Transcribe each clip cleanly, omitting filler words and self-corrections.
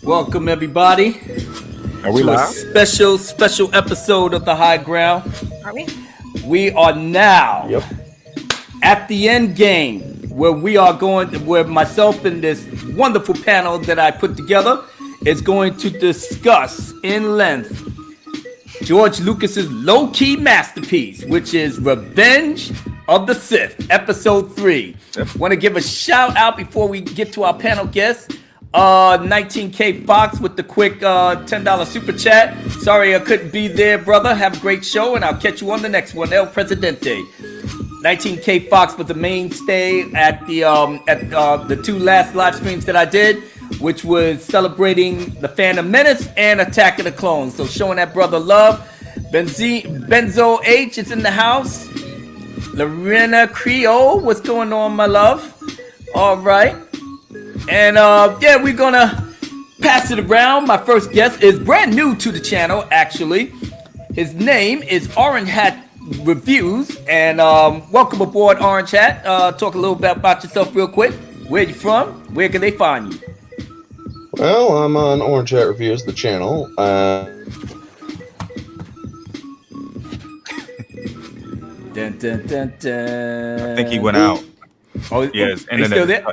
Welcome everybody. Are we to live? a special episode of The High Ground. Are we? We are now at the end game where where myself and this wonderful panel that I put together is going to discuss in length George Lucas's low-key masterpiece, which is Revenge of the Sith, Episode 3. Want to give a shout out before we get to our panel guests. 19K Fox with the quick $10 super chat. Sorry I couldn't be there, brother. Have a great show, and I'll catch you on the next one. El Presidente. 19K Fox was the mainstay at the two last live streams that I did, which was celebrating the Phantom Menace and Attack of the Clones. So showing that brother love. Benzo H is in the house. Lorena Creole, what's going on, my love? All right. And we're gonna pass it around. My first guest is brand new to the channel, actually. His name is Orange Hat Reviews, and welcome aboard, Orange Hat. Talk a little bit about yourself real quick. Where you from? Where can they find you? Well, I'm on Orange Hat Reviews, the channel. Dun, dun, dun, dun. I think he went out. Oh, yes. He's still there?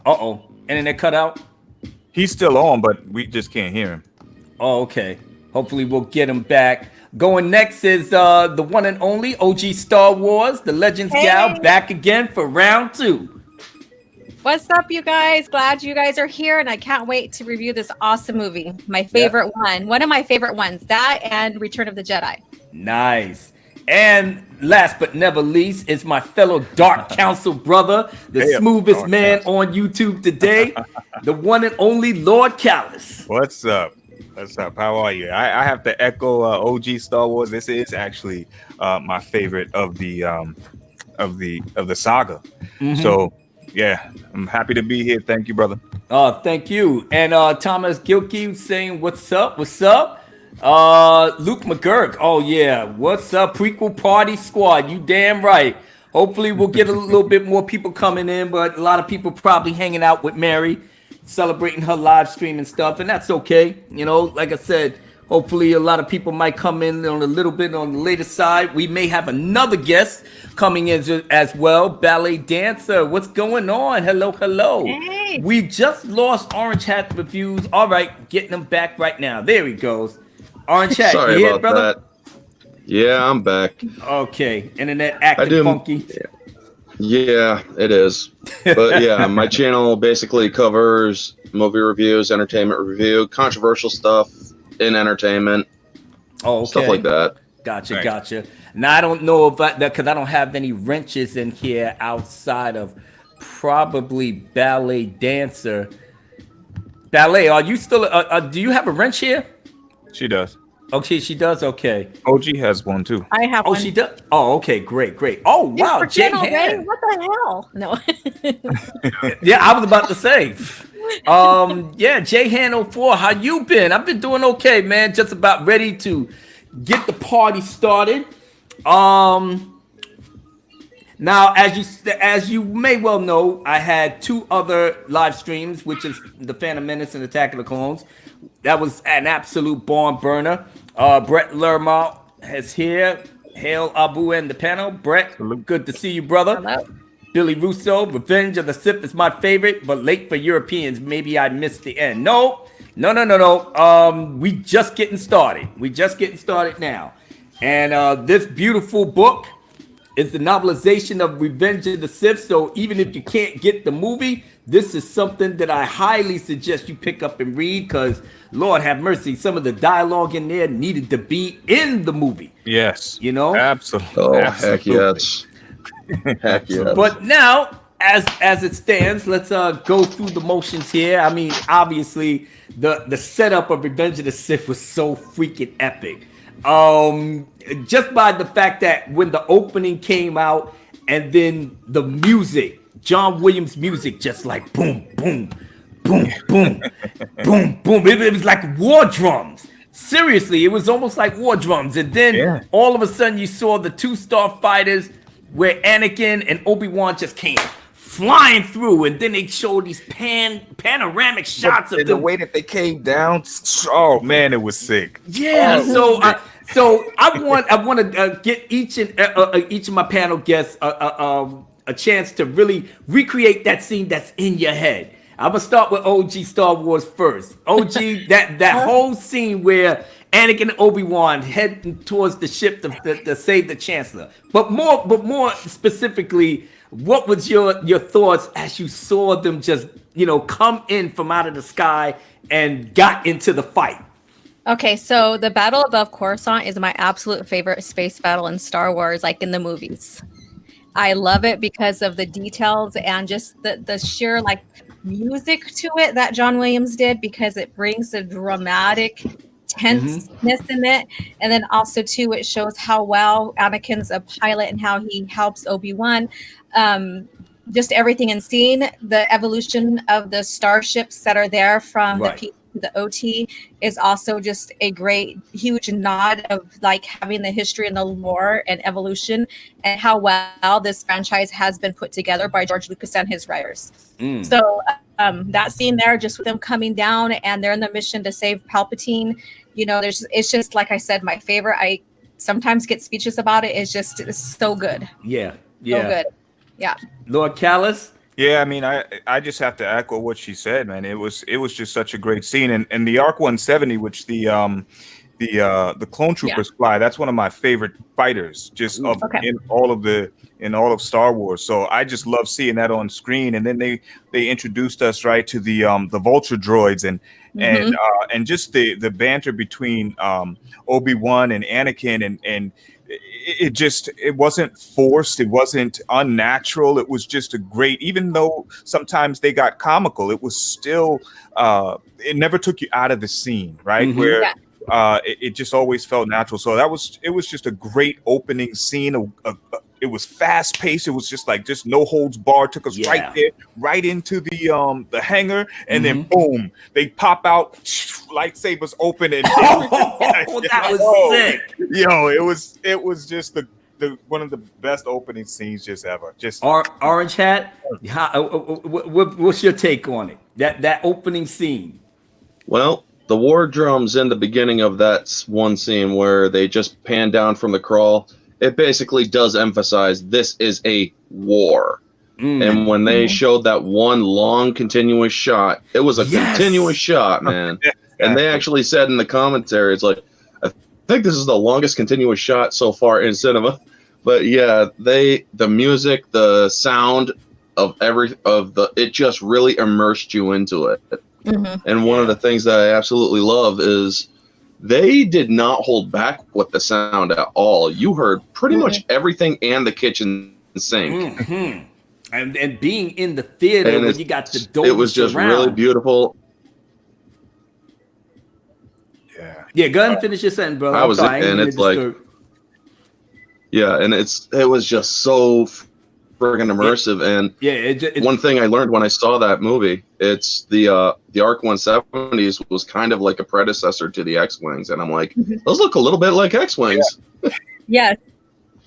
Uh-oh. Internet cut out? He's still on, but we just can't hear him. Oh, okay. Hopefully we'll get him back. Going next is the one and only OG Star Wars, the Legends Gal, back again for round 2. What's up, you guys? Glad you guys are here, and I can't wait to review this awesome movie. My favorite one of my favorite ones, that and Return of the Jedi. Nice. And last but never least is my fellow Dark Council brother, the smoothest man on YouTube today, the one and only Lord Callus. What's up? What's up? How are you? I have to echo OG Star Wars. This is actually my favorite of the saga. Mm-hmm. So yeah, I'm happy to be here. Thank you, brother. Thank you. And Thomas Gilkey saying, "What's up? What's up?" Luke McGurk. Oh yeah, what's up, prequel party squad? You damn right. Hopefully we'll get a little bit more people coming in, but a lot of people probably hanging out with Mary, celebrating her live stream and stuff, and that's okay. You know, like I said, hopefully a lot of people might come in on a little bit on the later side. We may have another guest coming in as well. Ballet dancer, what's going on? Hello. Hey. We just lost Orange Hat Reviews. All right, getting them back right now. There he goes. Orange Hat, Sorry you here, about brother? that. Yeah, I'm back. Okay, internet acting funky. Yeah, it is. But yeah, my channel basically covers movie reviews, entertainment review, controversial stuff in entertainment. Oh, okay. Stuff like that. Gotcha. Now, I don't know about that because I don't have any wrenches in here outside of probably ballet dancer. Ballet, are you still, do you have a wrench here? She does. Okay, she does. Okay. OG has one too. I have Oh, one. she does. Oh, okay, great. Oh, wow, Jay Han. What the hell? No. Yeah, I was about to say. Yeah, Jay Han 04. How you been? I've been doing okay, man. Just about ready to get the party started. Now, as you may well know, I had 2 other live streams, which is the Phantom Menace and Attack of the Clones. That was an absolute barn burner. Brett Lerma is here. Hail Abu and the panel. Brett, good to see you, brother. Hello. Billy Russo, Revenge of the Sith is my favorite, but late for Europeans. Maybe I missed the end. No. We just getting started now. And this beautiful book is the novelization of Revenge of the Sith. So even if you can't get the movie, this is something that I highly suggest you pick up and read because, Lord have mercy, some of the dialogue in there needed to be in the movie. Yes. You know? Absolutely. Oh, Absolutely. heck yes. Heck yes. But now, as it stands, let's go through the motions here. I mean, obviously, the setup of Revenge of the Sith was so freaking epic. Just by the fact that when the opening came out and then the music, John Williams music, just like boom, boom, boom, boom, boom, boom. It was like war drums. Seriously, it was almost like war drums. And then all of a sudden you saw the 2 starfighters where Anakin and Obi-Wan just came flying through, and then they show these panoramic shots of the way that they came down. Oh man, it was sick. Yeah. So I want to get each of my panel guests a chance to really recreate that scene that's in your head. I'm gonna start with OG Star Wars first. OG, that whole scene where Anakin and Obi-Wan heading towards the ship to save the Chancellor. But more specifically, what was your thoughts as you saw them just come in from out of the sky and got into the fight? Okay, so the battle above Coruscant is my absolute favorite space battle in Star Wars, like in the movies. I love it because of the details and just the sheer like music to it that John Williams did, because it brings the dramatic tenseness in it. And then also too, it shows how well Anakin's a pilot and how he helps Obi-Wan. Just everything in scene, the evolution of the starships that are there from the P to the OT is also just a great huge nod of like having the history and the lore and evolution and how well this franchise has been put together by George Lucas and his writers. So that scene there, just with them coming down and they're in the mission to save Palpatine, it's just like I said, my favorite. I sometimes get speechless about it. It's so good. Yeah. So good. Yeah. Lord Callis. Yeah, I mean, I just have to echo what she said, man. It was just such a great scene, and the Arc 170, which the clone troopers fly, that's one of my favorite fighters, just in all of Star Wars. So I just love seeing that on screen. And then they introduced us right to the Vulture droids and just the banter between Obi-Wan and Anakin and it wasn't forced, it wasn't unnatural, it was just a great, even though sometimes they got comical, it was still it never took you out of the scene, right? Where it just always felt natural. So it was just a great opening scene. It was fast paced. It was just no holds barred. Took us right there, right into the hangar, and then boom, they pop out, lightsabers open, and that was sick. Yo, it was just the one of the best opening scenes just ever. Just Orange Hat. What's your take on it? That opening scene. Well, the war drums in the beginning of that one scene where they just pan down from the crawl. It basically does emphasize this is a war. And when they showed that one long continuous shot, it was a continuous shot, man. And they actually said in the commentary, it's like, I think this is the longest continuous shot so far in cinema. But yeah, the music, the sound of it just really immersed you into it. And one of the things that I absolutely love is they did not hold back with the sound at all. You heard pretty much everything and the kitchen sink. And being in the theater when you got the Dolby it was just surround. Really beautiful. Yeah, go ahead and finish your sentence, brother. And it's like, and it was just so friggin' immersive. And one thing I learned when I saw that movie, it's the Arc 170s was kind of like a predecessor to the X-Wings, and I'm like, those look a little bit like X-Wings. Yes.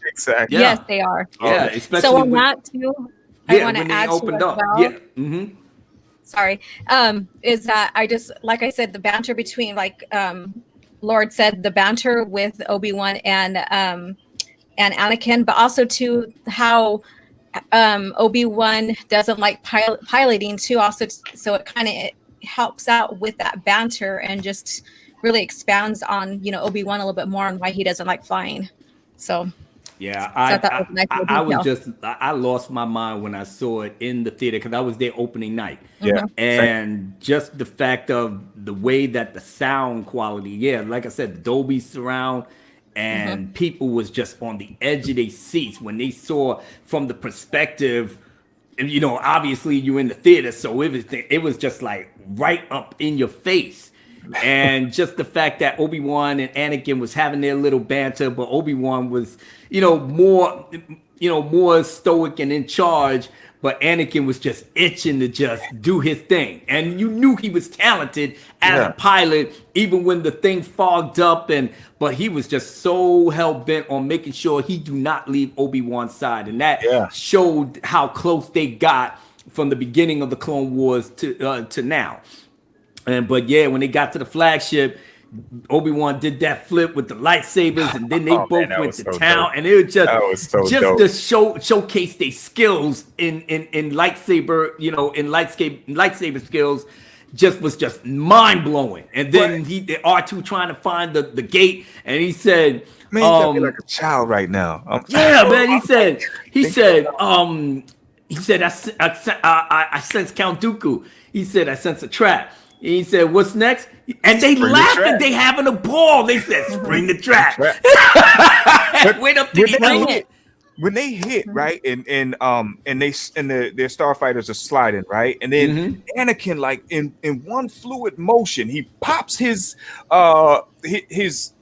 Exactly. Yes, they are. Yeah, especially so on that too, I want to add to it up. as well. Sorry. Is that I just, like I said, the banter between, like Lord said, the banter with Obi-Wan and Anakin, but also to how Obi-Wan doesn't like piloting too, also, so it kind of helps out with that banter and just really expounds on Obi-Wan a little bit more on why he doesn't like flying. So yeah, I lost my mind when I saw it in the theater because I was there opening night. And just the fact of the way that the sound quality, like I said, the Dolby surround, and people was just on the edge of their seats when they saw from the perspective. And obviously you're in the theater, so it was just like right up in your face. And just the fact that Obi-Wan and Anakin was having their little banter, but Obi-Wan was, more more stoic and in charge, but Anakin was just itching to just do his thing. And you knew he was talented as a pilot, even when the thing fogged up. But he was just so hell-bent on making sure he do not leave Obi-Wan's side. And that showed how close they got from the beginning of the Clone Wars to now. But when they got to the flagship, Obi-Wan did that flip with the lightsabers, and then they both went to town, and it was just to showcase their skills in lightsaber, in lightsaber skills, was just mind blowing. And then R2 trying to find the gate, and he said, "Man, you got me like a child right now." Man, he said, I sense Count Dooku. He said, I sense a trap. He said, "What's next?" And they laughed. They having a ball. They said, "Spring the trap." Wait up to the when they hit right, and their starfighters are sliding right, and then Anakin, like in one fluid motion, he pops his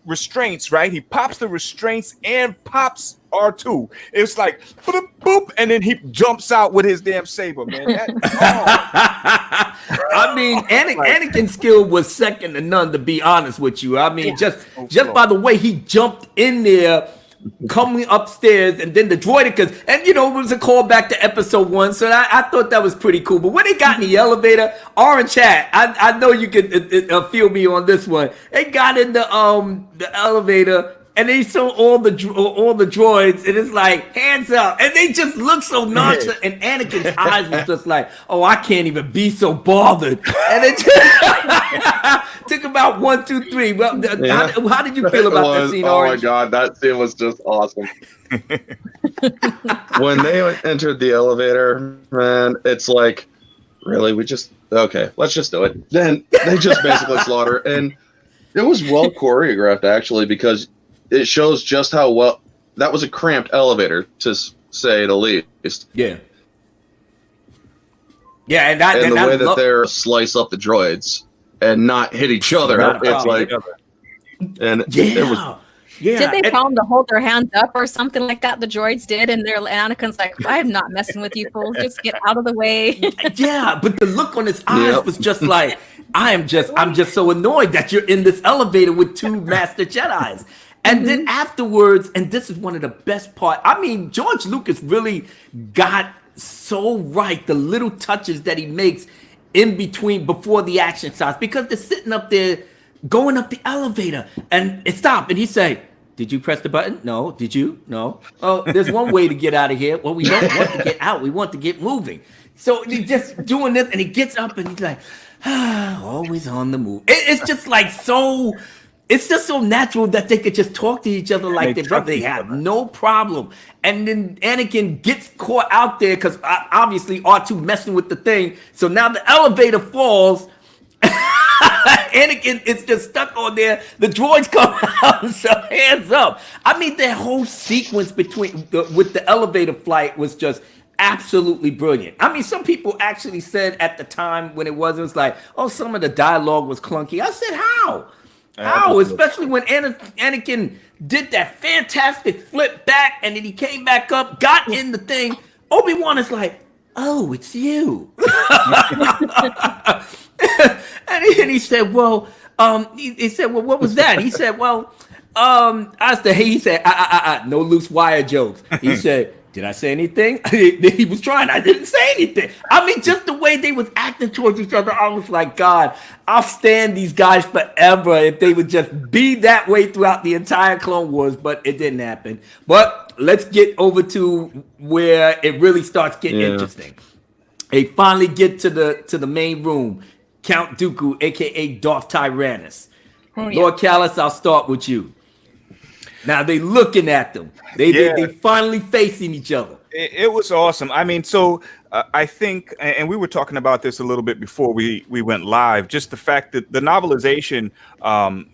restraints, right? He pops the restraints and pops R2. It's like boop, boop, and then he jumps out with his damn saber, man. I mean, Anakin's skill was second to none, to be honest with you. I mean, just by the way he jumped in there, coming upstairs, and then the droidicas, and it was a callback to episode 1, so I thought that was pretty cool. But when they got in the elevator, Orange Hat, I know you could feel me on this one. They got in the elevator, and they saw all the droids, and it's like, hands up, and they just look so nonchalant, and Anakin's eyes was just like, oh, I can't even be so bothered. And it took about 1, 2, 3. Well, how did you feel about that scene, Orange? Oh my God, that scene was just awesome. When they entered the elevator, man, it's like, really, let's just do it. Then they just basically slaughter, and it was well choreographed, actually, because it shows just how well that was a cramped elevator, to say the least. Yeah, and the way that they're slice up the droids and not hit each other, it's like, and it was. Yeah. Did they tell them to hold their hands up or something like that? The droids did, and Anakin's like, "I'm not messing with you, fools. Just get out of the way." Yeah, but the look on his eyes was just like, I'm just so annoyed that you're in this elevator with 2 Master Jedis. And then afterwards, and this is one of the best parts, I mean, George Lucas really got so right the little touches that he makes in between, before the action starts, because they're sitting up there going up the elevator, and it stopped, and he say, "Did you press the button? No. Did you? No. Oh, there's one way to get out of here. Well, we don't want to get out. We want to get moving." So he's just doing this, and he gets up, and he's like, always on the move. It's just like so. It's just so natural that they could just talk to each other like their brother. They have no problem. And then Anakin gets caught out there because obviously R2 messing with the thing. So now the elevator falls. Anakin is just stuck on there. The droids come out, so hands up. I mean, that whole sequence with the elevator flight was just absolutely brilliant. I mean, some people actually said at the time when it was like, oh, some of the dialogue was clunky. I said, how? How? Especially when Anakin did that fantastic flip back, and then he came back up, got in the thing. Obi-Wan is like, oh, it's you. And he said, well, he said, well, what was that? He said, well, I said, hey, he said, no loose wire jokes. He said, did I say anything? He was trying. I didn't say anything. I mean, just the way they was acting towards each other, I was like, God, I'll stand these guys forever if they would just be that way throughout the entire Clone Wars, but it didn't happen. But let's get over to where it really starts getting interesting. They finally get to the main room. Count Dooku, a.k.a. Darth Tyrannus. Lord Callus, I'll start with you. Now they looking at them. They finally facing each other. It was awesome. I mean, so I think, and we were talking about this a little bit before we went live, just the fact that the novelization, I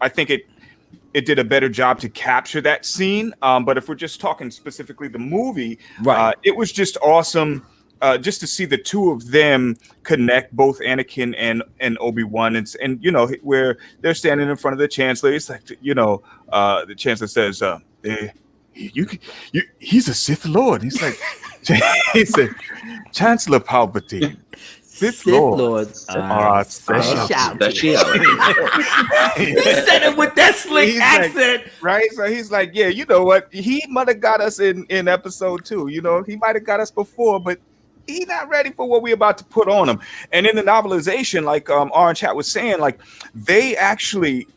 think it did a better job to capture that scene. But if we're just talking specifically the movie, it was just awesome. Just to see the two of them connect, both Anakin and Obi-Wan, and you know, where they're standing in front of the Chancellor. It's like, you know, the Chancellor says, he's a Sith Lord. He's like, he said, Chancellor Palpatine. Sith Lords are special. He said it with that slick accent. Like, right? So he's like, yeah, you know what? He might have got us in episode 2. You know, he might have got us before, but he's not ready for what we're about to put on him. And in the novelization, like Orange Hat was saying, like they actually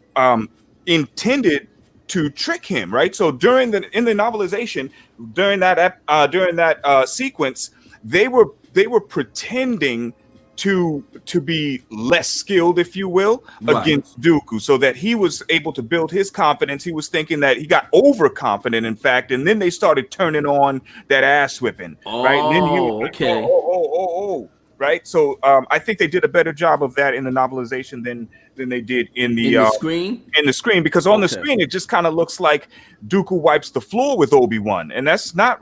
intended to trick him, right? So in the novelization, during that sequence, they were pretending to be less skilled, if you will, against Dooku, so that he was able to build his confidence. He was thinking that he got overconfident, in fact, and then they started turning on that ass whipping, right? And then he was like, oh, right? So I think they did a better job of that in the novelization than they did in the screen. In the screen, because on the screen it just kind of looks like Dooku wipes the floor with Obi-Wan, and that's not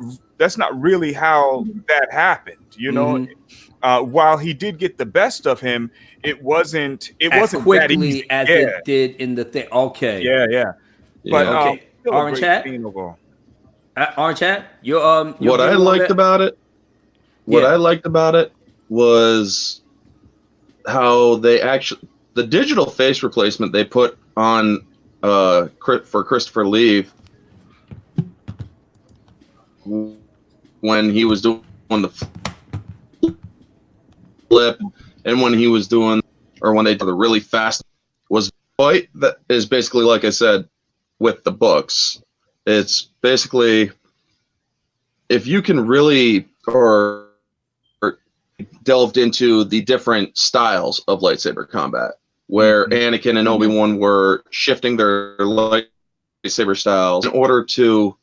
really how that happened, you know. While he did get the best of him, it wasn't quickly that easy as it did in the thing. Okay. Yeah. But Orange Hat. Orange Hat. What I liked about it. What I liked about it was how they actually the digital face replacement they put on for Christopher Lee when he was doing the flip, and when he was doing, or when they did the really fast, was fight that is basically, like I said, with the books. It's basically, if you can really or delved into the different styles of lightsaber combat, where Anakin and Obi-Wan were shifting their lightsaber styles in order to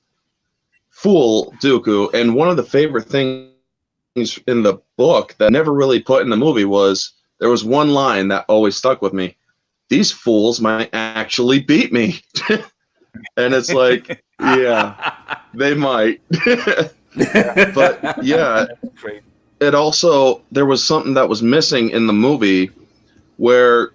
fool Dooku. And one of the favorite things in the book that never really put in the movie was there was one line that always stuck with me: these fools might actually beat me. And it's like, yeah, they might. But yeah, it also, there was something that was missing in the movie where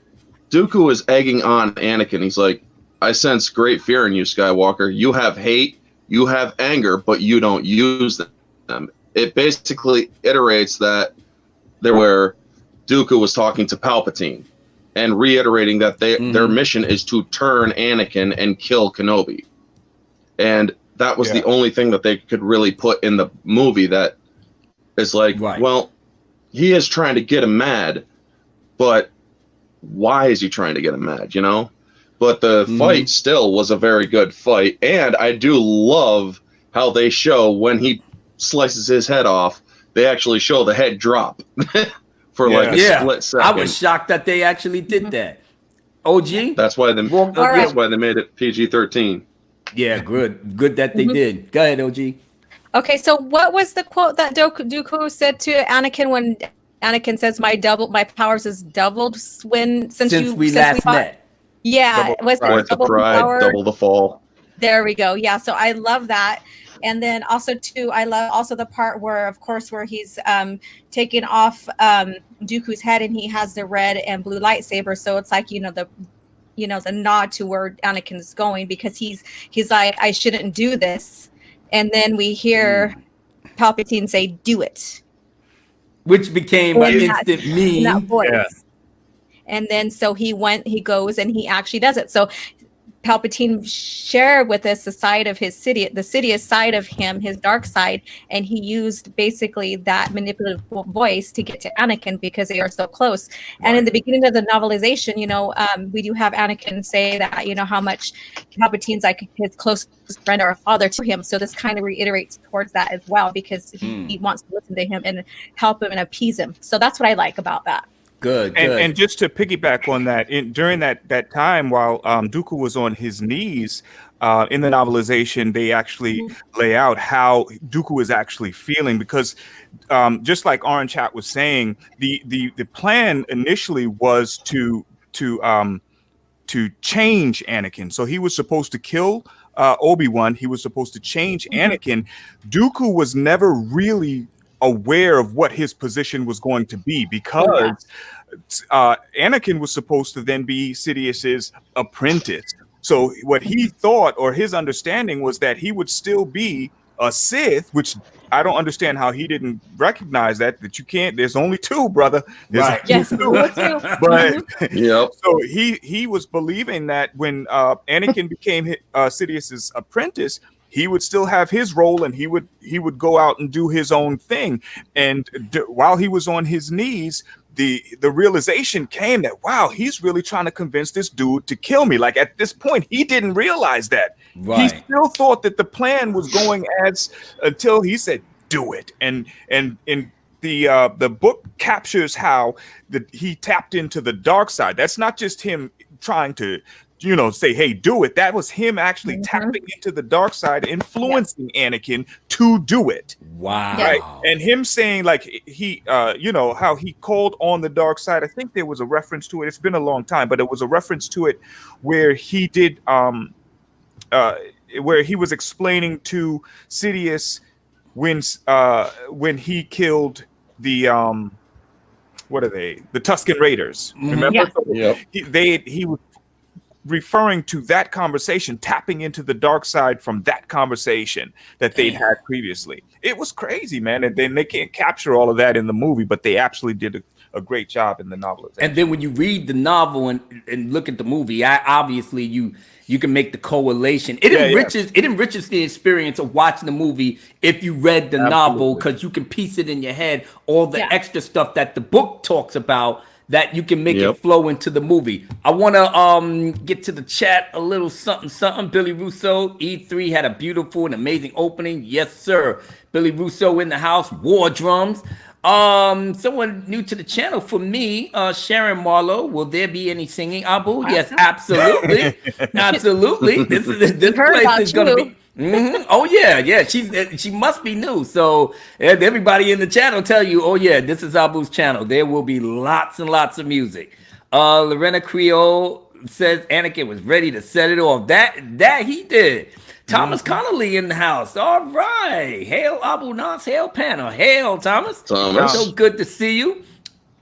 Dooku was egging on Anakin. He's like, I sense great fear in you, Skywalker. You have hate, you have anger, but you don't use them. It basically iterates that there where Dooku was talking to Palpatine and reiterating that their mission is to turn Anakin and kill Kenobi. And that was the only thing that they could really put in the movie that is like, well, he is trying to get him mad, but why is he trying to get him mad, you know? But the fight still was a very good fight. And I do love how they show when he slices his head off, they actually show the head drop for like a split second. I was shocked that they actually did that. OG? That's why they made it PG-13. Yeah, good that they did. Go ahead, OG. Okay, so what was the quote that Dooku said to Anakin when Anakin says, "My powers is doubled since we last met"? Yeah, double the pride, double the fall. There we go. Yeah, so I love that. And then also too, I love also the part where he's taking off Dooku's head and he has the red and blue lightsaber. So it's like, the nod to where Anakin's going, because he's like, I shouldn't do this. And then we hear Palpatine say, "Do it," which became an instant meme. That voice. Yeah. And then so he goes and he actually does it. So Palpatine shared with us the side of his Sidious side of him, his dark side, and he used basically that manipulative voice to get to Anakin because they are so close. And in the beginning of the novelization, we do have Anakin say that, how much Palpatine's like his closest friend or a father to him. So this kind of reiterates towards that as well, because he wants to listen to him and help him and appease him. So that's what I like about that. Good. And just to piggyback on that, during that time while Dooku was on his knees, in the novelization, they actually lay out how Dooku is actually feeling, because just like Orange Hat was saying, the plan initially was to change Anakin. So he was supposed to kill Obi-Wan. He was supposed to change Anakin. Dooku was never really aware of what his position was going to be, because Anakin was supposed to then be Sidious's apprentice, So what he thought, or his understanding, was that he would still be a Sith, which I don't understand how he didn't recognize that you can't. There's only two, brother. There's Right. only Yes, two. But Yep. so he was believing that when Anakin became Sidious's apprentice, he would still have his role, and he would go out and do his own thing. And while he was on his knees, the realization came that, wow, he's really trying to convince this dude to kill me. Like, at this point, he didn't realize that. He still thought that the plan was going as, until he said, do it. And the book captures how he tapped into the dark side. That's not just him trying to, say, hey, do it. That was him actually tapping into the dark side, influencing Anakin to do it. Wow. Right. And him saying, like, he, how he called on the dark side. I think there was a reference to it. It's been a long time, but it was a reference to it where he did, where he was explaining to Sidious when he killed the, what are they? The Tusken Raiders. Remember? Yeah. He was referring to that conversation, tapping into the dark side from that conversation that they'd had previously. It was crazy, man. And then they can't capture all of that in the movie, but they actually did a great job in the novelization. And then when you read the novel and look at the movie, obviously you can make the correlation. It enriches the experience of watching the movie if you read the novel, because you can piece it in your head, all the extra stuff that the book talks about, that you can make it flow into the movie. I want to get to the chat a little something. Billy Russo, E3 had a beautiful and amazing opening. Yes, sir. Billy Russo in the house. War drums. Someone new to the channel for me, Sharon Marlowe. Will there be any singing, Abu? Yes, absolutely. Absolutely. This place is going to be. Oh yeah. She must be new. So everybody in the chat will tell you, oh yeah, this is Abu's channel. There will be lots and lots of music. Lorena Creole says Anakin was ready to set it off. That he did. Thomas Connolly in the house. All right. Hail Abu Nas. Hail panel. Hail Thomas. So good to see you.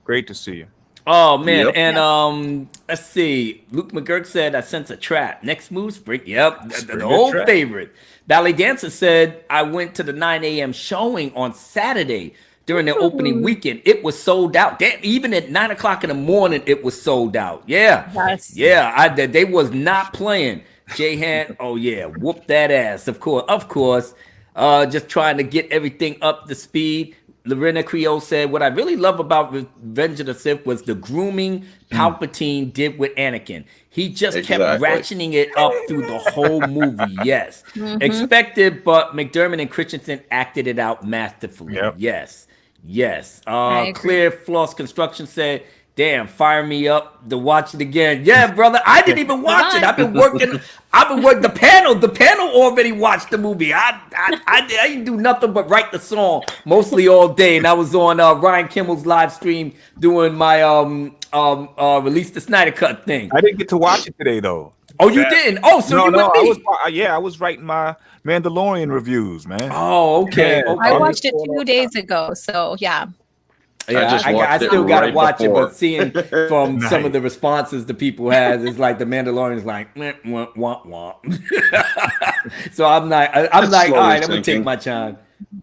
Great to see you. Oh man, and let's see. Luke McGurk said, "I sense a trap. Next move, Spring." Yep, the old favorite. Ballet Dancer said, "I went to the 9 a.m. showing on Saturday during the opening weekend. It was sold out. Even at 9 o'clock in the morning, it was sold out. Yeah, they was not playing." Jay Han, oh yeah, whoop that ass. Of course. Just trying to get everything up to speed. Lorena Creole said, what I really love about Revenge of the Sith was the grooming Palpatine did with Anakin. He just kept ratcheting it up through the whole movie. Yes. Expected, but McDermott and Christensen acted it out masterfully. Yep. Yes. Clear Floss Construction said, damn, fire me up to watch it again. Yeah, brother, I didn't even watch it. I've been working the panel. The panel already watched the movie. I didn't do nothing but write the song mostly all day, and I was on Ryan Kimmel's live stream doing my release the Snyder Cut thing. I didn't get to watch it today though. Oh, you didn't? Oh, so you with me? I was writing my Mandalorian reviews, man. Oh, okay. I watched it 2 days ago, so yeah. Yeah, I still got to watch it, but seeing from some of the responses the people has, it's like the Mandalorian is like, wah. So I'm like, all right, I'm gonna take my time.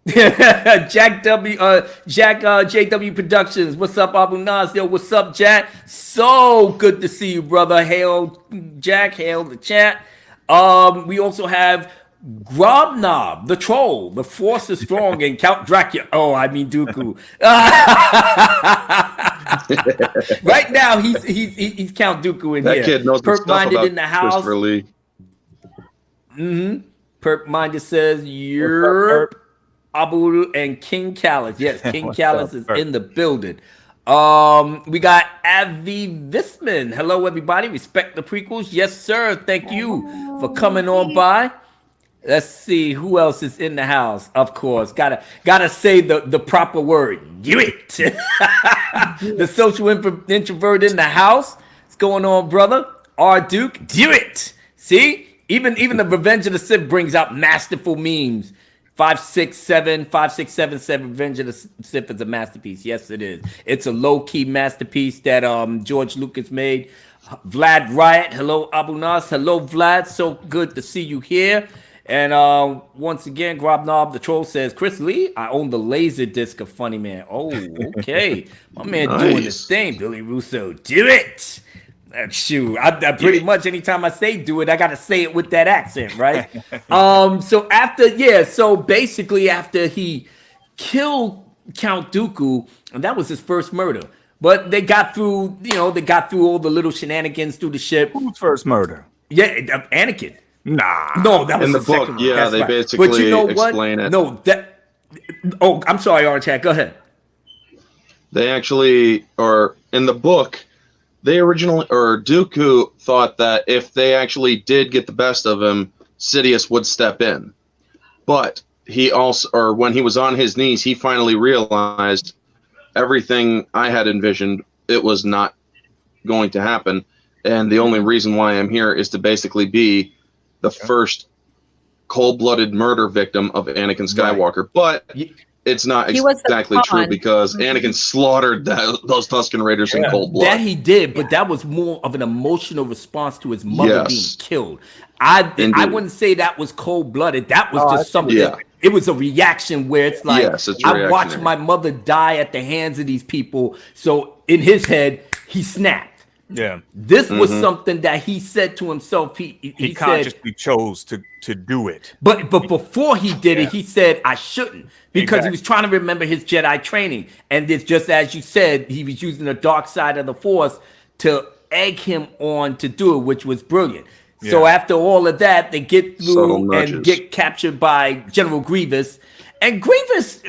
Jack JW Productions, what's up, Abu Nas? Yo, what's up, Jack? So good to see you, brother. Hail, Jack. Hail the chat. We also have Grobnob, the troll, the force is strong, and Count Dracula. Oh, I mean Dooku. Right now, he's Count Dooku in that here. That kid knows Perp Minded in the house. Lee. Perp Minded says, "Yerp, Abu and King Callis." Yes, King Callis is in the building. We got Avi Visman. Hello, everybody. Respect the prequels. Yes, sir. Thank you for coming on by. Let's see who else is in the house. Of course, gotta say the proper word. Do it. The social introvert in the house. What's going on, brother? R. Duke. Do it. See, even the Revenge of the Sith brings out masterful memes. 567 Revenge of the Sith is a masterpiece. Yes, it is. It's a low-key masterpiece that George Lucas made. Vlad Riot, hello Abu Nas, hello Vlad, so good to see you here. And once again, Grobnob the Troll says, Chris Lee, I own the laser disc of Funny Man. Oh, okay. My man doing his thing, Billy Russo. Do it. Shoot, I pretty much anytime I say do it, I gotta say it with that accent, right? So basically after he killed Count Dooku, and that was his first murder. But they got through, all the little shenanigans through the ship. Whose first murder? Yeah, Anakin. Nah. No, that was in the book. second one. Yeah, That's they right. basically but you know explain what? it. No, Oh, I'm sorry, Orange Hat. Go ahead. They actually, or in the book, Dooku thought that if they actually did get the best of him, Sidious would step in. But when he was on his knees, he finally realized everything I had envisioned, it was not going to happen. And the only reason why I'm here is to basically be the first cold-blooded murder victim of Anakin Skywalker. Right. But it's not exactly true because Anakin slaughtered those Tusken Raiders in cold blood. That he did, but that was more of an emotional response to his mother being killed. I wouldn't say that was cold-blooded. That was just something. Yeah. It was a reaction where it's like, I watched my mother die at the hands of these people. So in his head, he snapped. Yeah. This was something that he said to himself. He consciously chose to do it. But before he did it, he said, I shouldn't. Because he was trying to remember his Jedi training. And it's just as you said, he was using the dark side of the Force to egg him on to do it, which was brilliant. Yeah. So after all of that, they get through and get captured by General Grievous. And Grievous,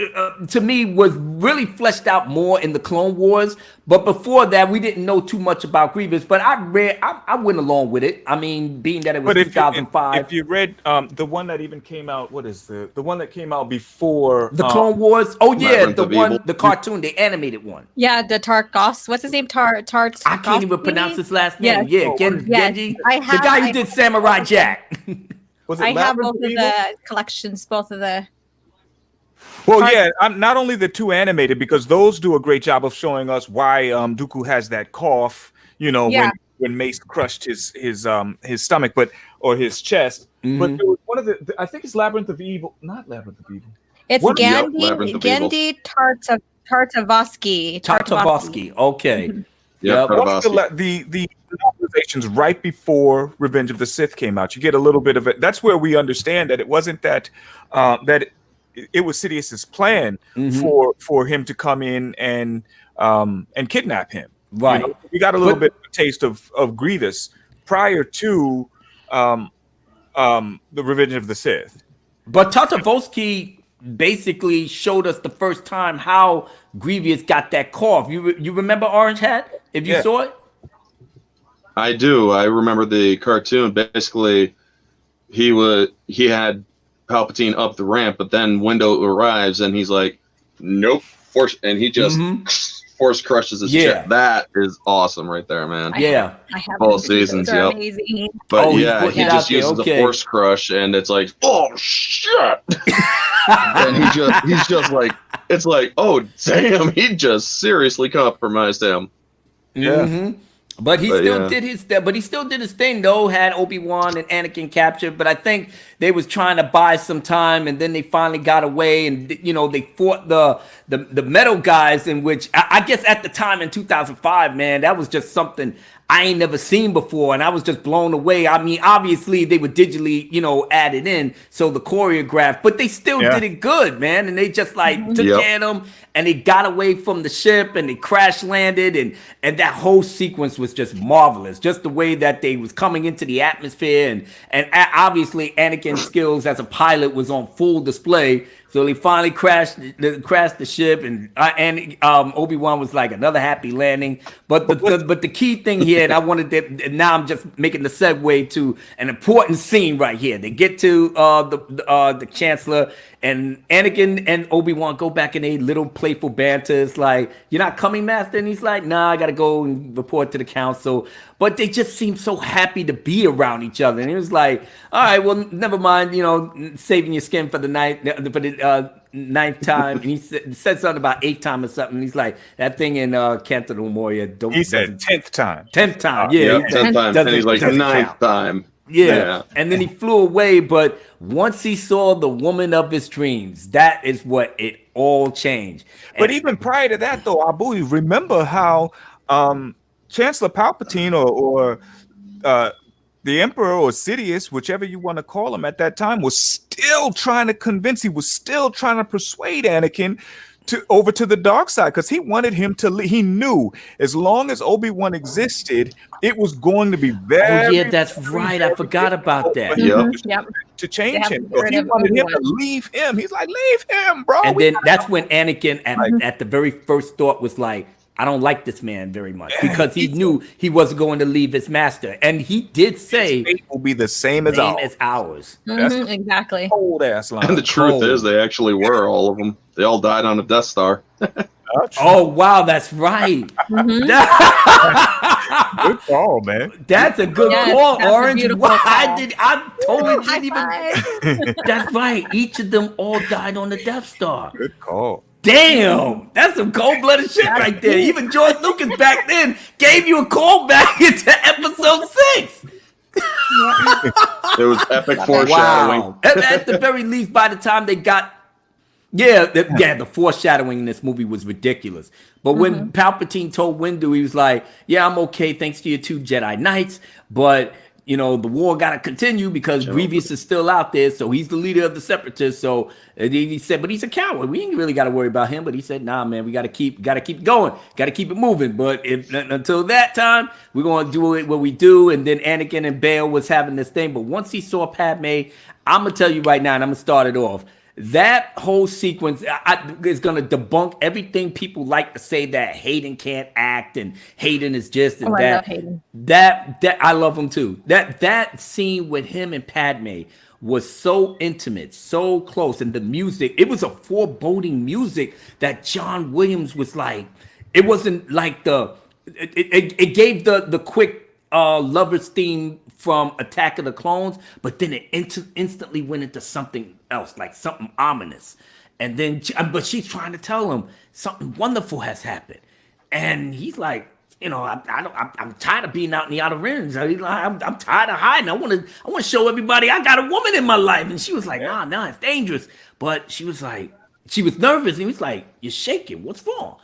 to me, was really fleshed out more in the Clone Wars. But before that, we didn't know too much about Grievous. But I went along with it. I mean, being that it was 2005. If you read the one that even came out, what is the one that came out before the Clone Wars? Oh yeah, the cartoon, the animated one. Yeah, the Tarkos. What's his name? I can't even pronounce his last name. Yeah, Genji. The guy who did Samurai Jack. I have both of the collections, both of the. Well, yeah, not only the two animated, because those do a great job of showing us why Dooku has that cough, when Mace crushed his stomach, or his chest. But there was one of the I think it's Labyrinth of Evil, not Labyrinth of Evil. It's Gandhi Tartakovsky. Okay. Yeah, one of the novelizations right before Revenge of the Sith came out. You get a little bit of it. That's where we understand that it wasn't that it was Sidious's plan for him to come in and kidnap him. Right. We got a little bit of a taste of Grievous prior to the Revenge of the Sith. But Tartakovsky basically showed us the first time how Grievous got that cough. You remember Orange Hat? If you saw it? I do. I remember the cartoon. Basically, he had Palpatine up the ramp, but then Window arrives and he's like, nope, force, and he just force crushes his chip. That is awesome right there, man. I have both seasons, amazing. But he just uses the force crush and it's like, oh shit. And he's just like, it's like, oh damn, he just seriously compromised him. But he still did his thing though. Had Obi-Wan and Anakin captured, but I think they was trying to buy some time, and then they finally got away, and they fought the metal guys, in which I guess at the time in 2005, man, that was just something I ain't never seen before, and I was just blown away. I mean, obviously they were digitally, added in, so the choreograph, but they still did it good, man. And they just took care of them, and they got away from the ship, and they crash landed, and that whole sequence was just marvelous. Just the way that they was coming into the atmosphere, and obviously Anakin's skills as a pilot was on full display So they finally crashed the ship, and Obi-Wan was like another happy landing. But the key thing here, and I wanted to, now I'm just making the segue to an important scene right here. They get to the Chancellor, and Anakin and Obi-Wan go back in a little playful banter. It's like, "You're not coming, Master?" And he's like, "Nah, I gotta go and report to the council." But they just seem so happy to be around each other. And it was like, all right, well, never mind, saving your skin for the ninth time. And he said something about 8th time or something. And he's like, that thing in Canto no Moria. He said 10th time. 10th time, yeah. 10th time. And he's like, 9th time. Yeah. And then he flew away. But once he saw the woman of his dreams, that is what it all changed. But even prior to that, though, Abu, remember how Chancellor Palpatine or the Emperor or Sidious, whichever you want to call him at that time, was still trying to persuade Anakin over to the dark side, because he wanted him to he knew as long as Obi-Wan existed, it was going to be very that's right. I forgot about that. To change him. So he wanted him to leave him. He's like, leave him, bro. And then that's when Anakin at the very first thought was like, I don't like this man very much, because he knew he wasn't going to leave his master. And he did say his fate will be the same as ours. Exactly. Old ass line. And the truth is, they actually were, all of them. They all died on a Death Star. Oh, wow, that's right. Good call, man. That's a good call, Orange. I totally High didn't even. That's right. Each of them all died on the Death Star. Good call. Damn, that's some cold-blooded shit right there. Even George Lucas back then gave you a call back into episode 6. It was epic foreshadowing. Wow. At the very least, by the time they got, the foreshadowing in this movie was ridiculous. But when Palpatine told Windu, he was like, "Yeah, I'm okay, thanks to your 2 Jedi Knights, but the war got to continue because Grievous is still out there, so he's the leader of the Separatists." So he said, but he's a coward. We ain't really got to worry about him. But he said, "Nah, man, we got to keep going, got to keep it moving. But until that time, we're going to do it what we do." And then Anakin and Bail was having this thing. But once he saw Padme, I'm going to tell you right now, and I'm going to start it off. That whole sequence is going to debunk everything people like to say, that Hayden can't act and Hayden is just and that. I love Hayden. That I love him too. That scene with him and Padme was so intimate, so close, and the music, it was a foreboding music that John Williams was like. It wasn't like it gave the quick lover's theme from Attack of the Clones, but then it instantly went into something else, like something ominous. And then, but she's trying to tell him something wonderful has happened, and he's like, I'm tired of being out in the outer rims. I'm tired of hiding. I want to show everybody I got a woman in my life. And she was like, nah, it's dangerous. But she was nervous, and he was like, "You're shaking. What's wrong?"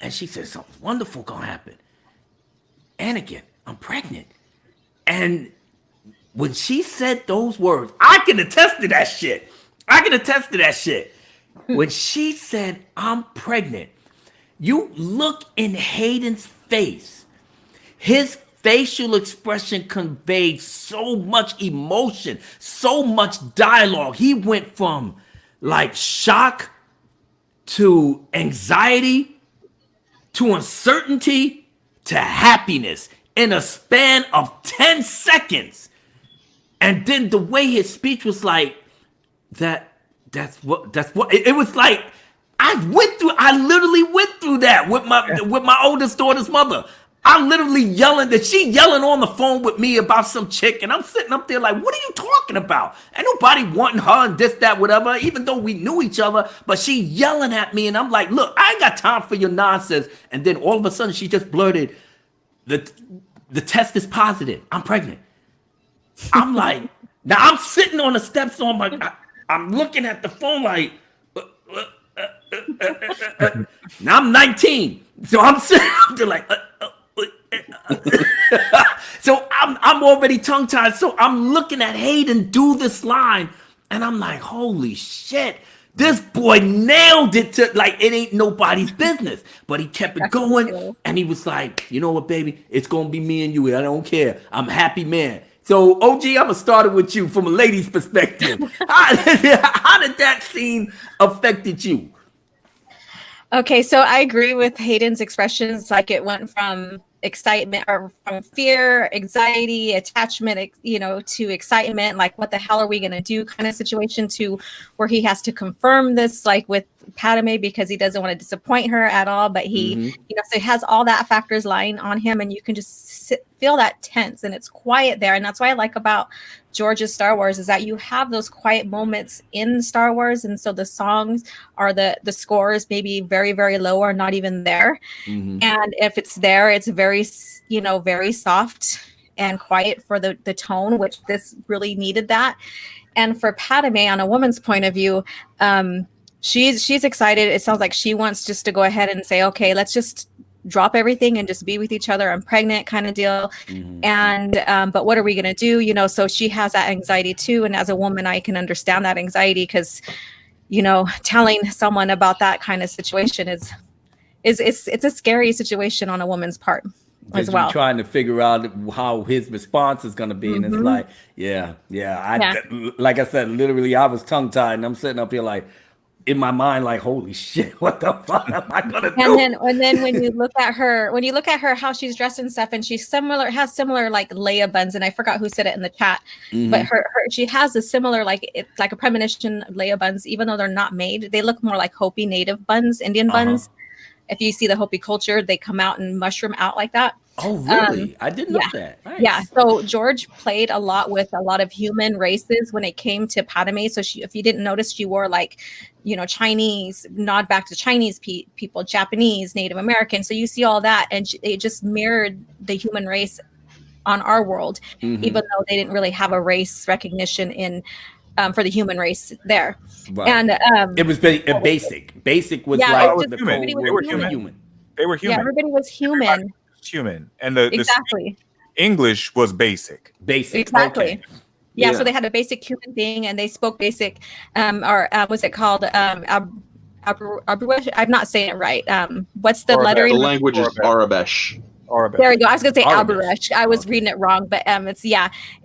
And she said, "Something wonderful gonna happen. Anakin, I'm pregnant." And when she said those words, I can attest to that shit. When she said, "I'm pregnant," you look in Hayden's face. His facial expression conveyed so much emotion, so much dialogue. He went from like shock to anxiety to uncertainty to happiness in a span of 10 seconds. And then the way his speech was like, that's what it was like. I literally went through that with my oldest daughter's mother. I literally she yelling on the phone with me about some chick, and I'm sitting up there like, what are you talking about? Ain't nobody wanting her and this, that, whatever, even though we knew each other, but she yelling at me, and I'm like, look, I ain't got time for your nonsense. And then all of a sudden she just blurted, the test is positive. I'm pregnant. I'm like, now I'm sitting on the steps I'm looking at the phone like, now I'm 19. So I'm sitting up there like, so I'm already tongue-tied. So I'm looking at Hayden do this line, and I'm like, holy shit, this boy nailed it to like it ain't nobody's business. But he kept it going, and he was like, you know what, baby, it's gonna be me and you. I don't care. I'm a happy man. So, OG, I'm gonna start it with you from a lady's perspective. How did that scene affected you? Okay, so I agree with Hayden's expressions. Like it went from excitement or from fear, anxiety, attachment, to excitement. Like, what the hell are we gonna do? Kind of situation to where he has to confirm this, like with Padme, because he doesn't want to disappoint her at all. But he, so he has all that factors lying on him, and you can just feel that tense, and it's quiet there. And that's what I like about George's Star Wars is that you have those quiet moments in Star Wars, and so the songs are the scores maybe very, very low or not even there. And if it's there, it's very, very soft and quiet for the tone, which this really needed that. And for Padme, on a woman's point of view, she's excited. It sounds like she wants just to go ahead and say, okay, let's just drop everything and just be with each other. I'm pregnant kind of deal. And but what are we going to do? So she has that anxiety too. And as a woman, I can understand that anxiety because, telling someone about that kind of situation is it's a scary situation on a woman's part as well. Trying to figure out how his response is going to be. And it's like, like I said, literally I was tongue tied and I'm sitting up here like, in my mind, like, holy shit, what the fuck am I gonna do? And then when you look at her, how she's dressed and stuff, and she's has similar like Leia buns, and I forgot who said it in the chat, but she has a similar it's like a premonition Leia buns, even though they're not made, they look more like Hopi native buns, Indian buns. If you see the Hopi culture, they come out and mushroom out like that. Oh, really? I didn't know that. Nice. Yeah. So George played a lot with a lot of human races when it came to Padme. So if you didn't notice, she wore like, Chinese, nod back to Chinese people, Japanese, Native American. So you see all that, and it just mirrored the human race on our world, even though they didn't really have a race recognition in for the human race there. Right. And it was basic. Basic was like the human. They were human. They were human. Yeah, everybody was human. Human, and the English was basic. Exactly. Okay. Yeah, so they had a basic human thing, and they spoke basic, what's it called? Abrawish? I'm not saying it right. What's the lettering? The language is Arabish. There we go. I was going to say Abrawish. I was reading it wrong, but it's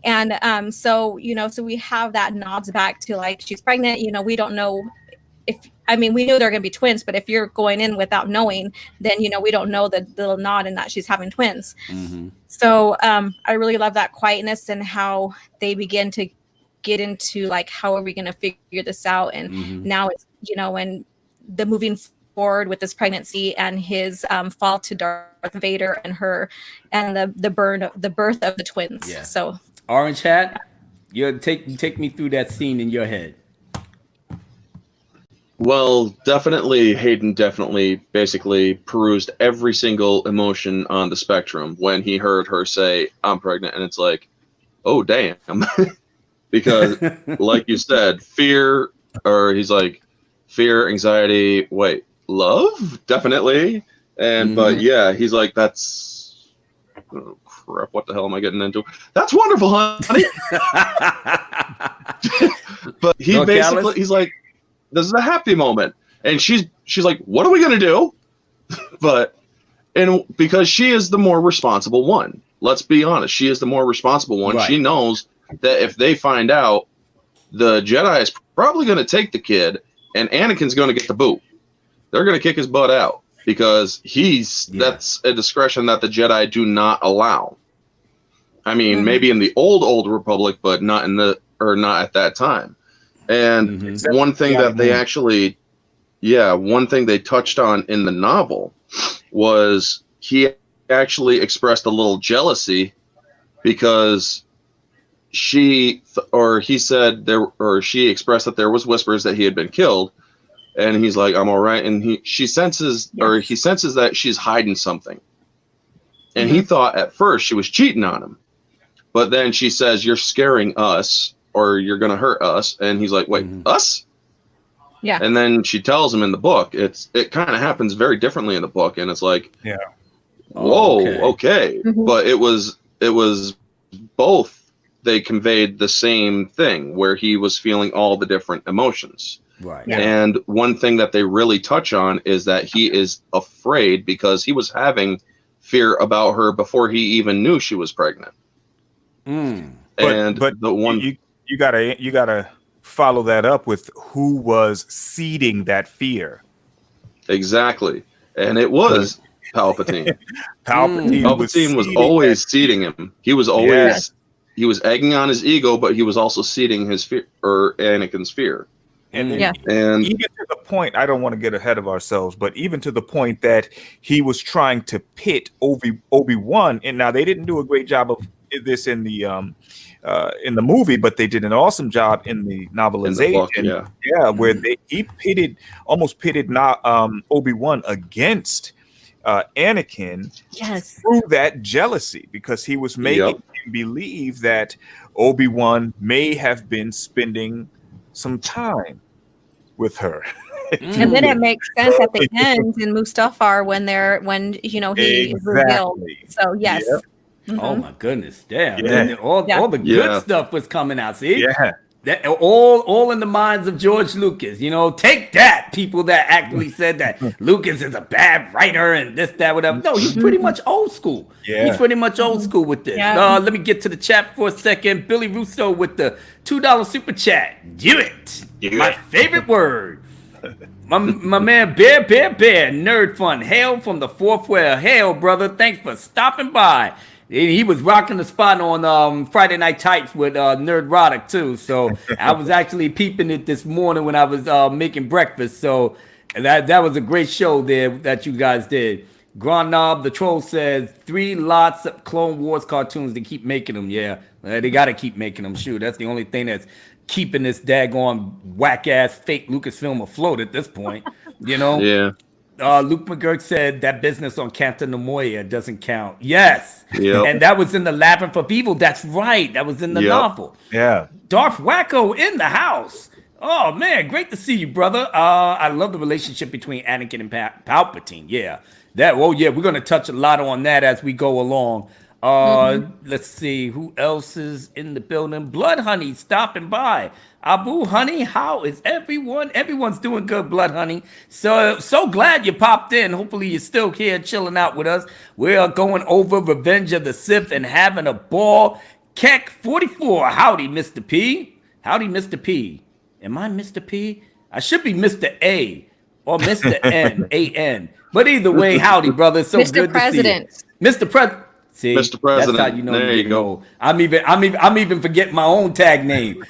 and so so we have that nods back to like she's pregnant. We don't know we knew they're going to be twins, but if you're going in without knowing, then we don't know the little nod and that she's having twins. So I really love that quietness and how they begin to get into like, how are we going to figure this out? And now it's and the moving forward with this pregnancy and his fall to Darth Vader and her and the birth of the twins. Yeah. So Orange Hat, you take me through that scene in your head. Well, Hayden basically perused every single emotion on the spectrum when he heard her say, I'm pregnant. And it's like, oh, damn. Because like you said, fear, anxiety, wait, love? Definitely. And, but yeah, he's like, that's, oh, crap, what the hell am I getting into? That's wonderful, honey. But he's like, this is a happy moment. And she's like, what are we going to do? Because she is the more responsible one. Let's be honest. She is the more responsible one. Right. She knows that if they find out, the Jedi is probably going to take the kid and Anakin's going to get the boot. They're going to kick his butt out because that's a discretion that the Jedi do not allow. I mean, maybe in the old Republic, but not not at that time. And one thing that one thing they touched on in the novel was he actually expressed a little jealousy because she expressed that there was whispers that he had been killed, and he's like, I'm all right. And he senses that she's hiding something. And he thought at first she was cheating on him. But then she says, you're scaring us, or you're going to hurt us. And he's like, wait, us? Yeah. And then she tells him in the book, it kind of happens very differently in the book. And it's like, whoa, okay. But it was both, they conveyed the same thing where he was feeling all the different emotions. Right. Yeah. And one thing that they really touch on is that he is afraid because he was having fear about her before he even knew she was pregnant. But the one you gotta follow that up with who was seeding that fear. exactly, and it was Palpatine. Palpatine was always seeding him. He was always he was egging on his ego, but he was also seeding his fear, or Anakin's fear. And and even to the point, I don't want to get ahead of ourselves, but even to the point that he was trying to pit Obi-Wan, and now they didn't do a great job of this in the movie, but they did an awesome job in the novelization. In the book, where he almost pitted Obi-Wan against Anakin through that jealousy, because he was making him believe that Obi-Wan may have been spending some time with her. And then it makes sense at the end in Mustafar when he is revealed. So yes. Oh my goodness, damn! And all the good stuff was coming out. See, that all in the minds of George Lucas. Take that, people that actually said that Lucas is a bad writer and this, that, whatever. No, he's pretty much old school. He's pretty much old school with this. Let me get to the chat for a second. Billy Russo with the $2 super chat. Do it. My favorite word. My man Bear Nerd Fun. Hail from the fourth wheel. Hail, brother. Thanks for stopping by. He was rocking the spot on Friday Night Tights with Nerdrotic too. So I was actually peeping it this morning when I was making breakfast. So that was a great show there that you guys did. Grand Knob, the troll, says 3 lots of Clone Wars cartoons. They keep making them. Yeah, they got to keep making them. Shoot, that's the only thing that's keeping this daggone whack-ass fake Lucasfilm afloat at this point. Yeah. Luke McGurk said that business on Captain Nemoya doesn't count. Yes. And that was in the Labyrinth of Evil. That's right. That was in the novel. Yeah. Darth Wacko in the house. Oh, man. Great to see you, brother. I love the relationship between Anakin and Palpatine. Yeah. We're going to touch a lot on that as we go along. Let's see who else is in the building. Blood Honey stopping by. Abu Honey, how is everyone? Everyone's doing good, Blood Honey. So glad you popped in. Hopefully you're still here chilling out with us. We are going over Revenge of the Sith and having a ball. Keck 44. Howdy, Mr. P. Howdy, Mr. P. Am I Mr. P? I should be Mr. A or Mr. N, A-N. But either way, howdy, brother. It's so Mr. good President. to see you. Mr. President. See, Mr. President. That's how you know there you go. Old. I'm even forgetting my own tag name.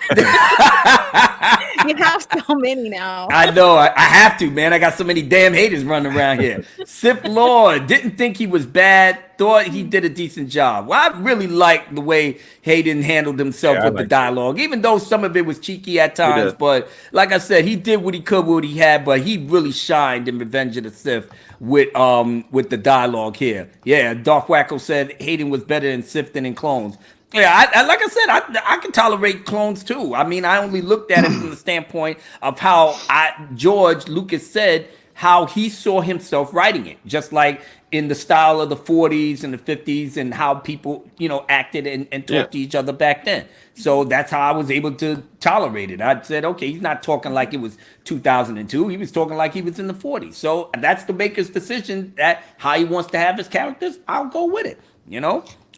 You have so many now. I know. I have to, man. I got so many damn haters running around here. Sith Lord didn't think he was bad. Thought he did a decent job. Well, I really liked the way Hayden handled himself with the dialogue, even though some of it was cheeky at times. But like I said, he did what he could with what he had. But he really shined in Revenge of the Sith with the dialogue here. Yeah, Darth Wacko said Hayden was better in Sith than in Clones. Yeah, I like I said, I can tolerate clones too. I mean, I only looked at it from the standpoint of how George Lucas said how he saw himself writing it, just like in the style of the 40s and the 50s and how people, acted and talked to each other back then. So that's how I was able to tolerate it. I said, okay, he's not talking like it was 2002. He was talking like he was in the 40s. So that's the maker's decision that how he wants to have his characters. I'll go with it,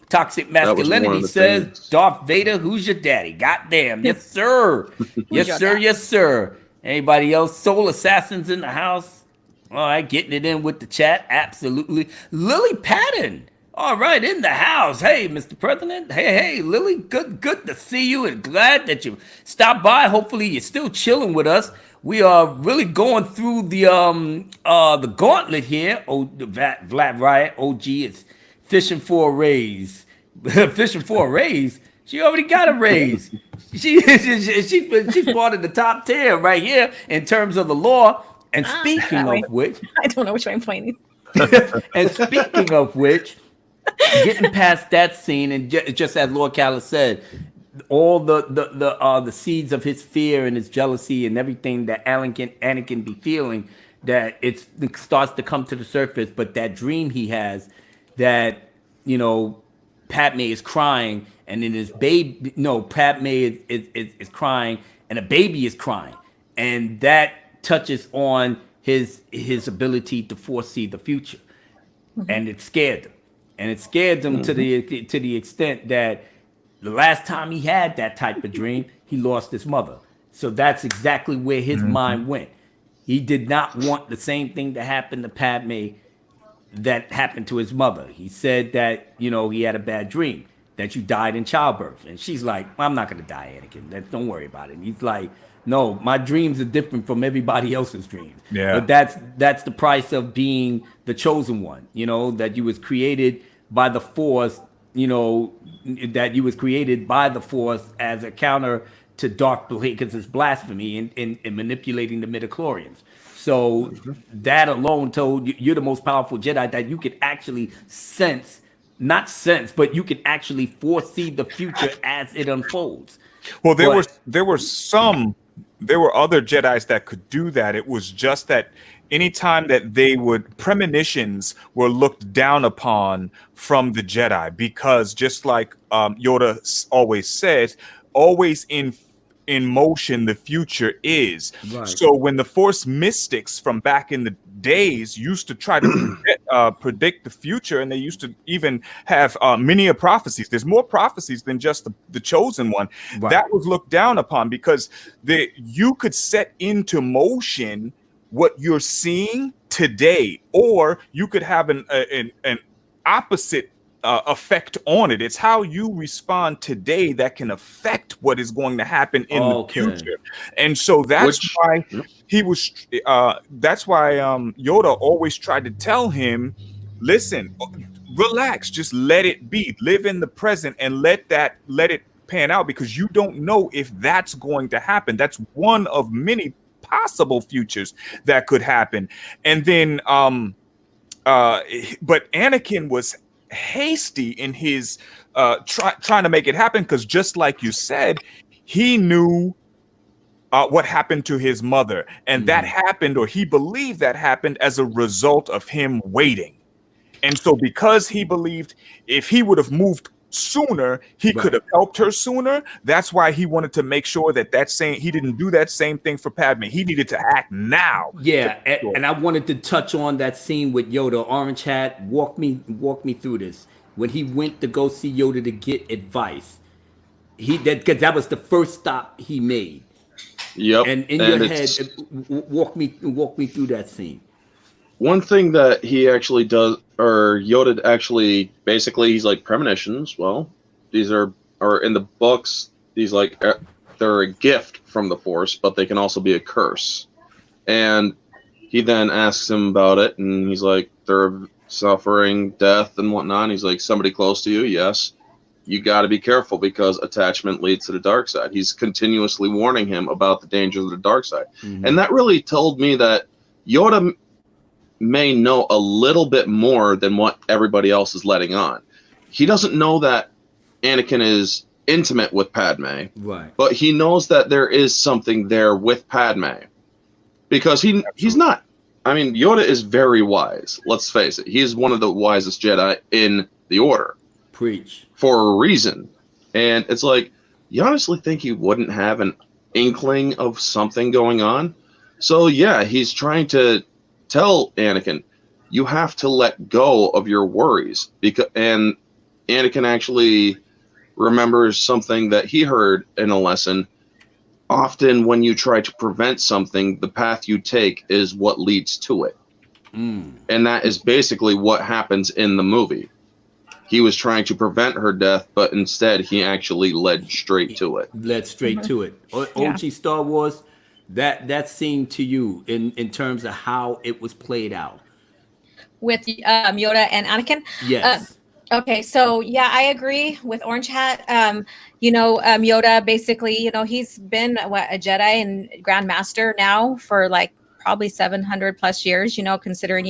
Toxic Masculinity says, things. Darth Vader, who's your daddy? Goddamn. Yes, sir. Yes, sir. Yes, sir. Anybody else? Soul Assassins in the house? All right, getting it in with the chat. Absolutely. Lily Patton. All right, in the house. Hey, Mr. President. Hey, Lily. Good to see you and glad that you stopped by. Hopefully you're still chilling with us. We are really going through the gauntlet here. Oh, the Vlad Riot OG is fishing for a raise. Fishing for a raise? She already got a raise. She's part of the top 10 right here in terms of the law. And speaking of which, I don't know which way I'm pointing. And speaking of which, getting past that scene, and just as Lord Calla said, all the seeds of his fear and his jealousy and everything that Anakin be feeling, that it starts to come to the surface. But that dream he has, that Padme is crying, and then his baby. No, Padme is crying, and a baby is crying, and that touches on his ability to foresee the future, and it scared him, to the extent that The last time he had that type of dream, he lost his mother. So that's exactly where his mind went. He did not want the same thing to happen to Padme that happened to his mother. He said that, he had a bad dream, that you died in childbirth. And she's like, I'm not going to die, Anakin. Don't worry about it. And he's like, no, my dreams are different from everybody else's dreams. Yeah. But that's the price of being the chosen one, that you was created by the Force, that you was created by the Force as a counter to Darth Plagueis' it's blasphemy in manipulating the midichlorians. So that alone told you you're the most powerful Jedi, that you could actually but you could actually foresee the future as it unfolds. Well, there were other Jedis that could do that. It was just that anytime that premonitions were looked down upon from the Jedi, because just like Yoda always says, always in motion the future is. Right. So when the Force mystics from back in the days used to try to predict the future, and they used to even have many prophecies. There's more prophecies than just the chosen one. Right. That was looked down upon because you could set into motion what you're seeing today, or you could have an opposite effect on it. It's how you respond today that can affect what is going to happen in the future. And so that's why Yoda always tried to tell him, listen, relax, just let it be, live in the present and let it pan out, because you don't know if that's going to happen. That's one of many possible futures that could happen. And then but Anakin was hasty in his trying to make it happen, because just like you said, he knew what happened to his mother, and that happened, or he believed that happened as a result of him waiting. And so because he believed if he would have moved sooner, he could have helped her sooner, that's why he wanted to make sure that he didn't do that same thing for Padme. He needed to act now. Yeah, and I wanted to touch on that scene with Yoda. Orange Hat, walk me through this. When he went to go see Yoda to get advice, because that was the first stop he made. Yep. And in your head, walk me through that scene. One thing that he actually does, or Yoda actually, basically, he's like, premonitions, well, these are in the books, they're a gift from the Force, but they can also be a curse. And he then asks him about it, and he's like, they're suffering, death, and whatnot. And he's like, somebody close to you? Yes. You got to be careful, because attachment leads to the dark side. He's continuously warning him about the dangers of the dark side. Mm-hmm. And that really told me that Yoda may know a little bit more than what everybody else is letting on. He doesn't know that Anakin is intimate with Padme, right? But he knows that there is something there with Padme, because he's not. I mean, Yoda is very wise. Let's face it. He is one of the wisest Jedi in the Order. Preach. For a reason. And it's like, you honestly think he wouldn't have an inkling of something going on? So yeah, he's trying to tell Anakin, you have to let go of your worries, and Anakin actually remembers something that he heard in a lesson. Often when you try to prevent something, the path you take is what leads to it. And that is basically what happens in the movie. He was trying to prevent her death, but instead he actually led straight to it. OG Star Wars, that scene to you in terms of how it was played out with Yoda and Anakin. Yes. Okay, so yeah, I agree with Orange Hat. Yoda basically, he's been a Jedi and Grand Master now for like probably 700 plus years. Considering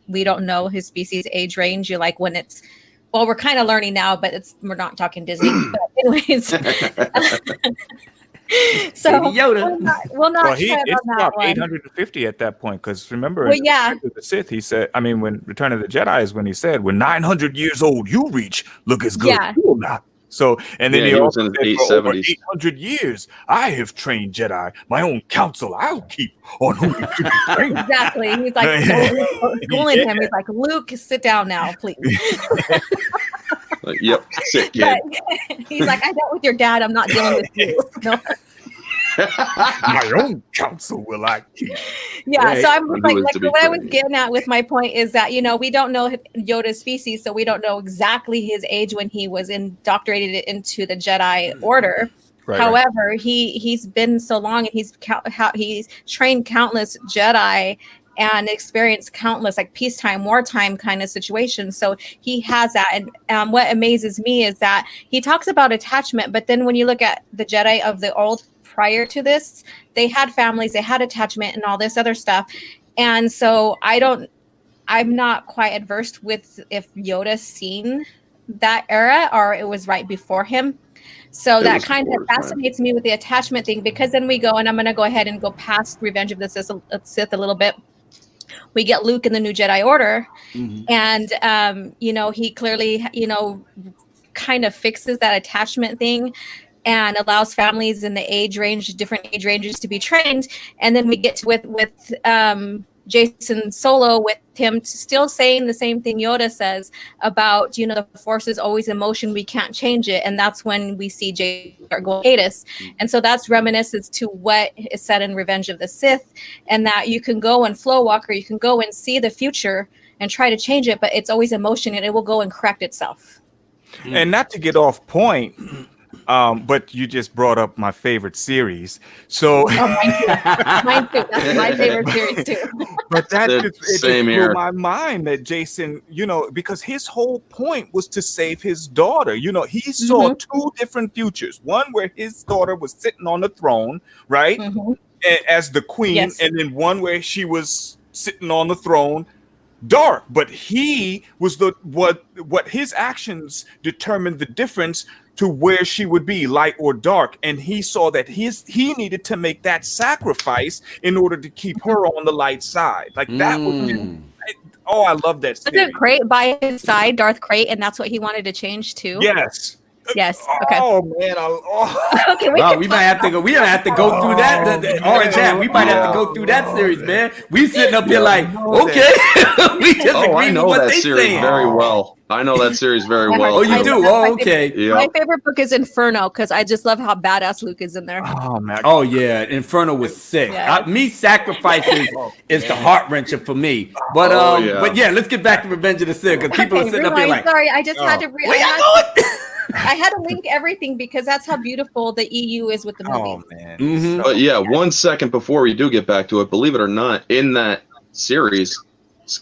we don't know his species age range. We're kind of learning now, but we're not talking Disney. But anyways. So Yoda. We'll not he on that dropped one. 850 at that point, because remember, Return of the Sith, he said, when Return of the Jedi is when he said, when 900 years old you reach, look as good as you will not. So, and then he also said, for over 800 years, I have trained Jedi. My own counsel I'll keep on whom you should be trained. Exactly. He's like schooling him. He's like, Luke, sit down now, please. Like, yep, sick kid. But he's like, I dealt with your dad. I'm not dealing with you. No. My own counsel will I keep. Yeah, Right. so I'm like what I was crazy. getting at with my point is that, you know, we don't know Yoda's species, so we don't know exactly his age when he was indoctrinated into the Jedi Order. Right, However, he's been so long, and he's trained countless Jedi and experienced countless like peacetime, wartime kind of situations. So he has that. And what amazes me is that he talks about attachment, but then when you look at the Jedi of the old prior to this, they had families, they had attachment and all this other stuff. And so I'm not quite adversed with if Yoda's seen that era or it was right before him. So that kind of fascinates me with the attachment thing, because then we go, and I'm going to go ahead and go past Revenge of the Sith a little bit. We get Luke in the New Jedi Order, and you know, he clearly, you know, kind of fixes that attachment thing and allows families in the different age ranges to be trained. And then we get to with Jason Solo, with him still saying the same thing Yoda says about, you know, the Force is always in motion, we can't change it. And that's when we see Jay start going hiatus. And so that's reminiscence to what is said in Revenge of the Sith, and that you can go and flow walk, or you can go and see the future and try to change it, but it's always in motion and it will go and correct itself. And not to get off point, but you just brought up my favorite series. So Mine too. That's my favorite series too. but that The just, it same just here. blew my mind that Jason, you know, because his whole point was to save his daughter. You know, he saw two different futures. One where his daughter was sitting on the throne, right, as the queen, Yes. and then one where she was sitting on the throne dark. But he was what his actions determined the difference to where she would be, light or dark. And he saw that he needed to make that sacrifice in order to keep her on the light side. Like that was oh, I love that series. Wasn't Crate by his side, Darth Crate, and that's what he wanted to change too? Yes. Yes. Okay. Oh man, Okay. Wow, we might have to go. We might have to go through that. The Orange Hat. We might have to go through that series, man. We sitting up here like, okay, we just Oh, I agree with know what that they series saying. very well. I know that series very well. Oh, you too. do? Oh, okay. Yeah. My favorite book is Inferno, because I just love how badass Luke is in there. Oh man. Oh yeah, Inferno was sick. Yeah. Me sacrifices is the heart wrencher for me. But but yeah, let's get back to Revenge of the Sith, because people are sitting up here rewind. like, Sorry, I just had to. where y'all going? I had to link everything because that's how beautiful the EU is with the movies. Oh man. Mhm. But yeah, 1 second before we do get back to it, believe it or not, in that series,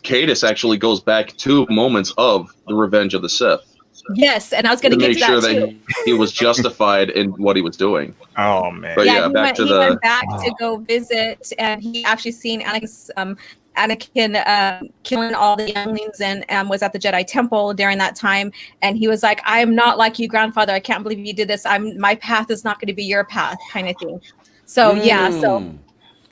Cadus actually goes back to moments of the Revenge of the Sith Yes, and I was going to to get make to sure that that too. he was justified in what he was doing. Oh man. But yeah, he back to he the went back to go visit, and he actually seen Anakin killing all the younglings, and was at the Jedi Temple during that time. And he was like, "I'm not like you, grandfather. I can't believe you did this. My path is not going to be your path," kind of thing. So yeah, so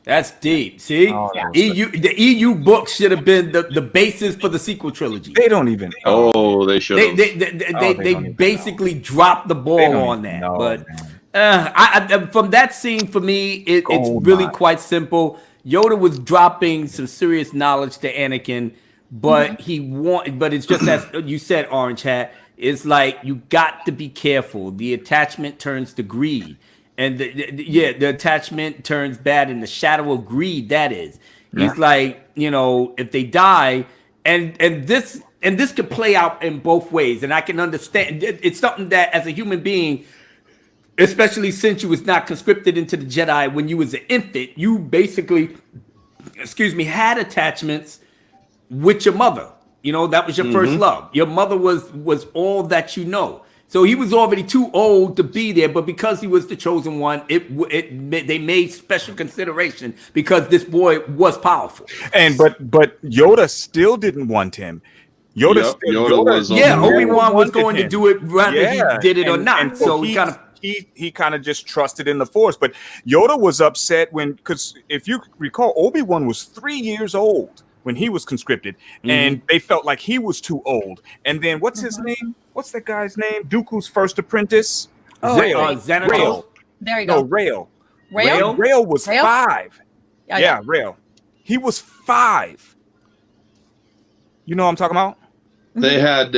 that's deep. See, the EU book should have been the basis for the sequel trilogy. They don't even. oh, they should have. They basically dropped the ball on that. But I from that scene, for me, it's really quite simple. Yoda was dropping some serious knowledge to Anakin, but but it's just as you said, Orange Hat. It's like you got to be careful. The attachment turns to greed, and the attachment turns bad in the shadow of greed. That is, it's like, you know, if they die, and this could play out in both ways, and I can understand. It's something that as a human being, especially since you was not conscripted into the Jedi when you was an infant, you basically, had attachments with your mother. You know, that was your first love. Your mother was all that you know. So he was already too old to be there, but because he was the chosen one, they made special consideration because this boy was powerful. And but Yoda still didn't want him. Yoda was Obi-Wan was going to do it whether he did it or not. And so he kind of just trusted in the Force. But Yoda was upset because if you recall, Obi-Wan was 3 years old when he was conscripted, and they felt like he was too old. And then what's his name? What's that guy's name? Dooku's first apprentice? Xanatos. There you go. No, Rail. Rail? Rail was 5. Yeah. Rail. He was 5. You know what I'm talking about? They had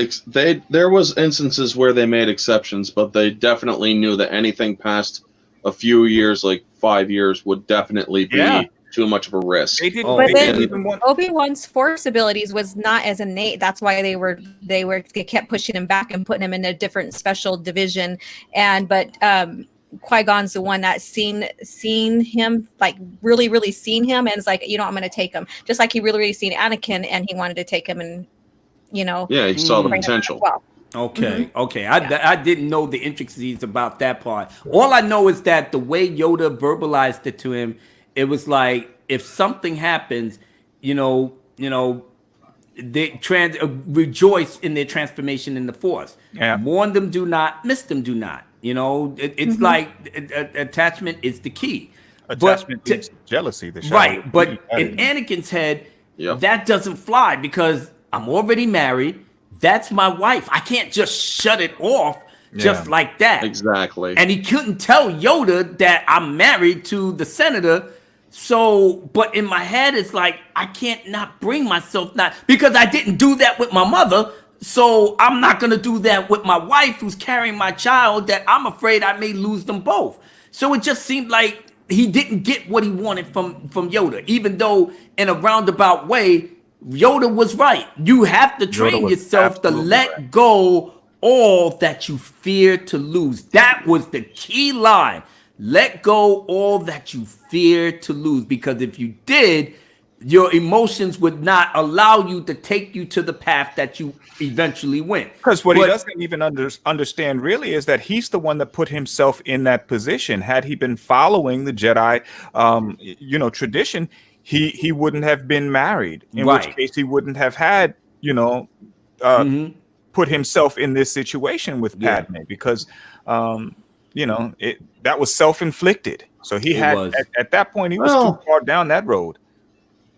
there was instances where they made exceptions, but they definitely knew that anything past a few years, like 5 years, would definitely be too much of a risk. They didn't, But they then didn't even want. Obi-Wan's force abilities was not as innate. That's why they kept pushing him back and putting him in a different special division. But Qui-Gon's the one that's seen him, like really seen him, and it's like, I'm going to take him. Just like he really seen Anakin, and he wanted to take him, and Yeah, he saw the potential. Well. Okay. I didn't know the intricacies about that part. All I know is that the way Yoda verbalized it to him, it was like, if something happens, they rejoice in their transformation in the Force. Yeah. Warn them, do not. Miss them, do not. It's like attachment is the key. Attachment is jealousy. Right, but in Anakin's head, that doesn't fly because I'm already married. That's my wife. I can't just shut it off just like that. Exactly. And he couldn't tell Yoda that I'm married to the senator. So, but in my head, it's like, I can't not bring myself because I didn't do that with my mother. So I'm not going to do that with my wife who's carrying my child that I'm afraid I may lose them both. So it just seemed like he didn't get what he wanted from Yoda, even though in a roundabout way, Yoda was right. You have to train yourself to let go all that you fear to lose. That was the key line. Let go all that you fear to lose, because if you did, your emotions would not allow you to take you to the path that you eventually went. Because what he doesn't even understand really is that he's the one that put himself in that position. Had he been following the Jedi, tradition, he wouldn't have been married. In which case, he wouldn't have had, put himself in this situation with Padme because. That was self-inflicted. So he at that point, he was too far down that road.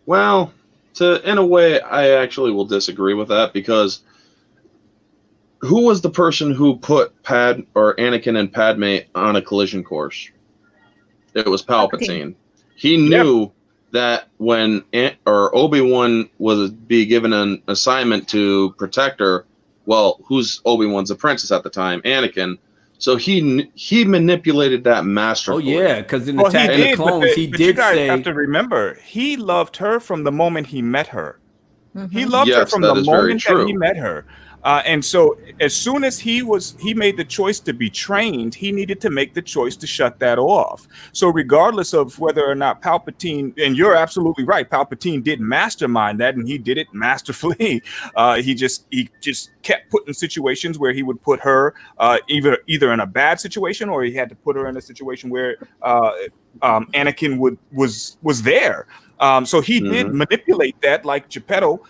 Well, in a way, I actually will disagree with that, because who was the person who put Anakin and Padme on a collision course? It was Palpatine. He knew that when Obi-Wan was be given an assignment to protect her, well, who's Obi-Wan's apprentice at the time? Anakin. So he manipulated that masterfully. Oh yeah, because in Attack of the Clones, he did you guys say. Have to remember, he loved her from the moment he met her. He loved her from that the is very moment true. that he met her. And so as soon as he made the choice to be trained, he needed to make the choice to shut that off. So regardless of whether or not Palpatine, and you're absolutely right, Palpatine did mastermind that, and he did it masterfully. He just kept putting situations where he would put her either in a bad situation, or he had to put her in a situation where Anakin was there. So he did manipulate that like Geppetto,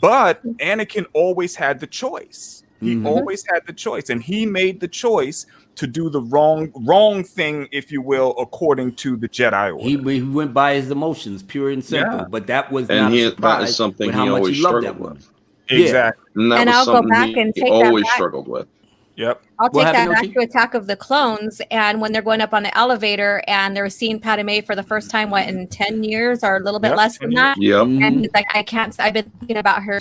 but Anakin always had the choice. He always had the choice, and he made the choice to do the wrong thing, if you will, according to the Jedi order. He went by his emotions, pure and simple. But that was not a surprise that is something with how he much always he loved struggled that woman. with. Exactly. And I'll go back and take that always back. struggled with. Yep. I'll take that back to Attack of the Clones, and when they're going up on the elevator and they're seeing Padme for the first time, in 10 years or a little bit less than that? Yep. And he's like, I've been thinking about her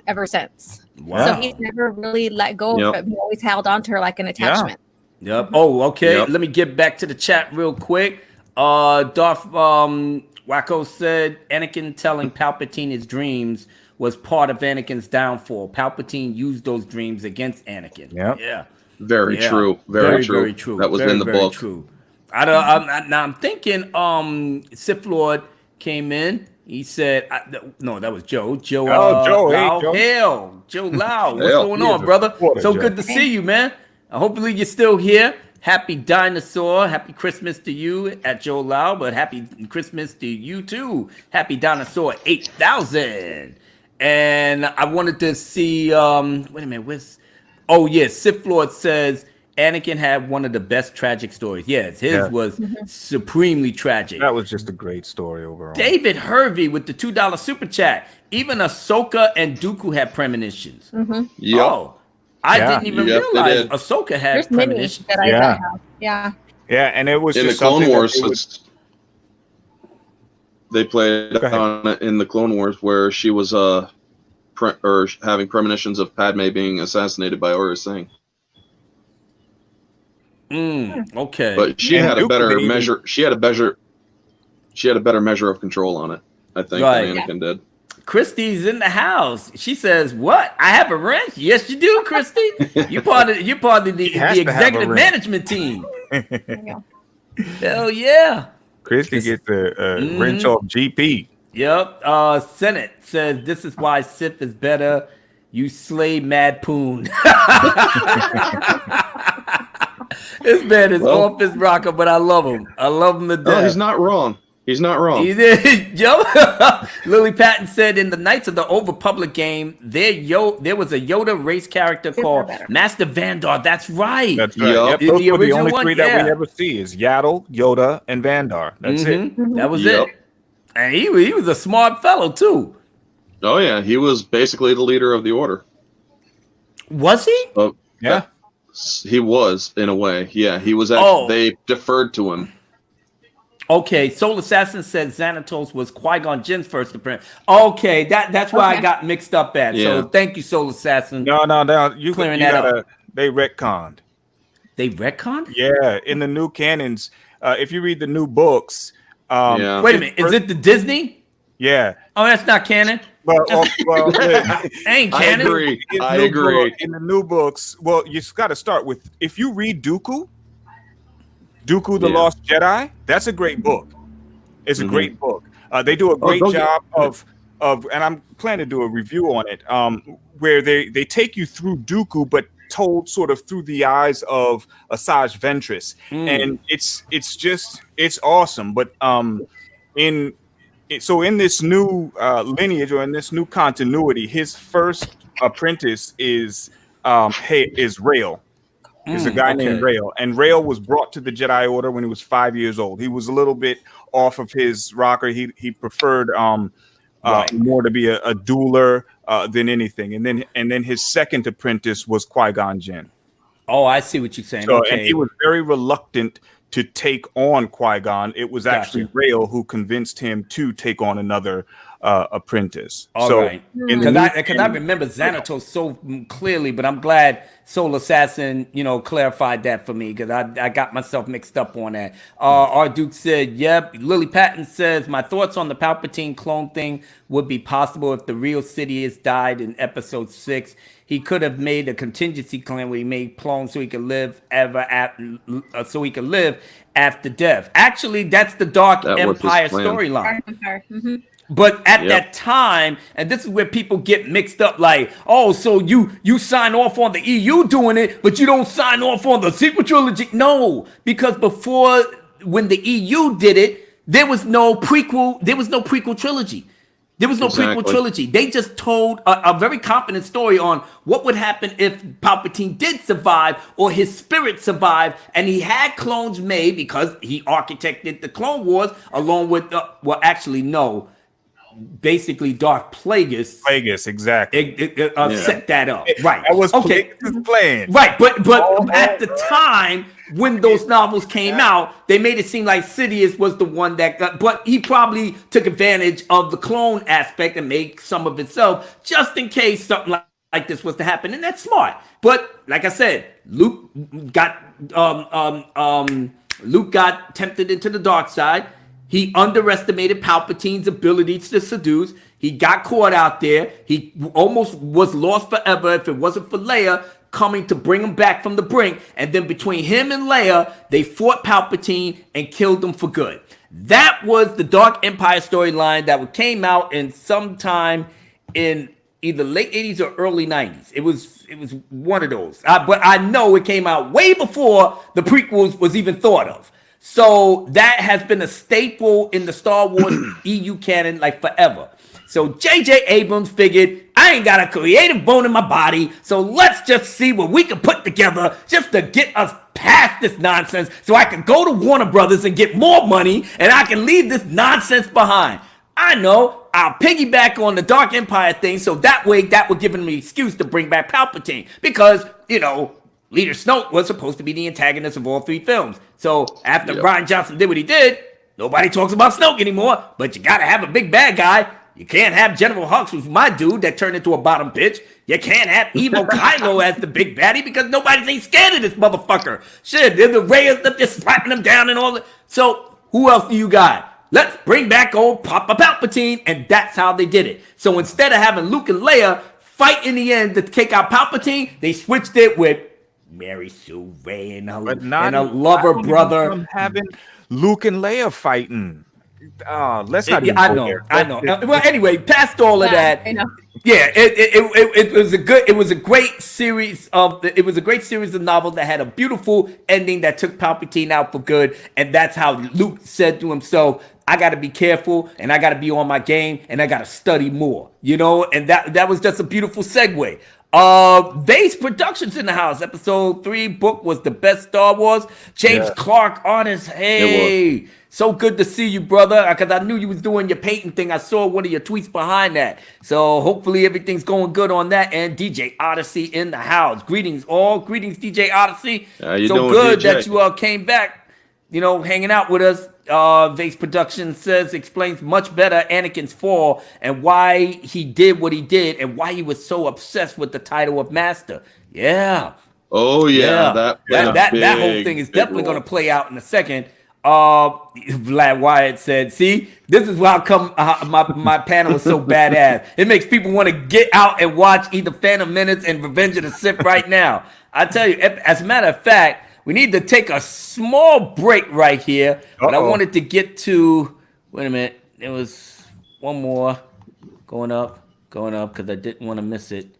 ever since. Wow. So he's never really let go of it. He always held on to her like an attachment. Yep. Oh, okay. Let me get back to the chat real quick. Darth Wacko said Anakin telling Palpatine his dreams was part of Anakin's downfall. Palpatine used those dreams against Anakin. Yeah. Very true. Very true. Very true. That was in the book. True. I'm thinking Sith Lord came in. He said, no, that was Joe. Joe Lau. Hell, Joe Lau. What's going on, brother? So good to see you, man. Hopefully you're still here. Happy Dinosaur. Happy Christmas to you at Joe Lau, but happy Christmas to you too. Happy Dinosaur 8000. And I wanted to see, wait a minute, Sith Lord says Anakin had one of the best tragic stories. Yes, his was supremely tragic. That was just a great story overall. David Hervey with the $2 super chat. Even Ahsoka and Dooku had premonitions. Yep. Oh, I didn't even realize Ahsoka had premonitions. That I have. Yeah, and it was in just the Clone Wars. They played on it in the Clone Wars where she was having premonitions of Padme being assassinated by Aurra Singh. Okay. But she had a better measure. She had a better measure of control on it, I think, than Anakin did. Christy's in the house. She says, "What? I have a wrench." Yes, you do, Christy. You're part of the executive management team. Hell yeah. Christy gets a wrench off GP. Yep. Senate says this is why Sith is better. You slay Mad Poon. This man is off his rocker, but I love him. I love him to death. No, he's not wrong. He's not wrong. He did. Yo, Lily Patton said in the Knights of the Old Republic game, there was a Yoda race character called Master Vandar. That's right. That's right. Yep. Those were the only three that we ever see is Yaddle, Yoda, and Vandar. That's it. That was it. And he was a smart fellow too. Oh yeah, he was basically the leader of the Order. Was he? Yeah. He was, in a way. Yeah, he was. They deferred to him. Okay, Soul Assassin said Xanatos was Qui-Gon Jinn's first appearance. Okay, that's why I got mixed up at. Yeah. So thank you, Soul Assassin. No. You clearing that up. They retconned. They retconned? Yeah, in the new canons. If you read the new books. Wait a minute. Is it the Disney? Yeah. Oh, that's not canon? Well, ain't canon. I agree. In the new books, well, you got to start with, if you read Dooku, the Lost Jedi, that's a great book. It's a great book. They do a great job of, and I'm planning to do a review on it, where they take you through Dooku, but told sort of through the eyes of Asajj Ventress, and it's awesome. But in this new lineage, or in this new continuity, his first apprentice is Rael. Is a guy named Rael, and Rael was brought to the Jedi Order when he was 5 years old. He was a little bit off of his rocker. He preferred more to be a dueler than anything. And then his second apprentice was Qui-Gon Jinn. Oh, I see what you're saying. So, and he was very reluctant to take on Qui-Gon. It was actually Rael who convinced him to take on another apprentice. All right. Because I remember Xanatos so clearly, but I'm glad Soul Assassin, clarified that for me, because I got myself mixed up on that. R. Duke said, yep. Lily Patton says, my thoughts on the Palpatine clone thing would be possible if the real Sidious died in episode 6. He could have made a contingency plan where he made clones so he could live after death. Actually, that's the Dark Empire storyline. But at that time, and this is where people get mixed up, like, oh, so you sign off on the EU doing it, but you don't sign off on the sequel trilogy. No, because before, when the EU did it, there was no prequel trilogy. There was no prequel trilogy. They just told a very competent story on what would happen if Palpatine did survive or his spirit survived, and he had clones made because he architected the Clone Wars along with, basically Darth Plagueis. Plagueis, exactly. Set that up. Right. That was Plagueis' plan. Right, but at the time when those novels came out, they made it seem like Sidious was the one that but he probably took advantage of the clone aspect and made some of itself just in case something like this was to happen, and that's smart. But like I said, Luke got tempted into the dark side. He underestimated Palpatine's abilities to seduce. He got caught out there. He almost was lost forever if it wasn't for Leia coming to bring him back from the brink. And then between him and Leia, they fought Palpatine and killed him for good. That was the Dark Empire storyline that came out in sometime in either late 80s or early 90s. It was one of those. But I know it came out way before the prequels was even thought of. So that has been a staple in the Star Wars EU canon like forever. So J.J. Abrams figured, I ain't got a creative bone in my body, so let's just see what we can put together just to get us past this nonsense so I can go to Warner Brothers and get more money and I can leave this nonsense behind. I know, I'll piggyback on the Dark Empire thing, so that way that would give me an excuse to bring back Palpatine because, Leader Snoke was supposed to be the antagonist of all 3 films. So after Rian Johnson did what he did, nobody talks about Snoke anymore. But you gotta have a big bad guy. You can't have General Hux, who's my dude that turned into a bottom bitch. You can't have Evo Kylo as the big baddie because nobody's ain't scared of this motherfucker. Shit, there's the Reyes up just slapping them down and all that. So who else do you got? Let's bring back old Papa Palpatine, and that's how they did it. So instead of having Luke and Leia fight in the end to take out Palpatine, they switched it with Mary Sue Ray and her lover brother. From having Luke and Leia fighting. Let's not. I know. Well, anyway, past all of that, I know. Yeah, it was a great series of novels that had a beautiful ending that took Palpatine out for good, and that's how Luke said to himself, I got to be careful, and I got to be on my game, and I got to study more, and that was just a beautiful segue. Vase Productions in the house. Episode 3 book was the best Star Wars. James Clark artist. Hey, so good to see you, brother. Because I knew you was doing your painting thing. I saw one of your tweets behind that. So hopefully everything's going good on that. And DJ Odyssey in the house. Greetings, all. Greetings, DJ Odyssey. How you so doing, good DJ? that you came back. Hanging out with us. Vase Productions explains much better Anakin's fall and why he did what he did and why he was so obsessed with the title of Master. Yeah. Oh yeah. That whole thing is definitely going to play out in a second. Vlad Wyatt said, "See, this is why come my panel is so badass. It makes people want to get out and watch either Phantom Menace and Revenge of the Sith right now. I tell you, as a matter of fact." We need to take a small break right here, but I wanted to get to. Wait a minute, there was one more going up because I didn't want to miss it.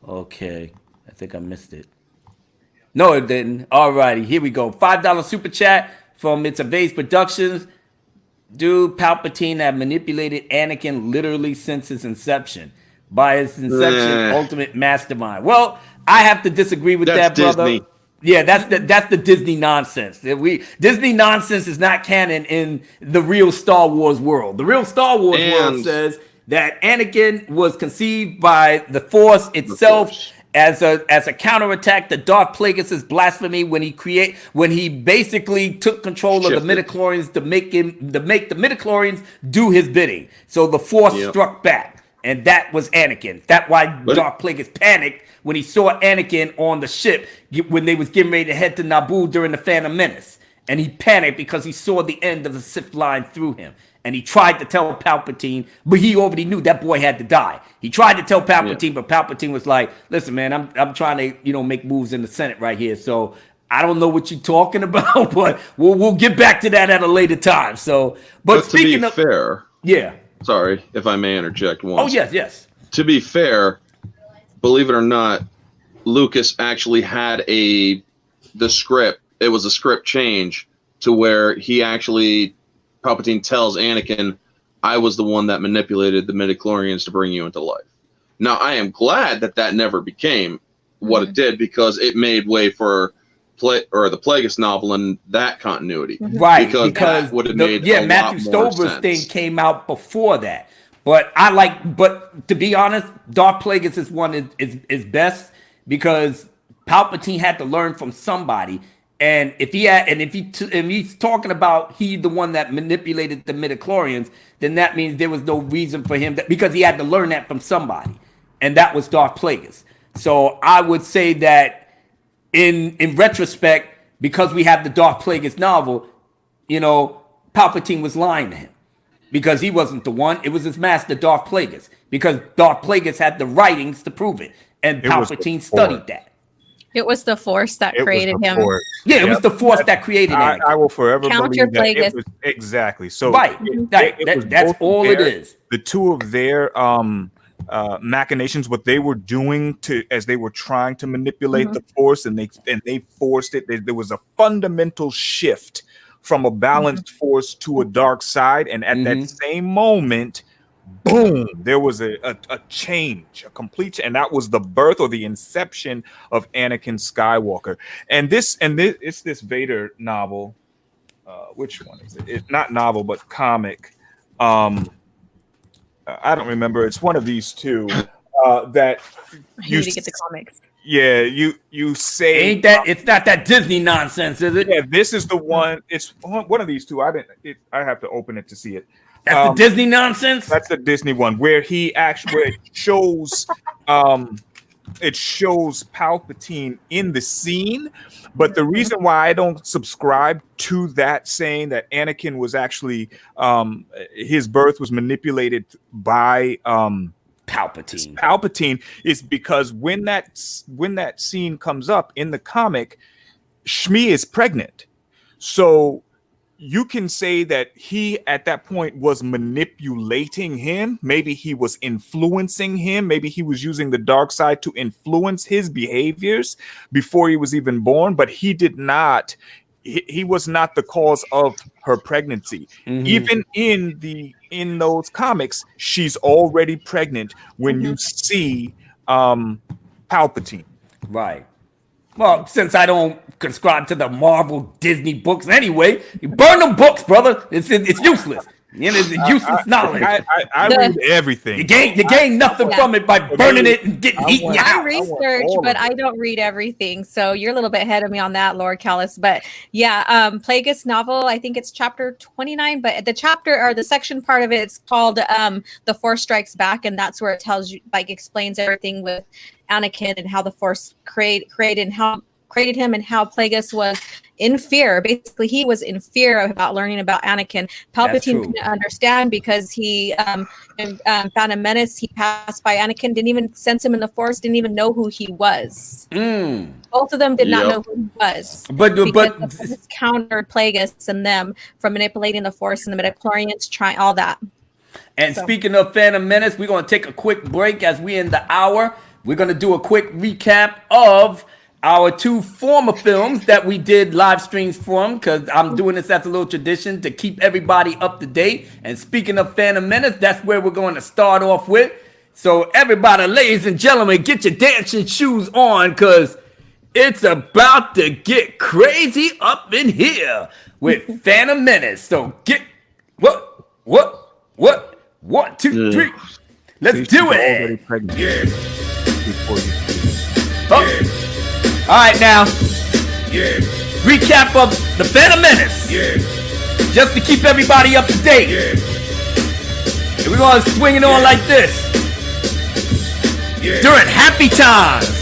Okay, I think I missed it. No, it didn't. Alrighty, here we go. $5 super chat from It's a Vase Productions. Dude, Palpatine had manipulated Anakin literally since his inception. By his inception, ultimate mastermind. Well, I have to disagree with that, brother. Disney. Yeah, that's the Disney nonsense. Disney nonsense is not canon in the real Star Wars world. The real Star Wars world says that Anakin was conceived by the Force itself as a counterattack to Darth Plagueis' blasphemy when he basically took control of the midichlorians to make the midichlorians do his bidding. So the Force struck back. And that was Anakin. That's why Darth Plagueis panicked when he saw Anakin on the ship when they was getting ready to head to Naboo during the Phantom Menace. And he panicked because he saw the end of the Sith line through him. And he tried to tell Palpatine, but he already knew that boy had to die. He tried to tell Palpatine, but Palpatine was like, listen, man, I'm trying to, make moves in the Senate right here. So I don't know what you're talking about, but we'll get back to that at a later time. So, but speaking to be fair, sorry if I may interject once. Oh, yes. To be fair, believe it or not, Lucas actually had the script. It was a script change to where Palpatine tells Anakin, I was the one that manipulated the midichlorians to bring you into life. Now, I am glad that never became what it did because it made way for the Plagueis novel and that continuity, right? Because would have made Matthew Stover's thing came out before that. But to be honest, Darth Plagueis' one is best because Palpatine had to learn from somebody, and if he's talking about he the one that manipulated the midichlorians, then that means there was no reason for him because he had to learn that from somebody, and that was Darth Plagueis. So I would say that. In retrospect, because we have the Darth Plagueis novel, Palpatine was lying to him because he wasn't the one. It was his master, Darth Plagueis, because Darth Plagueis had the writings to prove it, and Palpatine studied that. It was the Force that created him. Yeah, it was the Force that created him. I will forever believe that it was exactly so. Right, that's all it is. The two of their machinations, what they were doing as they were trying to manipulate the Force, and they forced it. There was a fundamental shift from a balanced Force to a dark side, and at that same moment, boom, there was a change, a complete, and that was the birth or the inception of Anakin Skywalker. And it's this Vader novel. Which one is it? It's not novel, but comic. I don't remember. It's one of these two that you need to get the comics. Yeah, you say Ain't that? It's not that Disney nonsense, is it? Yeah, this is the one. It's one of these two. I have to open it to see it. That's the Disney nonsense. That's the Disney one where it shows Palpatine in the scene. But the reason why I don't subscribe to that, saying that Anakin was actually his birth was manipulated by Palpatine is because when that scene comes up in the comic, Shmi is pregnant. So you can say that he at that point was manipulating him. Maybe he was influencing him. Maybe he was using the dark side to influence his behaviors before he was even born, but he did not. He was not the cause of her pregnancy. Even in those comics, she's already pregnant when you see Palpatine. Right. Well, since I don't subscribe to the Marvel Disney books anyway, you burn them books, brother. It's useless. It's useless knowledge. I read everything. You gain nothing from it by burning it and getting eaten out. I research, but I don't read everything. So you're a little bit ahead of me on that, Lord Callis. But yeah, Plagueis novel, I think it's chapter 29, but the chapter or the section part of it, it's called The Force Strikes Back. And that's where it tells you, like, explains everything with Anakin and how the Force created him and how Plagueis was in fear. Basically, he was in fear about learning about Anakin. Palpatine couldn't understand because he found a menace. He passed by Anakin, didn't even sense him in the Force, didn't even know who he was. Both of them did not know who he was. But the Force countered Plagueis and them from manipulating the Force, and the midichlorians trying all that. And speaking of Phantom Menace, we're going to take a quick break as we end the hour. We're going to do a quick recap of our two former films that we did live streams from, because I'm doing this as a little tradition to keep everybody up to date. And speaking of Phantom Menace, that's where we're going to start off with. So everybody, ladies and gentlemen, get your dancing shoes on, because it's about to get crazy up in here with Phantom Menace. So get what? 1, 2, 3. Let's do it. All right, now, recap of the Phantom Menace, just to keep everybody up to date. And we're going to swing it on like this. During happy times,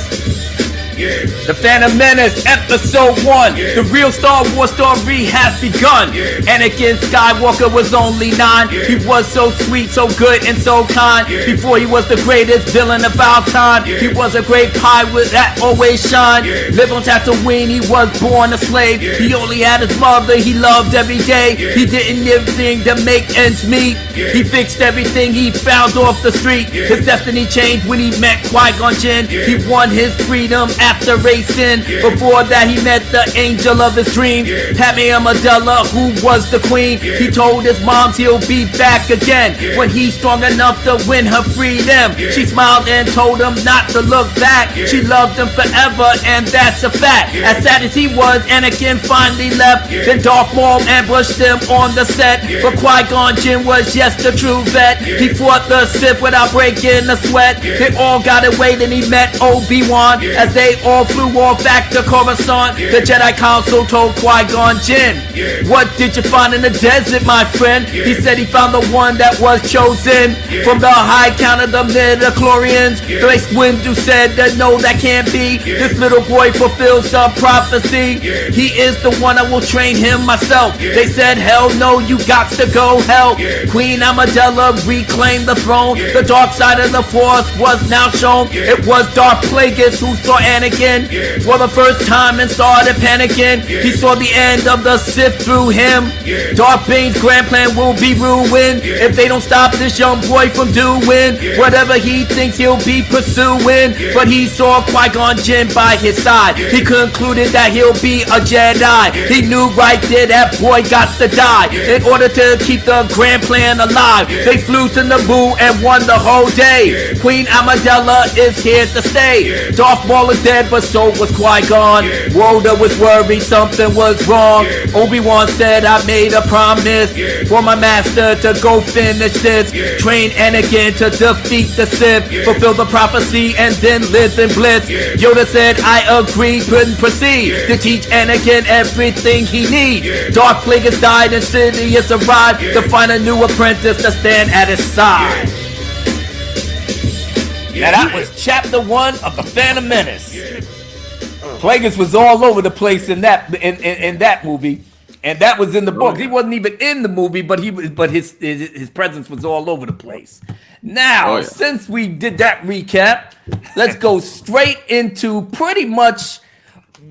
The Phantom Menace, Episode 1. The real Star Wars story has begun. Anakin Skywalker was only 9. He was so sweet, so good, and so kind. Before he was the greatest villain of our time, he was a great pirate that always shined. Lived on Tatooine, he was born a slave. He only had his mother, he loved every day. He didn't anything to make ends meet. He fixed everything he found off the street. His destiny changed when he met Qui-Gon Jinn. He won his freedom after racing. Before that, he met the angel of his dreams, Padme Amidala, who was the queen. He told his moms he'll be back again when he's strong enough to win her freedom. She smiled and told him not to look back. She loved him forever, and that's a fact. As sad as he was, Anakin finally left. Then Darth Maul ambushed him on the set. But Qui-Gon Jinn was just a true vet. He fought the Sith without breaking a sweat. They all got away, then he met Obi-Wan. As they all flew off back to Coruscant, the Jedi Council told Qui-Gon Jinn, "What did you find in the desert, my friend?" He said he found the one that was chosen from the high count of the midichlorians. The Mace Windu said that no, that can't be. This little boy fulfills the prophecy. He is the one, I will train him myself. They said, hell no, you got to go help Queen Amidala reclaim the throne. The dark side of the Force was now shown. It was Darth Plagueis who saw Anakin for the first time and started panicking. He saw the end of the Sith through him. Darth Bane's grand plan will be ruined if they don't stop this young boy from doing whatever he thinks he'll be pursuing. But he saw Qui-Gon Jinn by his side. He concluded that he'll be a Jedi. He knew right there that boy got to die in order to keep the grand plan alive. They flew to Naboo and won the whole day. Queen Amidala is here to stay. Darth Maul is dead dead, but so was Qui-Gon. Yoda was worried something was wrong. Obi-Wan said, I made a promise for my master to go finish this. Train Anakin to defeat the Sith, fulfill the prophecy, and then live in bliss. Yoda said, I agree, couldn't proceed to teach Anakin everything he needs. Darth Plagueis died and Sidious arrived to find a new apprentice to stand at his side. Now that was chapter 1 of The Phantom Menace. Plagueis was all over the place in that movie, and that was in the book. He wasn't even in the movie, but his presence was all over the place. Now, since we did that recap, let's go straight into pretty much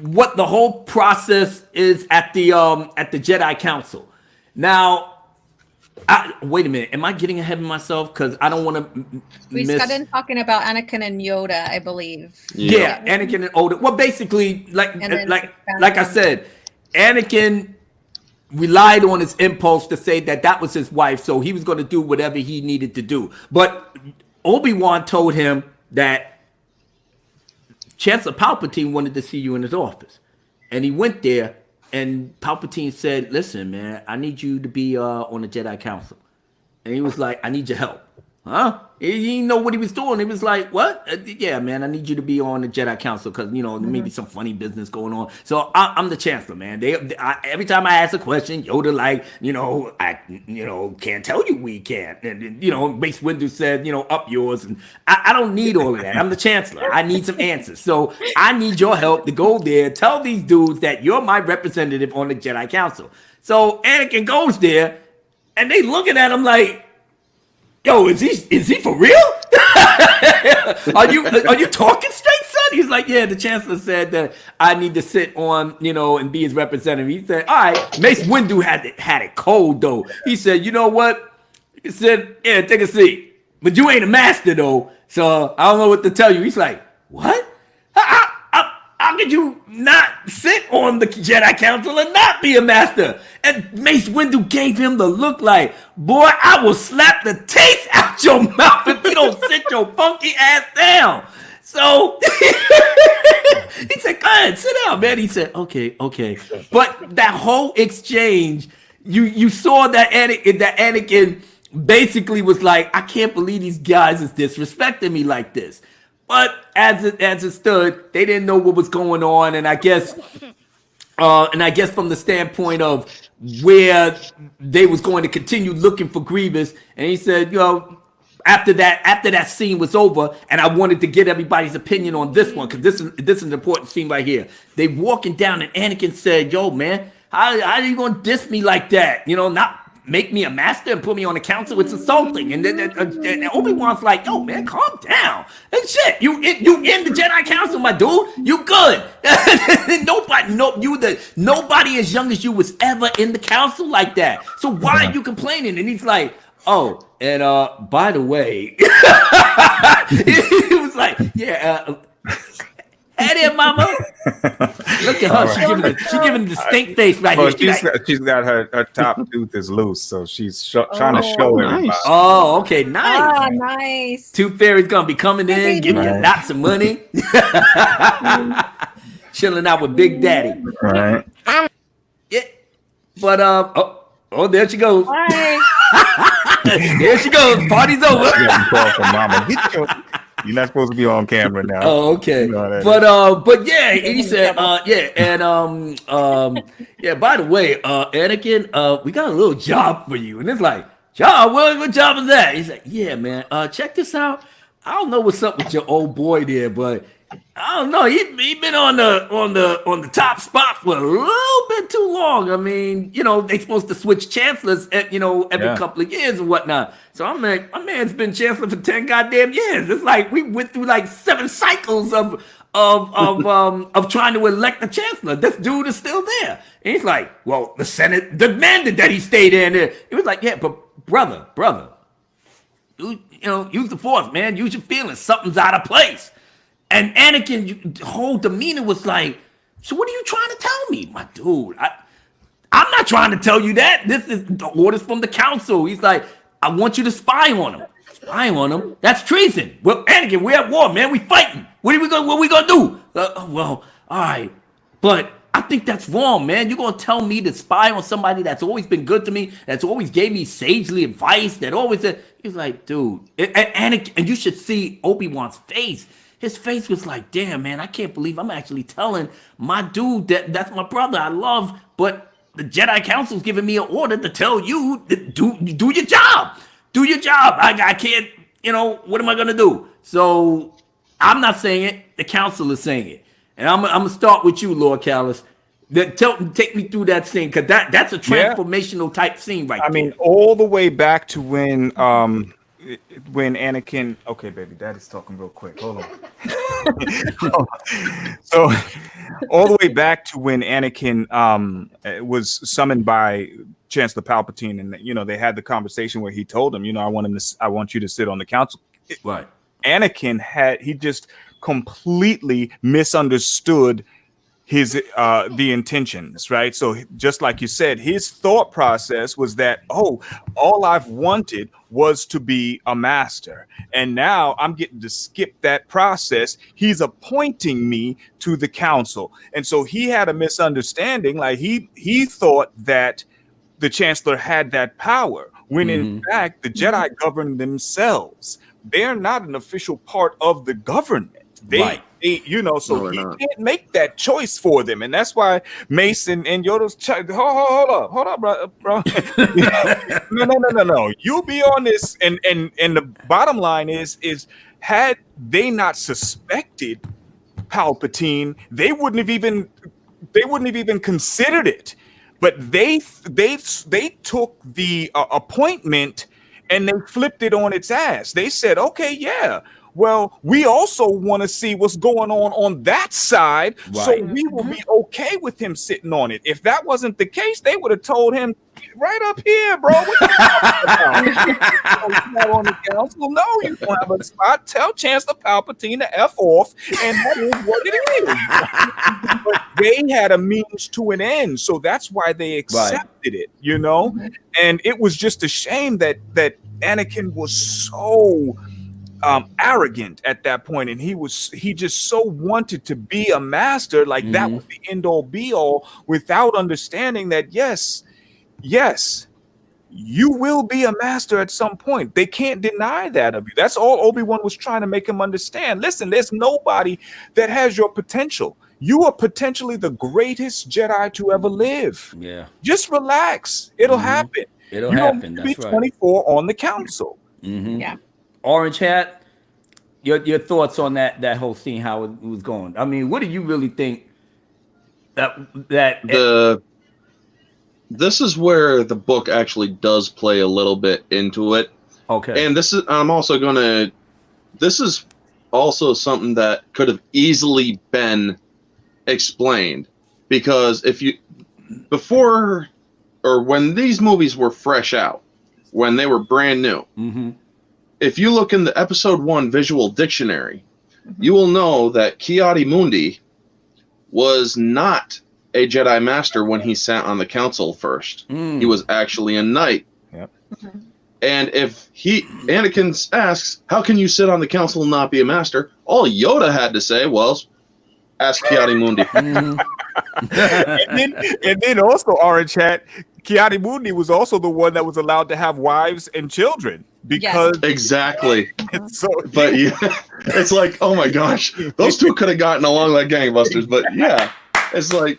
what the whole process is at the Jedi Council. Now, wait a minute. Am I getting ahead of myself? Because I don't want to We started talking about Anakin and Yoda, I believe. Yeah, Anakin and Yoda. Well, basically, like I said, Anakin relied on his impulse to say that was his wife, so he was going to do whatever he needed to do. But Obi-Wan told him that Chancellor Palpatine wanted to see you in his office. And he went there, and Palpatine said, listen, man, I need you to be on the Jedi Council. And he was like, I need your help. Huh? He didn't know what he was doing. He was like, what? Yeah, man, I need you to be on the Jedi Council because, there may be some funny business going on. So I'm the Chancellor, man. Every time I ask a question, Yoda I can't tell you we can't. And, Mace Windu said, up yours. And I don't need all of that. I'm the Chancellor. I need some answers. So I need your help to go there, tell these dudes that you're my representative on the Jedi Council. So Anakin goes there, and they looking at him like, yo, is he for real? Are you talking straight, son? He's like, yeah, the Chancellor said that I need to sit on, and be his representative. He said, all right. Mace Windu had it cold, though. He said, you know what? He said, yeah, take a seat. But you ain't a master, though, so I don't know what to tell you. He's like, what? How could you not sit on the Jedi Council and not be a master? And Mace Windu gave him the look like, boy, I will slap the taste out your mouth if you don't sit your funky ass down. So he said, go ahead, sit down, man. He said, okay. But that whole exchange, you saw that Anakin basically was like, I can't believe these guys is disrespecting me like this. But as it stood, they didn't know what was going on, and I guess from the standpoint of where they was going to continue looking for Grievous, and he said, after that scene was over, and I wanted to get everybody's opinion on this one because this is an important scene right here. They walking down, and Anakin said, "Yo, man, how are you gonna diss me like that? Not make me a master and put me on the council. It's insulting." And then Obi-Wan's like, yo, man, calm down. And shit, you in the Jedi Council, my dude. You good. Nobody as young as you was ever in the council like that. So why are you complaining? And he's like, oh, and by the way, he was like, yeah, hey there, mama. Look at her. She's giving a distinct face right here. She's got her top tooth is loose, so she's trying to show everybody. Nice. Oh, okay, nice. Oh, nice. Tooth Fairy's gonna be coming in, giving you lots of money. Chilling out with Big Daddy. Right. Yeah. But oh, there she goes. There she goes. Party's over. You're not supposed to be on camera now. Oh, okay. But yeah, and he said, by the way, Anakin, we got a little job for you. And it's like, job? What job is that? He's like, yeah, man, check this out. I don't know what's up with your old boy there, but I don't know. He been on the top spot for a little bit too long. I mean, they supposed to switch chancellors every couple of years and whatnot. So I'm like, my man's been chancellor for 10 goddamn years. It's like we went through like 7 cycles of trying to elect a chancellor. This dude is still there. And he's like, well, the Senate demanded that he stay there. He was like, yeah, but brother, use the force, man. Use your feelings. Something's out of place. And Anakin's whole demeanor was like, so what are you trying to tell me? My dude, I'm not trying to tell you that. This is the orders from the council. He's like, I want you to spy on him. Spy on him? That's treason. Well, Anakin, we're at war, man. We fighting. What are we gonna do? well, all right, but I think that's wrong, man. You're gonna tell me to spy on somebody that's always been good to me, that's always gave me sagely advice, that always said. He's like, dude, and you should see Obi-Wan's face. His face was like, damn, man, I can't believe I'm actually telling my dude that's my brother I love, but the Jedi Council's giving me an order to tell you, do your job. Do your job. I can't, what am I going to do? So I'm not saying it. The Council is saying it. And I'm going to start with you, Lord Callis. Take me through that scene, because that's a transformational type scene right there. I mean, all the way back to when Anakin, okay, baby, Daddy's talking real quick. Hold on. So, all the way back to when Anakin was summoned by Chancellor Palpatine, and they had the conversation where he told him, I want you to sit on the council. Right. Anakin he just completely misunderstood his the intentions, right? So just like you said, his thought process was that, all I've wanted was to be a master, and now I'm getting to skip that process. He's appointing me to the council, and so he had a misunderstanding. Like he thought that the Chancellor had that power, when in fact the Jedi govern themselves. They're not an official part of the government. They he can't make that choice for them, and that's why Mace and Yoda's hold up, bro. No. You be on this, and the bottom line is had they not suspected Palpatine, they wouldn't have even considered it. But they took the appointment and they flipped it on its ass. They said, okay, yeah. Well, we also want to see what's going on that side, so we will be okay with him sitting on it. If that wasn't the case, they would have told him, right up here, bro. What you talking about? You're not on the council. No, you don't have a spot. Tell Chancellor Palpatine to F off, and that is what it is. But they had a means to an end, so that's why they accepted it, And it was just a shame that Anakin was so arrogant at that point, and he just so wanted to be a master, like that was the end all be all, without understanding that yes, you will be a master at some point. They can't deny that of you. That's all Obi-Wan was trying to make him understand. Listen, there's nobody that has your potential. You are potentially the greatest Jedi to ever live. Yeah. Just relax. It'll happen. It'll happen. That's right. 24 on the council. Yeah. Orange Hat, your thoughts on that whole scene, how it was going? I mean, what do you really think this is where the book actually does play a little bit into it. Okay. And this is also something that could have easily been explained, because when these movies were fresh out, when they were brand new, if you look in the episode 1 visual dictionary, you will know that Ki-Adi-Mundi was not a Jedi Master when he sat on the council first. He was actually a knight. Yep. And if Anakin asks, how can you sit on the council and not be a master? All Yoda had to say was, ask Ki-Adi-Mundi. and then also, Orange Hat, Ki-Adi-Mundi was also the one that was allowed to have wives and children. Because exactly. So, but yeah, it's like, oh my gosh, those two could have gotten along like gangbusters. But yeah, it's like,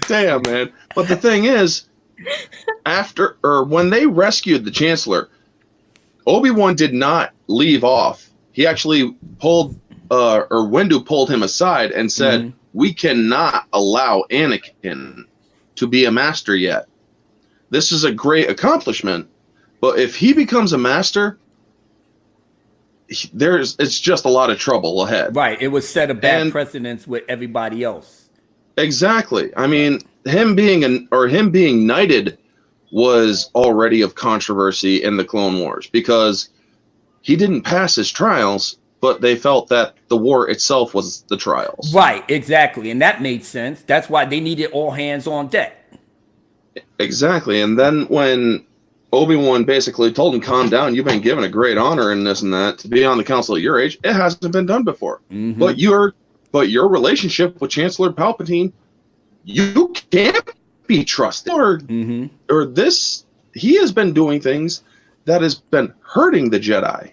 damn, man. But the thing is, when they rescued the Chancellor, Obi-Wan did not leave off. He actually Windu pulled him aside and said, we cannot allow Anakin to be a master yet. This is a great accomplishment, but if he becomes a master, it's just a lot of trouble ahead. Right. It would set a bad precedence with everybody else. Exactly. I mean, him being knighted was already of controversy in the Clone Wars, because he didn't pass his trials, but they felt that the war itself was the trials. Right, exactly. And that made sense. That's why they needed all hands on deck. Exactly. And then when Obi-Wan basically told him, calm down, you've been given a great honor and this and that, to be on the council at your age, it hasn't been done before. But you're but your relationship with Chancellor Palpatine, you can't be trusted. Or this, he has been doing things that has been hurting the Jedi,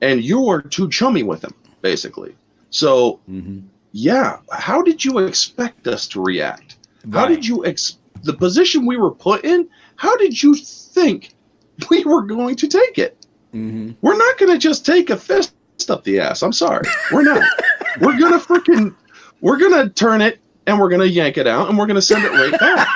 and you are too chummy with him, basically. So, yeah, how did you expect us to react? How did you the position we were put in? How did you think we were going to take it? We're not going to just take a fist up the ass. I'm sorry, we're not. We're gonna turn it and we're gonna yank it out and we're gonna send it right back.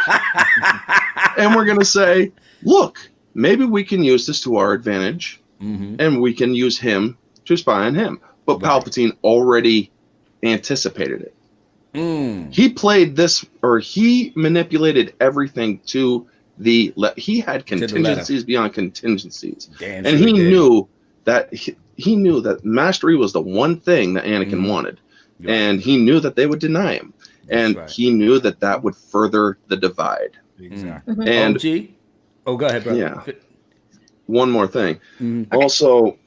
And we're gonna say, look, maybe we can use this to our advantage, and we can use him to spy on him. But Palpatine already anticipated it. He played this, or he manipulated everything to the. He had contingencies beyond contingencies, and he knew that he knew that mastery was the one thing that Anakin wanted, and he knew that they would deny him, and he knew that that would further the divide. Exactly. And go ahead, brother. Yeah. One more thing. Also,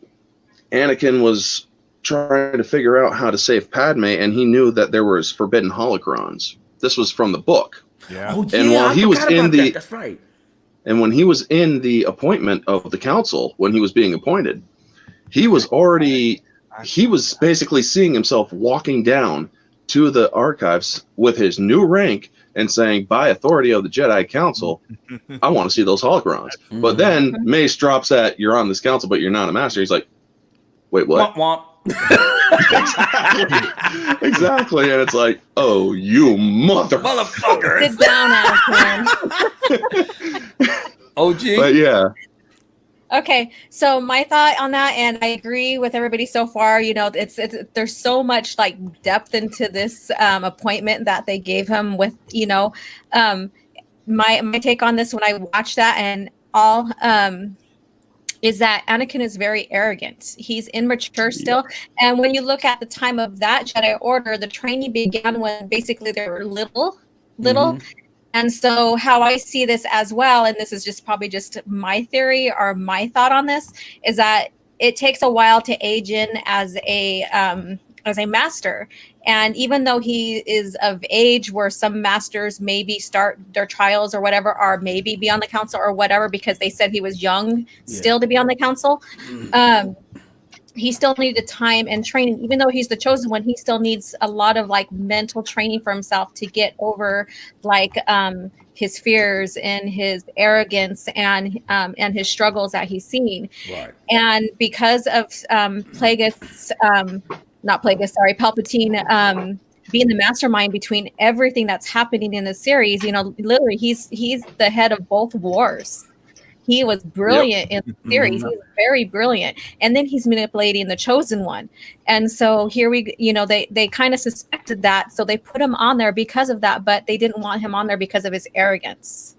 Anakin was trying to figure out how to save Padme, and he knew that there was forbidden holocrons. This was from the book. Yeah. And while he was in the that's right. And when he was in the appointment of the council, when he was being appointed, he was basically seeing himself walking down to the archives with his new rank and saying, by authority of the Jedi Council, I want to see those holocrons. But then Mace drops that, you're on this council, but you're not a master. He's like, wait, what? Womp, Exactly. And it's like, oh, you motherfucker. Sit down, Anakin. OG. But yeah. Okay, so my thought on that, and I agree with everybody so far. You know, it's there's so much like depth into this appointment that they gave him. With my take on this when I watched that and all is that Anakin is very arrogant. He's immature still, and when you look at the time of that Jedi Order, the training began when basically they were little. And so how I see this as well, and this is just probably just my theory or my thought on this, is that it takes a while to age in as a master. And even though he is of age where some masters maybe start their trials or whatever, or maybe be on the council or whatever, because they said he was young still to be on the council, he still needed time and training. Even though he's the chosen one, he still needs a lot of like mental training for himself to get over like his fears and his arrogance and his struggles that he's seen. Right. And because of Palpatine being the mastermind between everything that's happening in the series, literally he's the head of both wars. He was brilliant in the series. He was very brilliant. And then he's manipulating the chosen one. And so here they kind of suspected that. So they put him on there because of that, but they didn't want him on there because of his arrogance.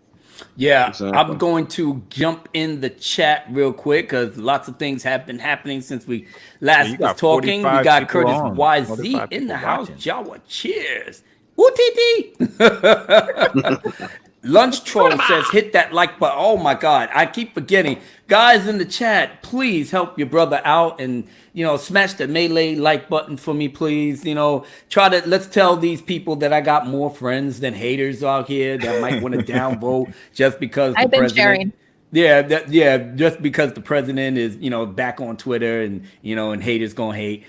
Yeah, exactly. I'm going to jump in the chat real quick because lots of things have been happening since we last was talking. We got Curtis YZ in the house. Jawa, cheers. OTT. Lunch Troll says, hit that like button. Oh my God, I keep forgetting. Guys in the chat, please help your brother out and, smash the melee like button for me, please. Let's tell these people that I got more friends than haters out here that might want to downvote just because the president. Sharing. Just because the president is, back on Twitter and, and haters gonna hate.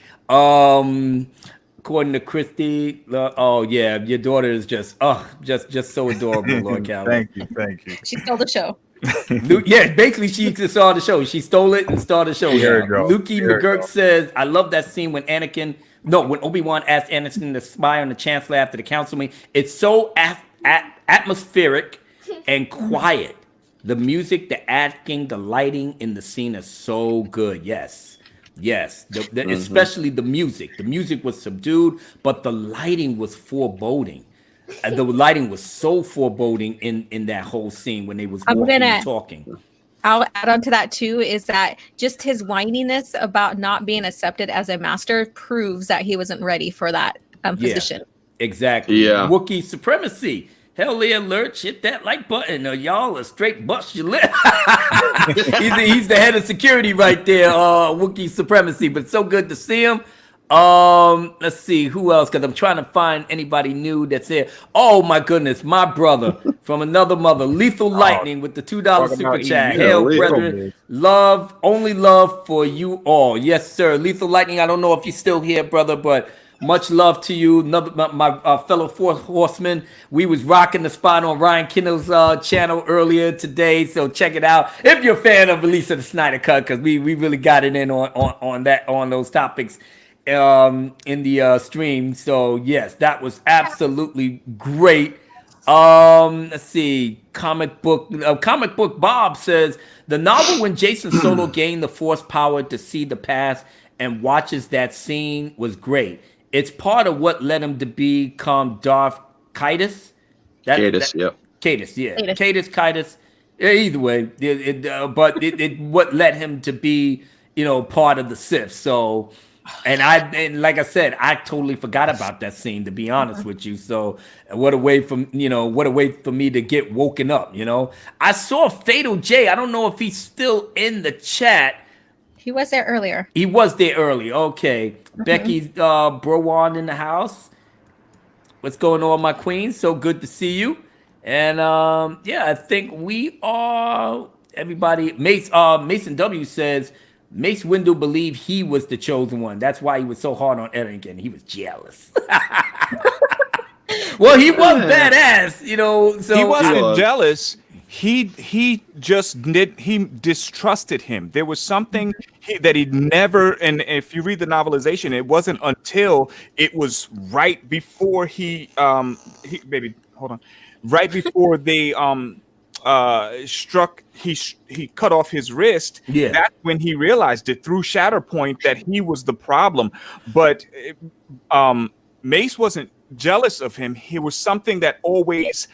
According to Christy, your daughter is just so adorable, Lord Calvin. Thank you. She stole the show. Basically she saw the show. She stole it and started the show. Lukey McGurk says, I love that scene when Obi-Wan asked Anakin to spy on the Chancellor after the council meeting. It's so atmospheric and quiet. The music, the acting, the lighting in the scene is so good. Yes, especially the music. The music was subdued, but the lighting was foreboding. The lighting was so foreboding in that whole scene when they was walking and talking. I'll add on to that too, is that just his whininess about not being accepted as a master proves that he wasn't ready for that position. Exactly. Yeah. Wookiee supremacy. Hell yeah, Lurch, hit that like button or y'all a straight bust your lip. He's the head of security right there, Wookiee supremacy, but so good to see him. Let's see who else, because I'm trying to find anybody new that's here. Oh my goodness, my brother from another mother, Lethal Lightning with the $2 super about chat. EU. Hail, Yeah, brethren, love, only love for you all. Yes, sir. Lethal Lightning. I don't know if you're still here, brother, but much love to you. Another my fellow fourth horseman. We was rocking the spot on Ryan Kindle's channel earlier today, so check it out if you're a fan of release of the Snyder Cut, because we really got it in on those topics in the stream. So yes, that was absolutely great. Let's see. Comic book Bob says the novel when Jason Solo gained the force power to see the past and watches that scene was great. It's part of what led him to become Darth Caedus. Cadus, yep. Caedus, yeah. Caedus. Yeah, either way, but what led him to be, part of the Sith. So, and like I said, I totally forgot about that scene, to be honest with you. So, what a way for me to get woken up. I saw Fatal J. I don't know if he's still in the chat. He was there earlier. He was there early. Okay. Becky's Browan in the house. What's going on, my queen? So good to see you. And I think we are everybody. Mason W says Mace Windu believed he was the chosen one. That's why he was so hard on Anakin. He was jealous. Well, he was badass, so he wasn't jealous. He distrusted him. There was something that he'd never, and if you read the novelization, it wasn't until it was right before he right before they struck, he cut off his wrist. Yeah, that's when he realized it through Shatterpoint that he was the problem. But Mace wasn't jealous of him. He was something that always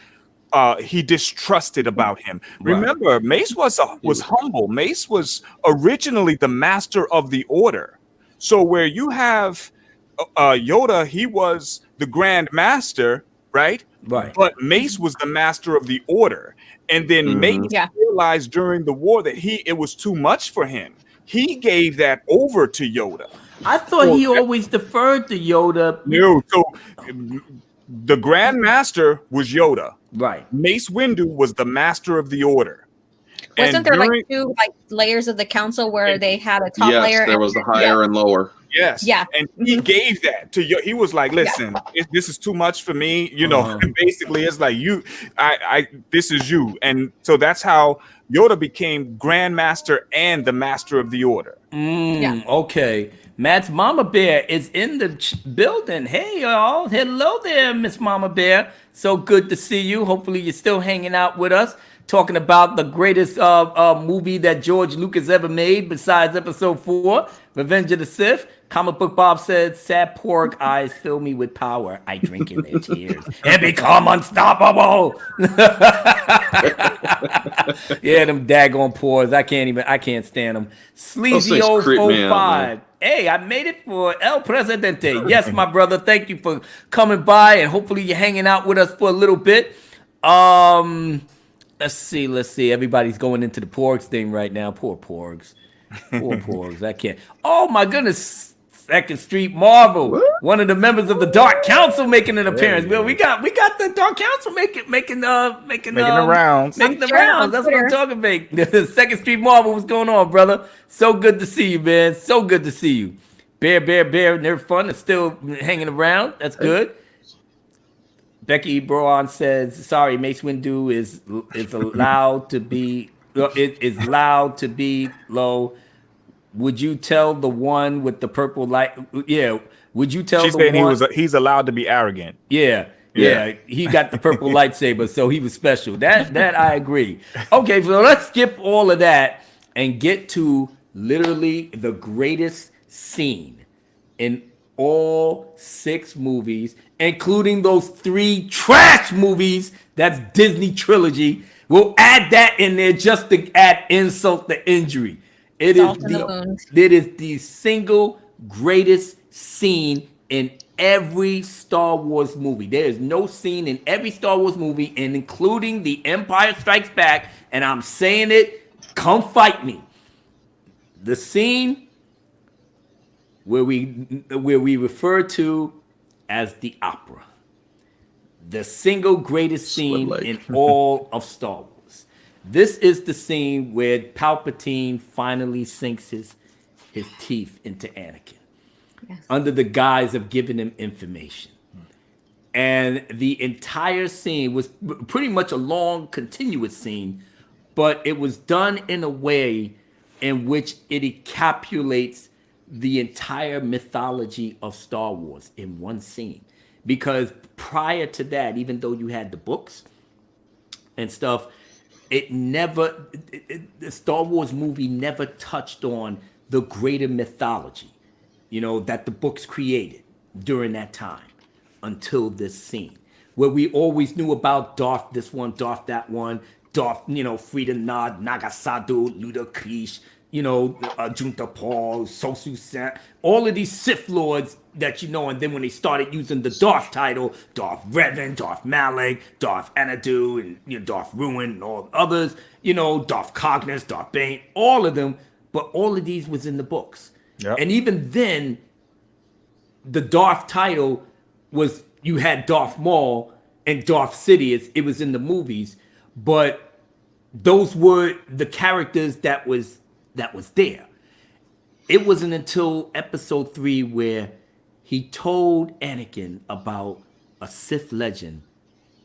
he distrusted about him. Right. Remember, Mace was humble. Mace was originally the master of the order. So where you have Yoda, he was the Grand Master, right? Right. But Mace was the master of the order. And then Mace realized during the war that it was too much for him. He gave that over to Yoda. I thought he always deferred to Yoda. No, so the Grand Master was Yoda. Right. Mace Windu was the master of the order. Wasn't there like two layers of the council where they had a top layer? Yes, there was the higher and lower. Yes. Yeah. And he gave that to you. He was like, listen, this is too much for me. Basically it's like this is you. And so that's how Yoda became Grand Master and the Master of the Order. Okay. Matt's Mama Bear is in the building. Hey, y'all. Hello there, Miss Mama Bear. So good to see you. Hopefully you're still hanging out with us, talking about the greatest movie that George Lucas ever made besides Episode 4, Revenge of the Sith. Comic Book Bob said, sad pork eyes fill me with power. I drink in their tears and become unstoppable. Yeah, them daggone pores. I can't stand them. Sleazy 045. Hey, I made it for El Presidente. Yes, my brother. Thank you for coming by, and hopefully you're hanging out with us for a little bit. Let's see. Everybody's going into the porgs thing right now. Poor porgs. I can't. Oh my goodness. Second Street Marvel. What? One of the members of the Dark Council making an appearance. Well, we got the Dark Council making the rounds. Making the rounds. That's what I'm talking about. Second Street Marvel, what's going on, brother? So good to see you, man. So good to see you. Bear, Nerf Fun is still hanging around. That's good. Becky Brown says, sorry, Mace Windu is allowed to be low. Would you tell the one with the purple light? Yeah. Would you tell? She's saying he's allowed to be arrogant. Yeah. He got the purple lightsaber, so he was special. That I agree. Okay, so let's skip all of that and get to literally the greatest scene in all 6 movies, including those 3 trash movies. That's Disney trilogy. We'll add that in there just to add insult to injury. It is the single greatest scene in every Star Wars movie. There is no scene in every Star Wars movie, and including The Empire Strikes Back, and I'm saying it, come fight me. The scene where we refer to as the opera, the single greatest scene in all of Star Wars. This is the scene where Palpatine finally sinks his teeth into Anakin, under the guise of giving him information. And the entire scene was pretty much a long, continuous scene, but it was done in a way in which it encapsulates the entire mythology of Star Wars in one scene. Because prior to that, even though you had the books and stuff, the Star Wars movie never touched on the greater mythology, that the books created during that time until this scene, where we always knew about Darth this one, Darth that one, Darth, Frida Nod, Nagasadu, Luda Krish, Junta Paul, Sosu San, all of these Sith Lords that and then when they started using the Darth title, Darth Revan, Darth Malak, Darth Anadu, and Darth Ruin, and all others, Darth Cognis, Darth Bane, all of them, but all of these was in the books. Yep. And even then, the Darth title was, you had Darth Maul and Darth Sidious, it was in the movies, but those were the characters that was there. It wasn't until episode 3 where he told Anakin about a Sith legend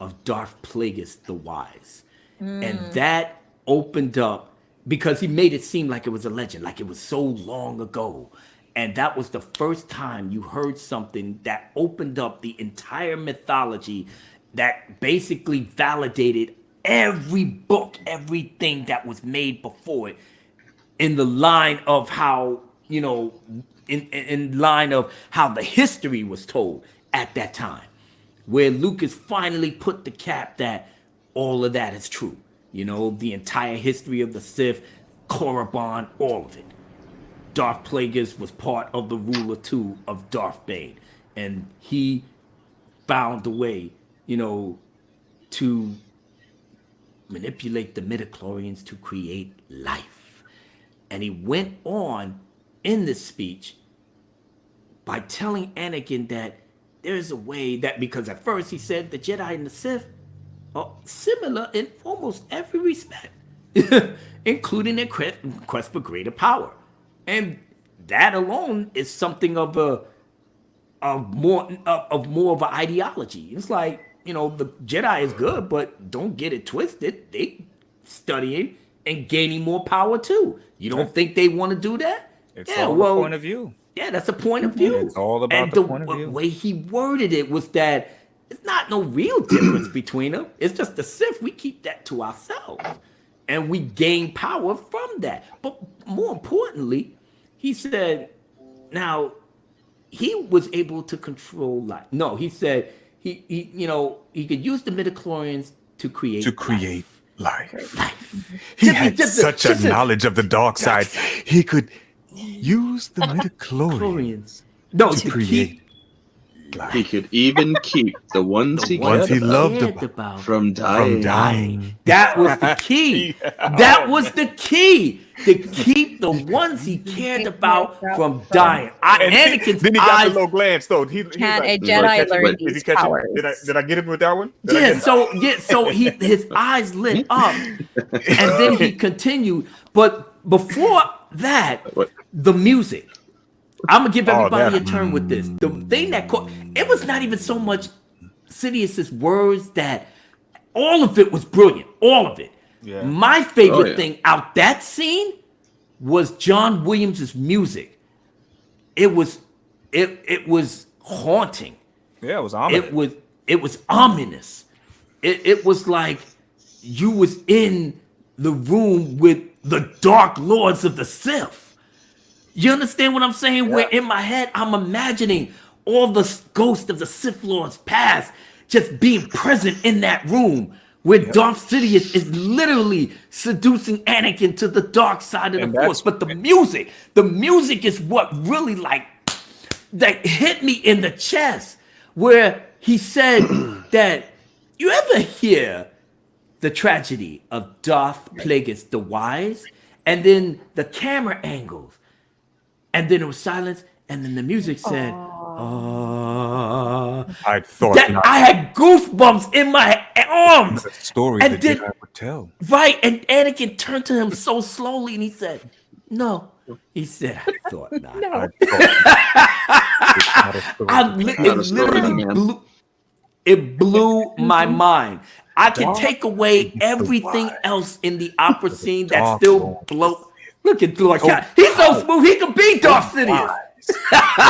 of Darth Plagueis the Wise. And that opened up, because he made it seem like it was a legend, like it was so long ago. And that was the first time you heard something that opened up the entire mythology, that basically validated every book, everything that was made before it, in the line of how, in line of how the history was told at that time, where Lucas finally put the cap that all of that is true. The entire history of the Sith, Korriban, all of it. Darth Plagueis was part of the ruler too of Darth Bane, and he found a way, to manipulate the midichlorians to create life. And he went on in this speech by telling Anakin that there's a way that, because at first he said the Jedi and the Sith are similar in almost every respect, including their quest for greater power. And that alone is something of more of an ideology. It's like, the Jedi is good, but don't get it twisted. They studying and gaining more power too. You don't think they want to do that? It's all a point of view. Yeah, that's a point of view. It's all about the point of view. The way he worded it was that it's not no real difference between them. It's just the Sith. We keep that to ourselves, and we gain power from that. But more importantly, he said, now he was able to control life. No, he said he could use the midichlorians to create life. He had such a knowledge of the dark side. He could use the midichlorians to create life. He could even keep the ones he loved about from dying. That was the key. That was the key. To keep the ones he cared about from dying. Anakin's then he got the little glance though. Can a Jedi learn these powers? Did I get him with that one? So his eyes lit up, and then he continued. But before that, the music. I'm gonna give everybody a turn with this. The thing that it was not even so much Sidious's words, that all of it was brilliant. All of it. Yeah. My favorite thing out that scene was John Williams' music. It was haunting. Yeah, it was ominous. It was ominous. It was like you was in the room with the Dark Lords of the Sith. You understand what I'm saying? Yeah. Where in my head I'm imagining all the ghosts of the Sith Lords past just being present in that room, where Darth Sidious is literally seducing Anakin to the dark side of the Force. But the music is what really that hit me in the chest, where he said that, you ever hear the tragedy of Darth Plagueis the Wise? And then the camera angles, and then it was silence, and then the music said, I thought that I had goosebumps in my arms. the story and that then, Jedi would tell. Right, and Anakin turned to him so slowly, and he said, "No." He said, "I thought not." No. It literally my mind. I can take away everything else in the opera scene that still blow. Look at Lord Cal. He's so smooth. He could be Darth Sidious.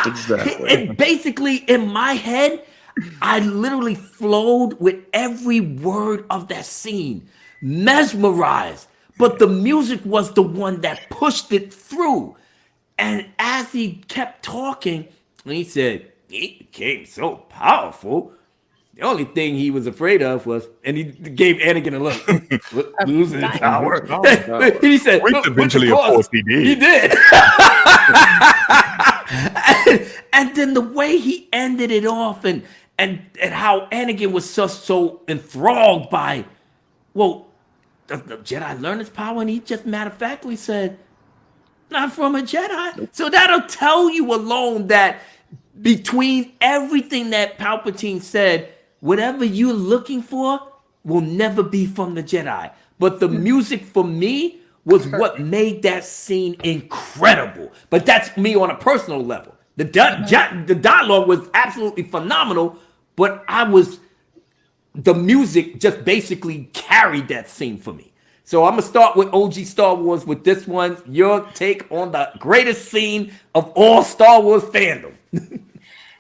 Exactly. And basically, in my head, I literally flowed with every word of that scene, mesmerized. But the music was the one that pushed it through. And as he kept talking, and he said, he became so powerful. The only thing he was afraid of was, and he gave Anakin a look, losing his power. And he said, Which eventually, of course, he did. He did. and then the way he ended it off, and how Anakin was just so enthralled by, well, does the Jedi learn his power? And he just matter of factly said, not from a Jedi. So that'll tell you alone that between everything that Palpatine said, whatever you're looking for will never be from the Jedi. But the music for me was what made that scene incredible. But that's me on a personal level. The dialogue was absolutely phenomenal, but the music just basically carried that scene for me. So I'm going to start with OG Star Wars with this one. Your take on the greatest scene of all Star Wars fandom.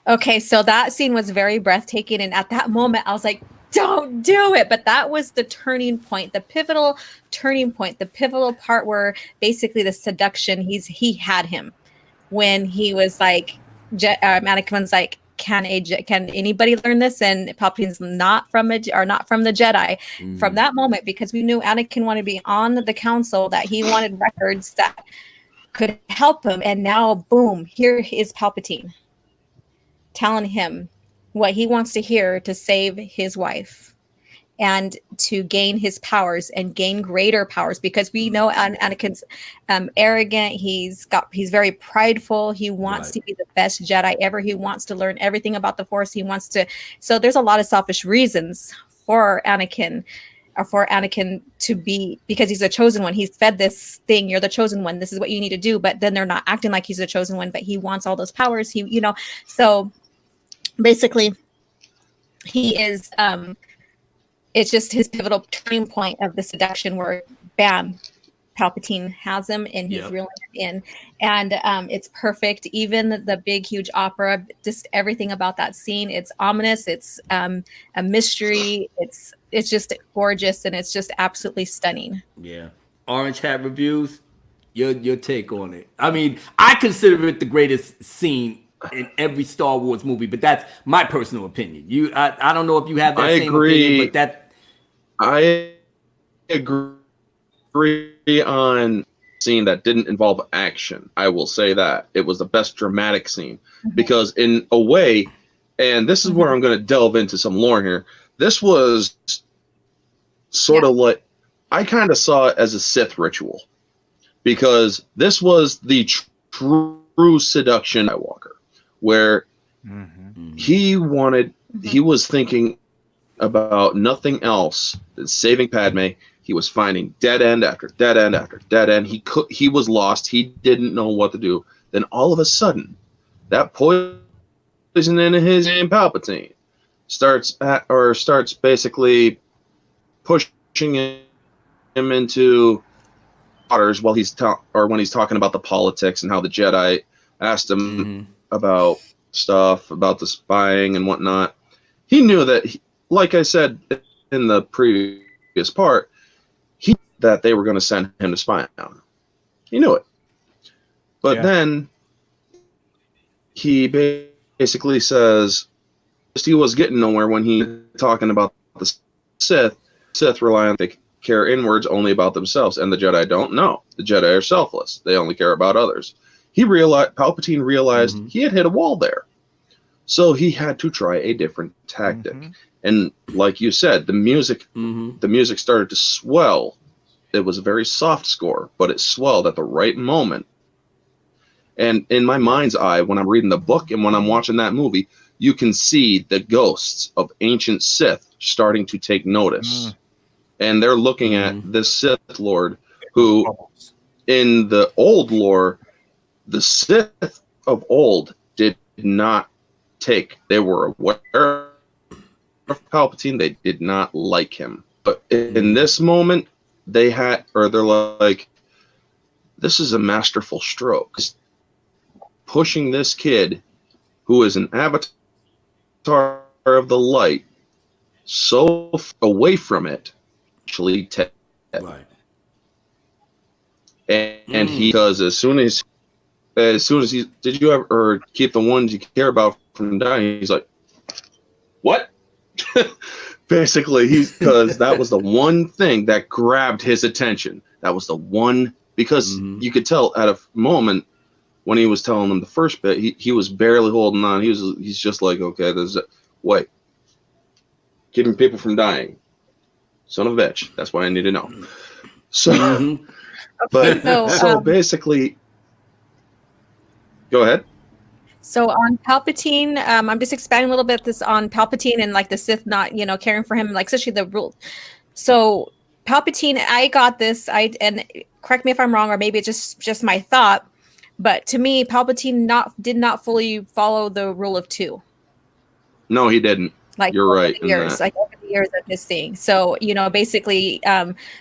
Okay, so that scene was very breathtaking. And at that moment, I was like, don't do it. But that was the turning point, the pivotal turning point, the pivotal part where basically the seduction, he had him when he was like, Anakin was like, can anybody learn this? And Palpatine's not from the Jedi. From that moment, because we knew Anakin wanted to be on the council, that he wanted records that could help him. And now, boom, here is Palpatine telling him what he wants to hear to save his wife and to gain his powers and gain greater powers, because we know Anakin's arrogant. He's very prideful. He wants to be the best Jedi ever. He wants to learn everything about the Force. So there's a lot of selfish reasons for Anakin to be, because he's a chosen one. He's fed this thing. You're the chosen one. This is what you need to do. But then they're not acting like he's a chosen one, but he wants all those powers. So basically he is, it's just his pivotal turning point of the seduction where, bam, Palpatine has him and he's reeling him in. And it's perfect. Even the big, huge opera, just everything about that scene. It's ominous. It's a mystery. It's just gorgeous, and it's just absolutely stunning. Yeah. Orange Hat Reviews, your take on it. I mean, I consider it the greatest scene in every Star Wars movie, but that's my personal opinion. I don't know if you have that same opinion, but that I agree on scene that didn't involve action. I will say that it was the best dramatic scene, because in a way, and this is where I'm going to delve into some lore here. This was sort of like, I kind of saw it as a Sith ritual, because this was the true seduction of Skywalker, where he was thinking about nothing else than saving Padme. He was finding dead end after dead end after dead end. He was lost. He didn't know what to do. Then all of a sudden, that poison in his name, Palpatine, starts basically pushing him into waters while when he's talking about the politics and how the Jedi asked him about stuff, about the spying and whatnot. He knew that, like I said in the previous part, that they were going to send him to spy on him. He knew it. But then he basically says he was getting nowhere when he talking about the Sith. Sith rely on, they care inwards only about themselves, and the Jedi don't know. The Jedi are selfless. They only care about others. Palpatine realized he had hit a wall there. So he had to try a different tactic. And like you said, the music started to swell. It was a very soft score, but it swelled at the right moment. And in my mind's eye, when I'm reading the book and when I'm watching that movie, you can see the ghosts of ancient Sith starting to take notice. And they're looking at this Sith Lord who, in the old lore, the Sith of old did not take. They were aware of Palpatine. They did not like him. But in this moment, they're like, this is a masterful stroke. Pushing this kid who is an avatar of the light so away from it, actually, Right. And he does as soon as he did you ever keep the ones you care about from dying? He's like, what? Basically, because that was the one thing that grabbed his attention. That was the one, because you could tell at a moment when he was telling them the first bit, he was barely holding on. He's just like, okay, wait, keeping people from dying, son of a bitch. That's what I need to know. So, but so basically, go ahead. So on Palpatine, I'm just expanding a little bit this on Palpatine and like the Sith not, caring for him, like especially the rule. So Palpatine, I got this. And correct me if I'm wrong, or maybe it's just my thought, but to me, Palpatine did not fully follow the rule of two. No, he didn't. Like you're right. Like over the years of his thing. So basically,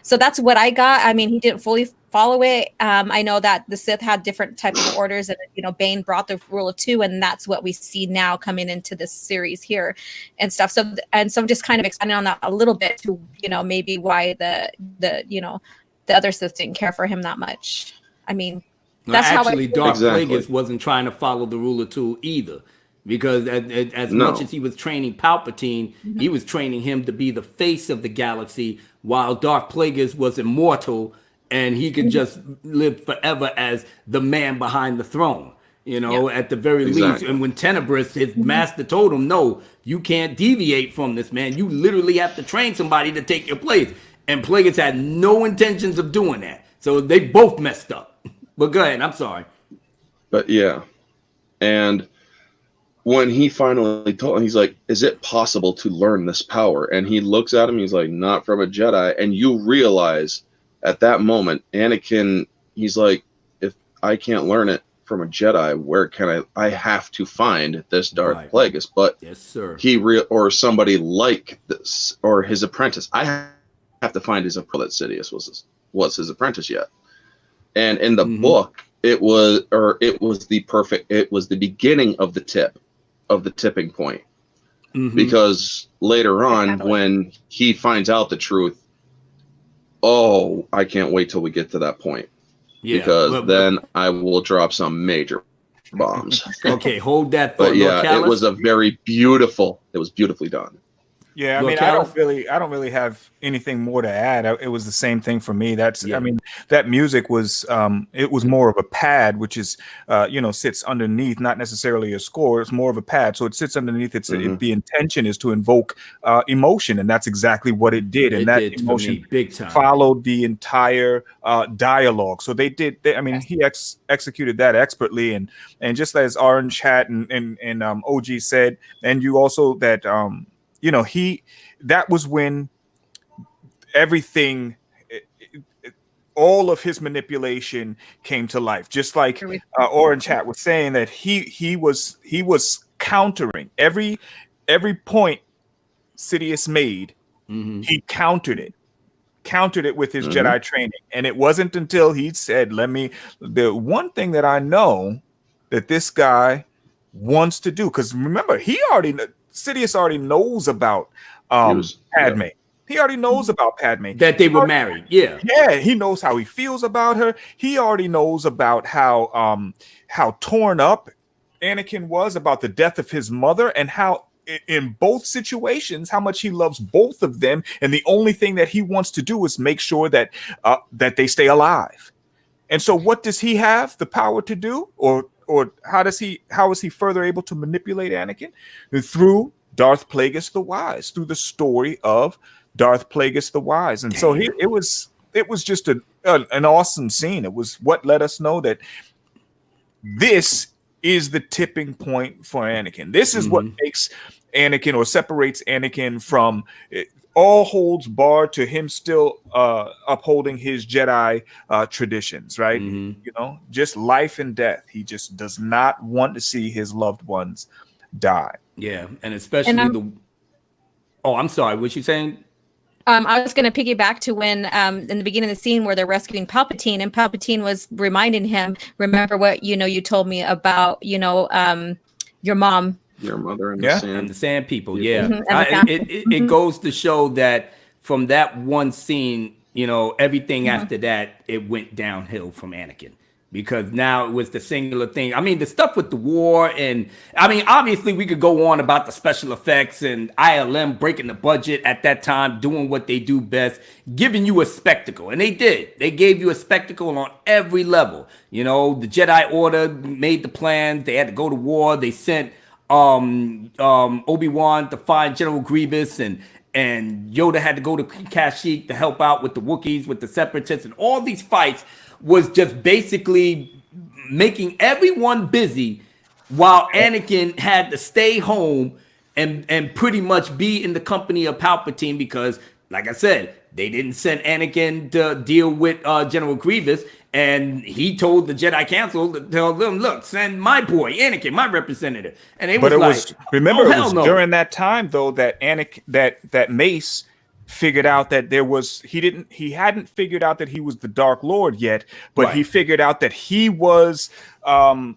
so that's what I got. I mean, he didn't fully follow it. I know that the Sith had different types of orders, and Bane brought the rule of two, and that's what we see now coming into this series here and stuff. So I'm just kind of expanding on that a little bit to maybe why the other Sith didn't care for him that much. I mean, that's actually how Darth Plagueis wasn't trying to follow the rule of two either. Because as much as he was training Palpatine, he was training him to be the face of the galaxy, while Darth Plagueis was immortal and he could just live forever as the man behind the throne, at the very least. And when Tenebrous, his master, told him, no, you can't deviate from this, man. You literally have to train somebody to take your place. And Plagueis had no intentions of doing that. So they both messed up. But go ahead. I'm sorry. But yeah. And when he finally told him, he's like, is it possible to learn this power? And he looks at him, he's like, not from a Jedi. And you realize at that moment, Anakin, he's like, if I can't learn it from a Jedi, where can I have to find this Darth Plagueis. But yes, sir. Or somebody like this, or his apprentice. I have to find his apprentice. Sidious was his apprentice yet. And in the book, it was the beginning of the tipping point, because later on when he finds out the truth, I can't wait till we get to that point, because then I will drop some major bombs. Okay, hold that thought. But yeah, it was beautifully done. Yeah, I mean, I don't really have anything more to add. It was the same thing for me. I mean, that music was, it was more of a pad, which is, sits underneath, not necessarily a score. It's more of a pad, so it sits underneath. The intention is to invoke emotion, and that's exactly what it did. And that emotion big time followed the entire dialogue. So he executed that expertly, and just as Orange Hat and OG said, and you also that. That was when everything, all of his manipulation came to life. Just like Orange Hat was saying, that he was countering every point Sidious made. He countered it with his Jedi training. And it wasn't until he said, the one thing that I know that this guy wants to do, because remember, Sidious already knows about Padme. He already knows about Padme. That they were married. Yeah. Yeah, he knows how he feels about her. He already knows about how torn up Anakin was about the death of his mother, and how in both situations how much he loves both of them, and the only thing that he wants to do is make sure that they stay alive. And so what does he have the power to do? Or how is he further able to manipulate Anakin? Through Darth Plagueis the Wise, through the story of Darth Plagueis the Wise. And so it was just an awesome scene. It was what let us know that this is the tipping point for Anakin. This is what makes Anakin or separates Anakin from all holds barred to him still upholding his Jedi traditions, right? You know, just life and death. He just does not want to see his loved ones die. Yeah, and especially Oh, I'm sorry. What you saying? I was going to piggyback to when in the beginning of the scene where they're rescuing Palpatine, and Palpatine was reminding him, remember what you told me about your mom, your mother, and the Sand People. Yeah, it goes to show that from that one scene, everything after that, it went downhill from Anakin. Because now it was the singular thing. I mean, the stuff with the war, and I mean, obviously we could go on about the special effects and ILM breaking the budget at that time, doing what they do best, giving you a spectacle. And they did. They gave you a spectacle on every level. The Jedi Order made the plans. They had to go to war. They sent Obi-Wan to find General Grievous, and Yoda had to go to Kashyyyk to help out with the Wookiees, with the Separatists, and all these fights was just basically making everyone busy while Anakin had to stay home and pretty much be in the company of Palpatine because, like I said, they didn't send Anakin to deal with General Grievous, and he told the Jedi Council to tell them, look, send my boy, Anakin, my representative. And it was during that time, though, that Anakin, that Mace figured out that he hadn't figured out that he was the Dark Lord yet, but he figured out that he was the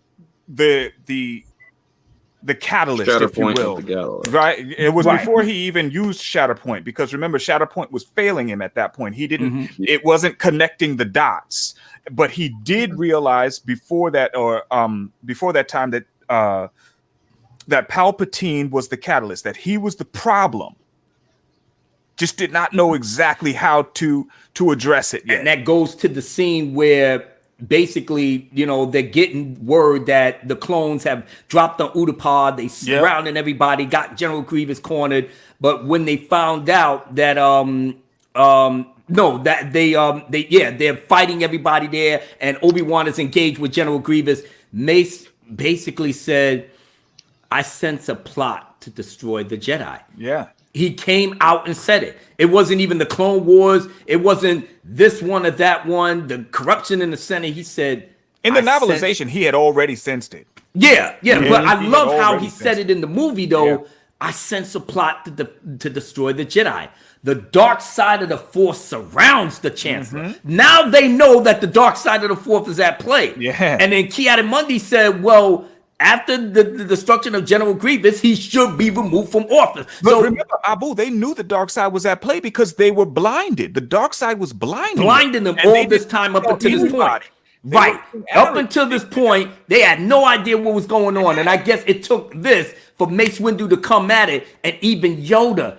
catalyst, if you will. Right? It was before he even used Shatterpoint, because remember, Shatterpoint was failing him at that point. He didn't it wasn't connecting the dots. But he did realize before that time that that Palpatine was the catalyst, that he was the problem. Just did not know exactly how to address it yet. And that goes to the scene where basically, they're getting word that the clones have dropped on Utapau. They surrounded everybody, got General Grievous cornered. But when they found out that they're fighting everybody there, and Obi-Wan is engaged with General Grievous, Mace basically said, I sense a plot to destroy the Jedi. Yeah. He came out and said it. It wasn't even the Clone Wars. It wasn't this one or that one. The corruption in the Senate. He said, in the novelization, he had already sensed it. Yeah. But I love how he said it in the movie, though. Yeah. I sense a plot to destroy the Jedi. The dark side of the Force surrounds the Chancellor. Now they know that the dark side of the Force is at play. Yeah. And then Ki-Adi-Mundi said, well, after the destruction of General Grievous, he should be removed from office. But remember, Abu, they knew the dark side was at play because they were blinded. The dark side was blinding them all this time up until this point. Right. Up until this point, they had no idea what was going on. And I guess it took this for Mace Windu to come at it. And even Yoda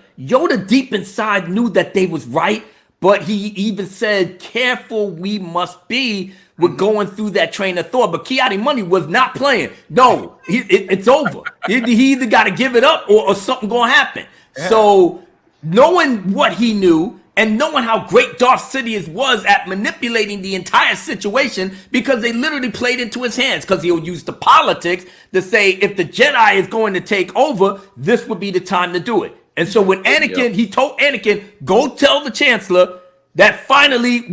deep inside knew that they was right. But he even said, careful we must be with going through that train of thought. But Ki-Adi-Mundi was not playing. No, it's over. He either got to give it up or something going to happen. Yeah. So knowing what he knew and knowing how great Darth Sidious was at manipulating the entire situation, because they literally played into his hands, because he'll use the politics to say, if the Jedi is going to take over, this would be the time to do it. And so when Anakin, he told Anakin, go tell the Chancellor that finally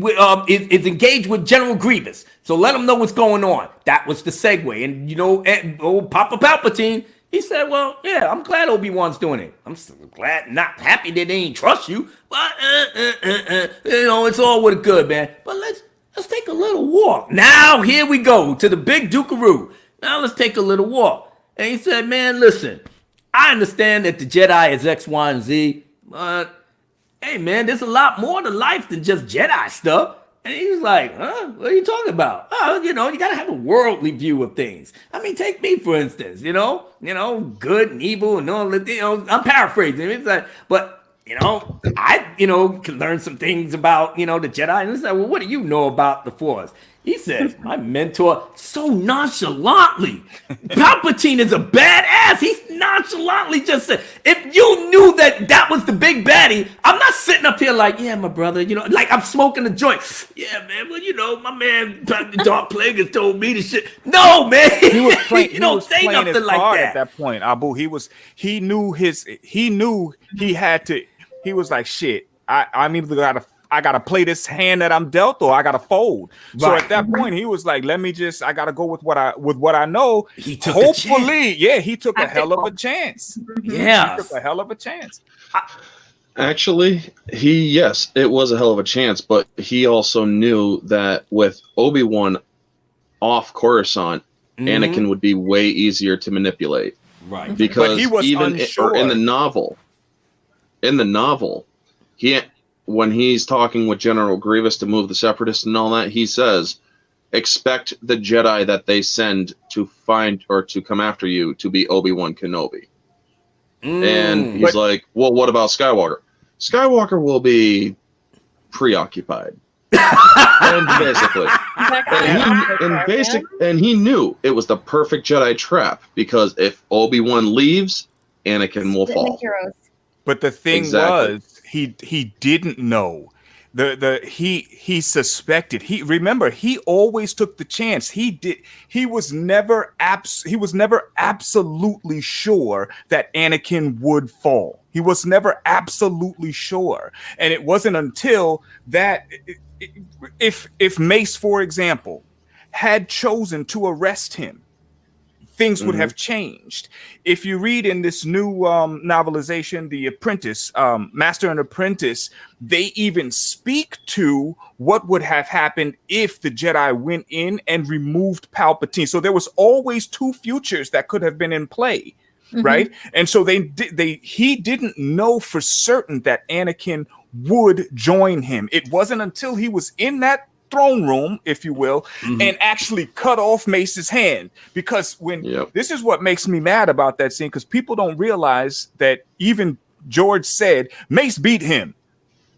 is engaged with General Grievous. So let him know what's going on. That was the segue. And, old Papa Palpatine, he said, well, yeah, I'm glad Obi-Wan's doing it. I'm so glad, not happy that they ain't trust you. But, it's all with good, man. But let's take a little walk. Now, here we go to the big Dookaroo. Now let's take a little walk. And he said, man, listen, I understand that the Jedi is X, Y, and Z, but hey, man, there's a lot more to life than just Jedi stuff. And he's like, huh? What are you talking about? Oh, you got to have a worldly view of things. I mean, take me, for instance, good and evil and all that, I'm paraphrasing. It's like, but, I, can learn some things about, the Jedi. And it's like, well, what do you know about the Force? He says, my mentor so nonchalantly. Palpatine is a badass. He's nonchalantly just said, if you knew that was the big baddie, I'm not sitting up here like, yeah, my brother, like I'm smoking a joint. Yeah, man, well, my man, Darth Plagueis told me this shit. No, man. He was playing, you don't say nothing like that. At that point, Abu, he knew he had to, he was like, shit, I'm either I gotta play this hand that I'm dealt, or I gotta fold. Right. So at that point, he was like, I gotta go with what I know. He took he took a hell of a chance. Yeah. He took a hell of a chance. Actually, it was a hell of a chance, but he also knew that with Obi-Wan off Coruscant, Anakin would be way easier to manipulate. Right. Because he was even unsure. in the novel, when he's talking with General Grievous to move the Separatists and all that, he says, expect the Jedi that they send to find or to come after you to be Obi-Wan Kenobi. And he's like, well, what about Skywalker? Skywalker will be preoccupied. And he knew it was the perfect Jedi trap, because if Obi-Wan leaves, Anakin will fall. But the thing was, he didn't know. He suspected. He always took the chance. He was never absolutely sure that Anakin would fall. He was never absolutely sure. And it wasn't until that if Mace, for example, had chosen to arrest him, things would have changed. If you read in this new novelization, The Apprentice, Master and Apprentice, they even speak to what would have happened if the Jedi went in and removed Palpatine. So there was always two futures that could have been in play, right? And so he didn't know for certain that Anakin would join him. It wasn't until he was in that throne room, if you will, and actually cut off Mace's hand. Because this is what makes me mad about that scene, because people don't realize that even George said Mace beat him,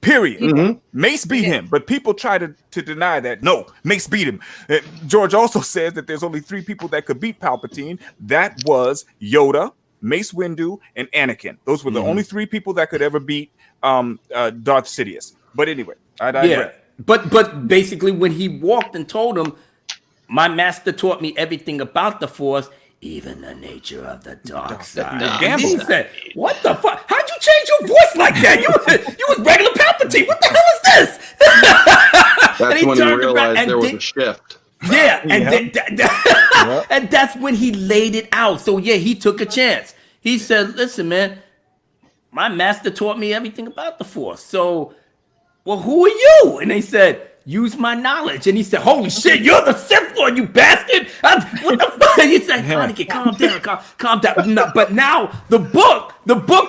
period. Mace beat him, but people try to deny that. No, Mace beat him. George also says that there's only 3 people that could beat Palpatine. That was Yoda, Mace Windu, and Anakin. Those were the only 3 people that could ever beat Darth Sidious. But anyway, I digress. But basically, when he walked and told him, my master taught me everything about the Force, even the nature of the dark side. He said, what the fuck? How'd you change your voice like that? You was regular Palpatine. What the hell is this? That's when he realized there was a shift. Yeah, and that's when he laid it out. So yeah, he took a chance. He said, listen, man, my master taught me everything about the Force. So, well, who are you? And they said, use my knowledge. And he said, holy shit, you're the Sith Lord, you bastard. What the fuck? He said, Anakin, calm down. No, but now the book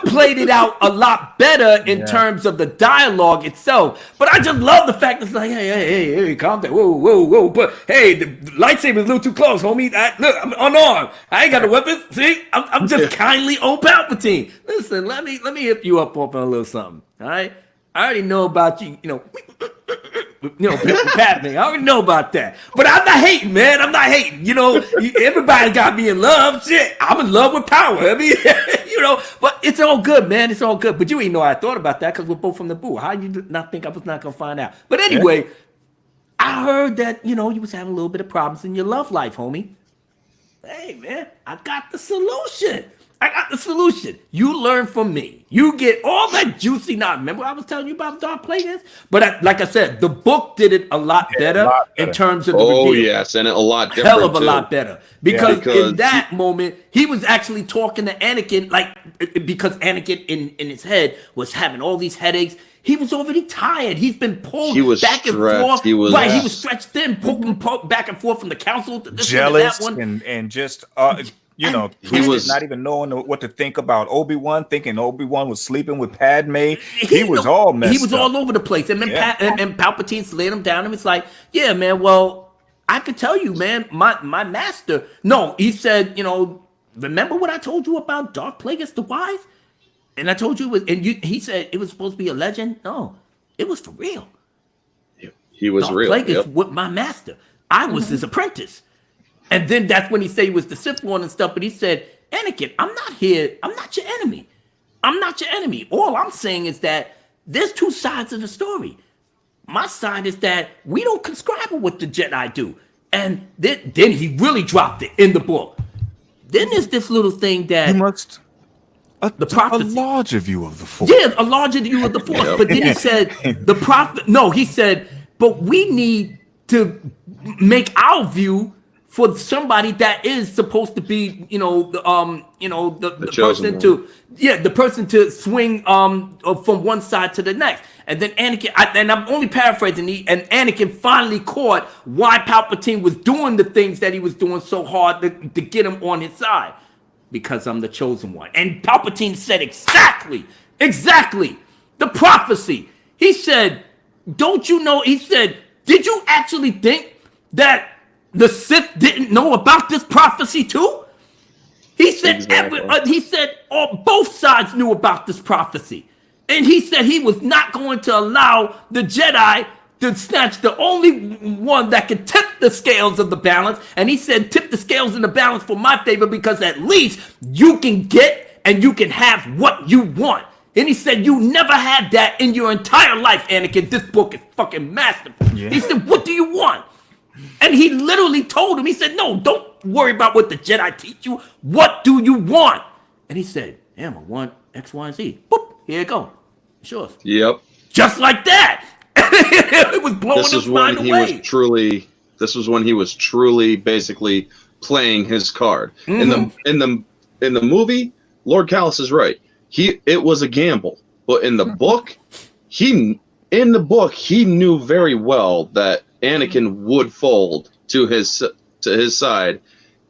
played it out a lot better in terms of the dialogue itself. But I just love the fact that it's like, hey, calm down. Whoa. But hey, the lightsaber's a little too close, homie. Look, I'm unarmed. I ain't got a weapon. See, I'm just kindly old Palpatine. Listen, let me hip you up on a little something. All right. I already know about you, Padme. I already know about that. But I'm not hating, man. I'm not hating. Everybody got me in love. Shit, I'm in love with power. I mean, but it's all good, man. It's all good. But you ain't know I thought about that because we're both from the boo. How you not think I was not going to find out? But anyway, I heard that, you was having a little bit of problems in your love life, homie. Hey, man, I got the solution. You learn from me. You get all that juicy knowledge. Remember I was telling you about Darth Plagueis? But like I said, the book did it a lot better in terms of the reveal. Oh, yes, and a lot different, hell of a lot better. Because in that moment, he was actually talking to Anakin, because Anakin in his head was having all these headaches. He was already tired. He's been pulled back and forth. He was stretched thin, poked back and forth from the council to this jealous one to that one. and just... he was not even knowing what to think about Obi-Wan, thinking Obi-Wan was sleeping with Padme. He was all messed up. He was all over the place. And then and Palpatine slid him down and was like, yeah, man, well, I could tell you, man, my master. No, he said, remember what I told you about Darth Plagueis the Wise? And I told you, he said it was supposed to be a legend. No, it was for real. He was Darth real. Plagueis with my master. I was his apprentice. And then that's when he said he was the Sith Lord and stuff. But he said, Anakin, I'm not here. I'm not your enemy. I'm not your enemy. All I'm saying is that there's two sides of the story. My side is that we don't subscribe with what the Jedi do. And then he really dropped it in the book. Then there's this little thing that You must the prophecy. a larger view of the Force. Yeah, a larger view of the Force. But then he said the prophet. No, he said, but we need to make our view for somebody that is supposed to be, the person to, the person to swing from one side to the next. And then Anakin, and I'm only paraphrasing, and Anakin finally caught why Palpatine was doing the things that he was doing so hard to get him on his side. Because I'm the chosen one. And Palpatine said exactly, the prophecy. He said, don't you know, he said, did you actually think that the Sith didn't know about this prophecy too? He said, both sides knew about this prophecy. And he said he was not going to allow the Jedi to snatch the only one that could tip the scales of the balance. And he said, tip the scales in the balance for my favor, because at least you can get and you can have what you want. And he said, you never had that in your entire life, Anakin. This book is fucking masterful. Yeah. He said, what do you want? And he literally told him, he said, no, don't worry about what the Jedi teach you. What do you want? And he said, damn, I want X, Y, and Z. Boop, here you go. It's yours. Yep. Just like that. It was blowing his mind away. This was when he was truly basically playing his card. Mm-hmm. In the movie, Lord Callus is right. It was a gamble. But in the book, he knew very well that Anakin would fold to his side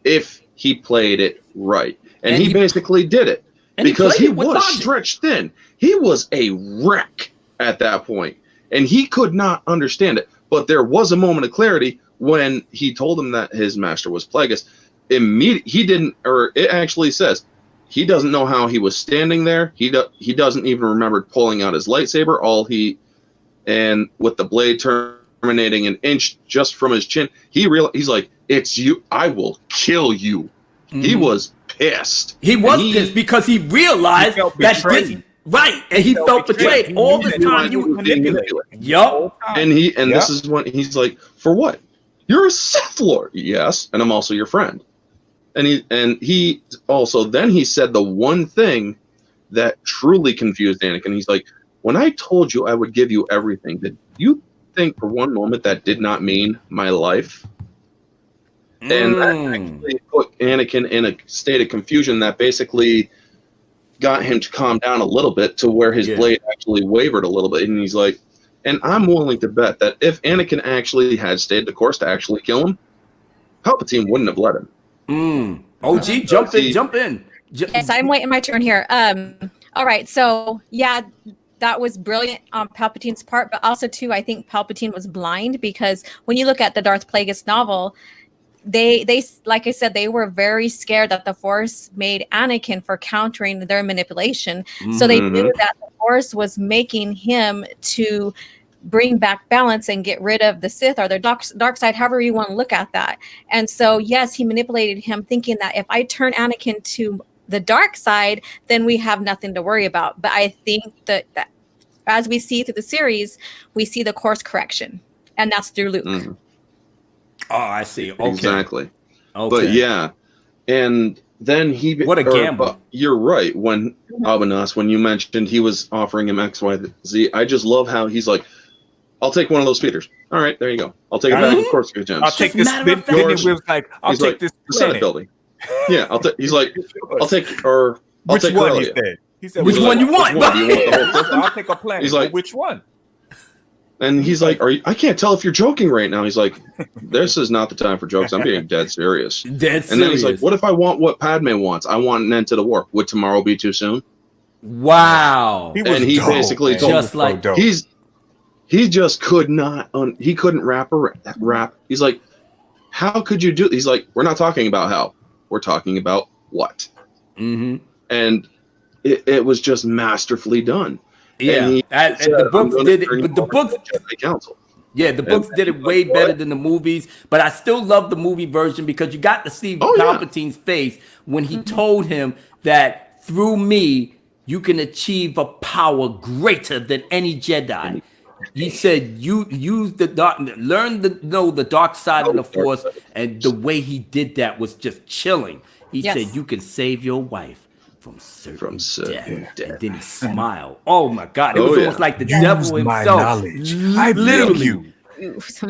if he played it right. And he basically did it. Because he was stretched thin. He was a wreck at that point. And he could not understand it. But there was a moment of clarity when he told him that his master was Plagueis. It actually says, he doesn't know how he was standing there. He doesn't even remember pulling out his lightsaber. And with the blade terminating an inch just from his chin, he's like, it's you. I will kill you. Mm-hmm. He was pissed. He was pissed because he realized that right, and he felt betrayed all the time. Yup. This is when he's like, for what? You're a Sith Lord. Yes, and I'm also your friend. And he also then he said the one thing that truly confused Anakin. He's like, when I told you I would give you everything, did you think for one moment that did not mean my life? And that actually put Anakin in a state of confusion that basically got him to calm down a little bit to where his blade actually wavered a little bit. And he's like, and I'm willing to bet that if Anakin actually had stayed the course to actually kill him, Palpatine wouldn't have let him. OG, jump in. Yes, I'm waiting my turn here. All right, so that was brilliant on Palpatine's part, but also too, I think Palpatine was blind, because when you look at the Darth Plagueis novel, they like I said, they were very scared that the Force made Anakin for countering their manipulation. Mm-hmm. So they knew that the Force was making him to bring back balance and get rid of the Sith or the dark side, however you want to look at that. And so, yes, he manipulated him, thinking that if I turn Anakin to the dark side, then we have nothing to worry about. But I think that as we see through the series, we see the course correction, and that's through Luke. Mm-hmm. Oh, I see. Okay. Exactly. Okay. But yeah, and then what a gamble. You're right. When Albanas, when you mentioned he was offering him X, Y, Z, I just love how he's like, I'll take one of those speeders. All right, there you go. I'll take it back. Of course, gems. I'll take this. I'll take this Senate building. Yeah, he's like, I'll take take one. He said, which one you want? I'll take a planet. He's like, which one? And he's like, I can't tell if you're joking right now. He's like, this is not the time for jokes. I'm being dead serious. And then he's like, what if I want what Padme wants? I want an end to the war. Would tomorrow be too soon? Wow. He basically told just like he just could not. He couldn't wrap. He's like, how could you do? He's like, we're not talking about how. We're talking about what. Mm-hmm. And it was just masterfully done. Yeah, and the books did it. But the books, Council. Yeah, the books did it way better than the movies, but I still love the movie version because you got to see Palpatine's face when he told him that through me you can achieve a power greater than any Jedi. He said, "You use the dark, learn to know the dark side of the Force," and the way he did that was just chilling. He said, "You can save your wife from certain death," and then he smiled. Oh my God! It was almost like the devil himself.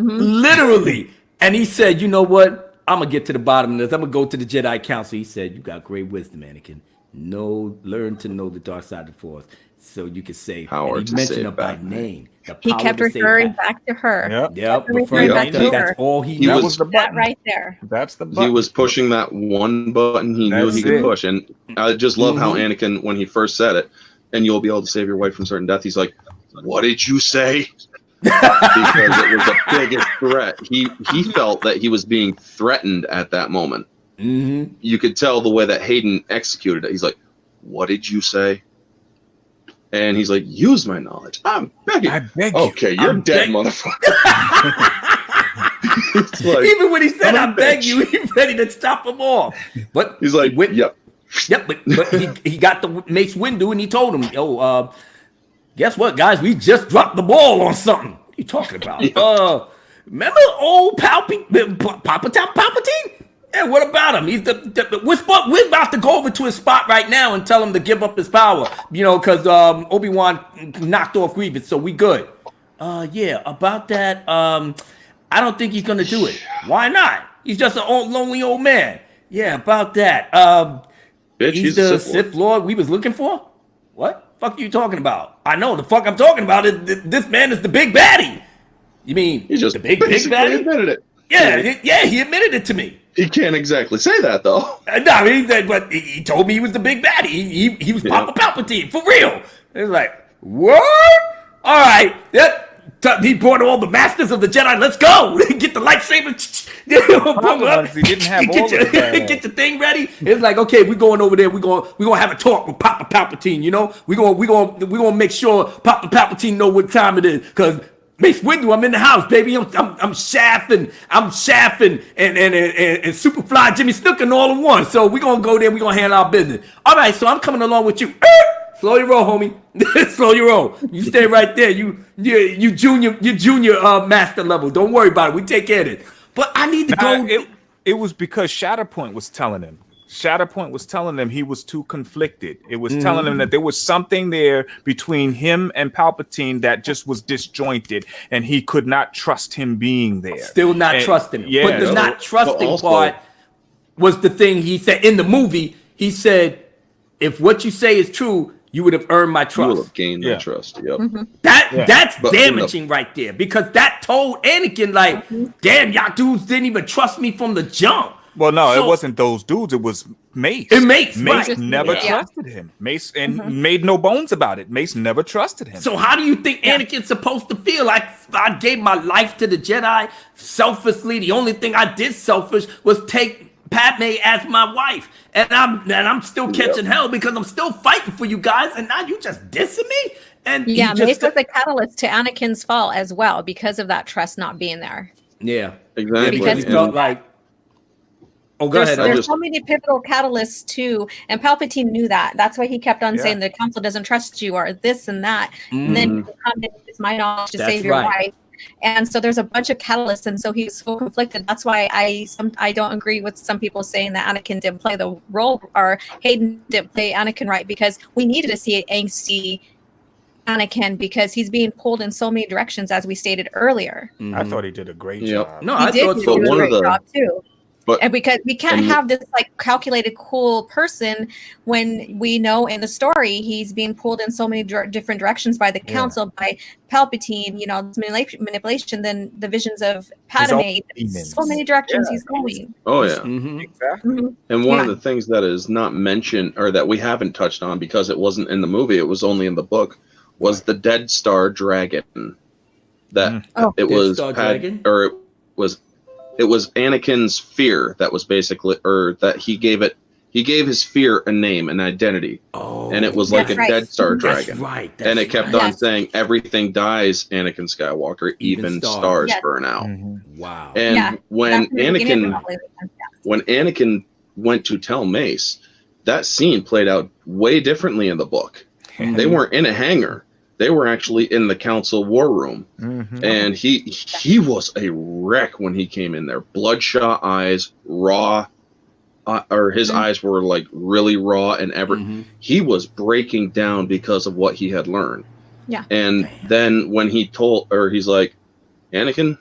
Literally. And he said, "You know what? I'm gonna get to the bottom of this. I'm gonna go to the Jedi Council." He said, "You got great wisdom, Anakin. Learn to know the dark side of the Force, so you can save." Power and he mentioned her by name. He kept referring back to her. Yep. Referring back to her. That's all he that was the button right there. That's the button. He was pushing that one button he knew he could push. And I just love how Anakin, when he first said it, and you'll be able to save your wife from certain death, he's like, "What did you say?" Because it was the biggest threat. He felt that he was being threatened at that moment. You could tell the way that Hayden executed it. He's like, "What did you say?" And he's like, "Use my knowledge. I'm begging." I beg you. Okay, you're dead, motherfucker. Like, even when he said, "I beg you," he's ready to stop him off. But he's like, "Yep." But he got the Mace Windu and he told him, "Yo, guess what, guys? We just dropped the ball on something." What are you talking about? Remember old Palpatine? Yeah, what about him? He's we're about to go over to his spot right now and tell him to give up his power, because Obi-Wan knocked off Grievous, so we good. Yeah, about that, I don't think he's gonna do it. Why not? He's just an lonely old man. Yeah, about that. Bitch, he's the Sith Lord we was looking for? What? Fuck are you talking about? I know the fuck I'm talking about is this man is the big baddie. You mean he just the big baddie? Admitted it. Yeah, he admitted it to me. He can't exactly say that though. No, he said, but he told me he was the big baddie. He was Papa Palpatine for real. It's like, what? All right, he brought all the masters of the Jedi. Let's go. Get the lightsaber. He didn't have all get your thing ready. It's like, okay, we're going over there. We're gonna have a talk with Papa Palpatine. We're gonna make sure Papa Palpatine know what time it is, because Mace Windu, I'm in the house, baby. I'm Shaft and Superfly Jimmy Snooker all in one. So we're gonna go there. We're gonna handle our business. All right. So I'm coming along with you. Slow your roll, homie. Slow your roll. You stay right there. You junior master level. Don't worry about it. We take care of it. But I need to go. It was because Shatterpoint was telling him. Shatterpoint was telling him he was too conflicted. It was telling him that there was something there between him and Palpatine that just was disjointed, and he could not trust him being there. Still not trusting him. Yeah, but the not trusting part was the thing he said in the movie. He said, "If what you say is true, you would have earned my trust. You would have gained my trust." Yep. That's damaging right there, because that told Anakin, like, damn, y'all dudes didn't even trust me from the jump. Well, no, it wasn't those dudes. It was Mace. Mace never trusted him. Mace made no bones about it. Mace never trusted him. So how do you think Anakin's supposed to feel? I gave my life to the Jedi selflessly. The only thing I did selfish was take Padme as my wife, and I'm still catching hell because I'm still fighting for you guys, and now you just dissing me. And Mace was the catalyst to Anakin's fall as well because of that trust not being there. Yeah, exactly. Because he felt like. Oh, go ahead. There's so many pivotal catalysts too, and Palpatine knew that. That's why he kept on saying the council doesn't trust you, or this and that. And then it's my knowledge to save your wife. And so there's a bunch of catalysts, and so he's so conflicted. That's why I don't agree with some people saying that Anakin didn't play the role, or Hayden didn't play Anakin right, because we needed to see angsty Anakin because he's being pulled in so many directions, as we stated earlier. I thought he did a great job. No, he did do a great job too. And because we can't have this like calculated, cool person when we know in the story he's being pulled in so many different directions by the council, by Palpatine, manipulation, then the visions of Padme, so many directions he's going. Oh yeah. Exactly. And one of the things that is not mentioned, or that we haven't touched on because it wasn't in the movie, it was only in the book, was the Dead Star Dragon. That it was it was Anakin's fear that was basically, or that he gave it he gave his fear a name, an identity. And it was like a Dead Star dragon. That's right. And it kept on saying, everything dies, Anakin Skywalker, even stars burn out. Wow. And when Anakin went to tell Mace, that scene played out way differently in the book. They weren't in a hangar. They were actually in the council war room. And he was a wreck when he came in there. Bloodshot eyes, raw, or his eyes were like really raw and he was breaking down because of what he had learned. And then when he's like, Anakin,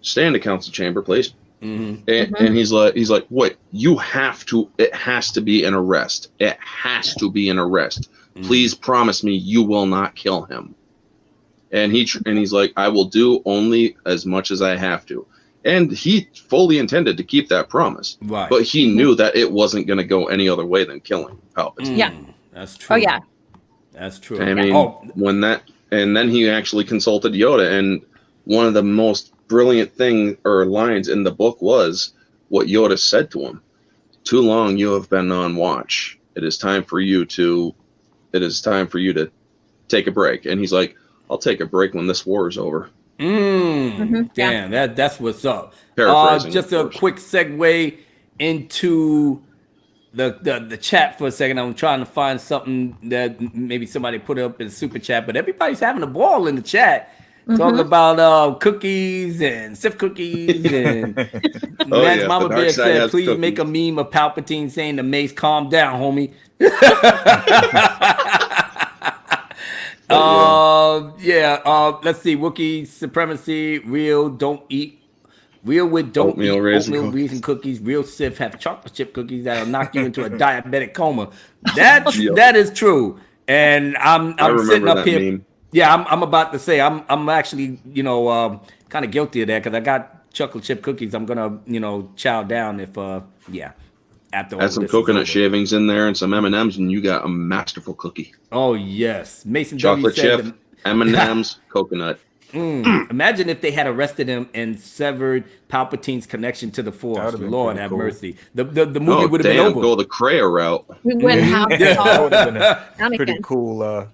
stay in the council chamber, please. And he's like, wait, it has to be an arrest. It has to be an arrest. Please promise me you will not kill him. And he's like, I will do only as much as I have to. And he fully intended to keep that promise. Right. But he knew that it wasn't going to go any other way than killing Palpatine. That's true. Oh, yeah. That's true. I mean, and then he actually consulted Yoda, and one of the most brilliant lines in the book was what Yoda said to him. Too long you have been on watch. It is time for you to take a break. And he's like, I'll take a break when this war is over. Damn, that's what's up. Just a quick segue into the chat for a second. I'm trying to find something that maybe somebody put up in super chat, but everybody's having a ball in the chat. Talking about cookies and Sith cookies and Mama Bear said, please cookies. Make a meme of Palpatine saying to Mace, calm down, homie. Let's see. Wookiee supremacy, real with don't oatmeal eat raisin oatmeal raisin cookies. Real Sith have chocolate chip cookies that'll knock you into a diabetic coma. That is true. And I'm sitting up here. Meme. Yeah, I'm about to say I'm actually kind of guilty of that because I got chocolate chip cookies. I'm gonna chow down if after add some coconut shavings in there and some M&Ms, and you got a masterful cookie. Oh yes, Mason chocolate chip, M&Ms, coconut. Imagine if they had arrested him and severed Palpatine's connection to the Force. Lord have mercy. The movie would have been over. Go the Kreia route. We wouldn't have that would have been a pretty cool.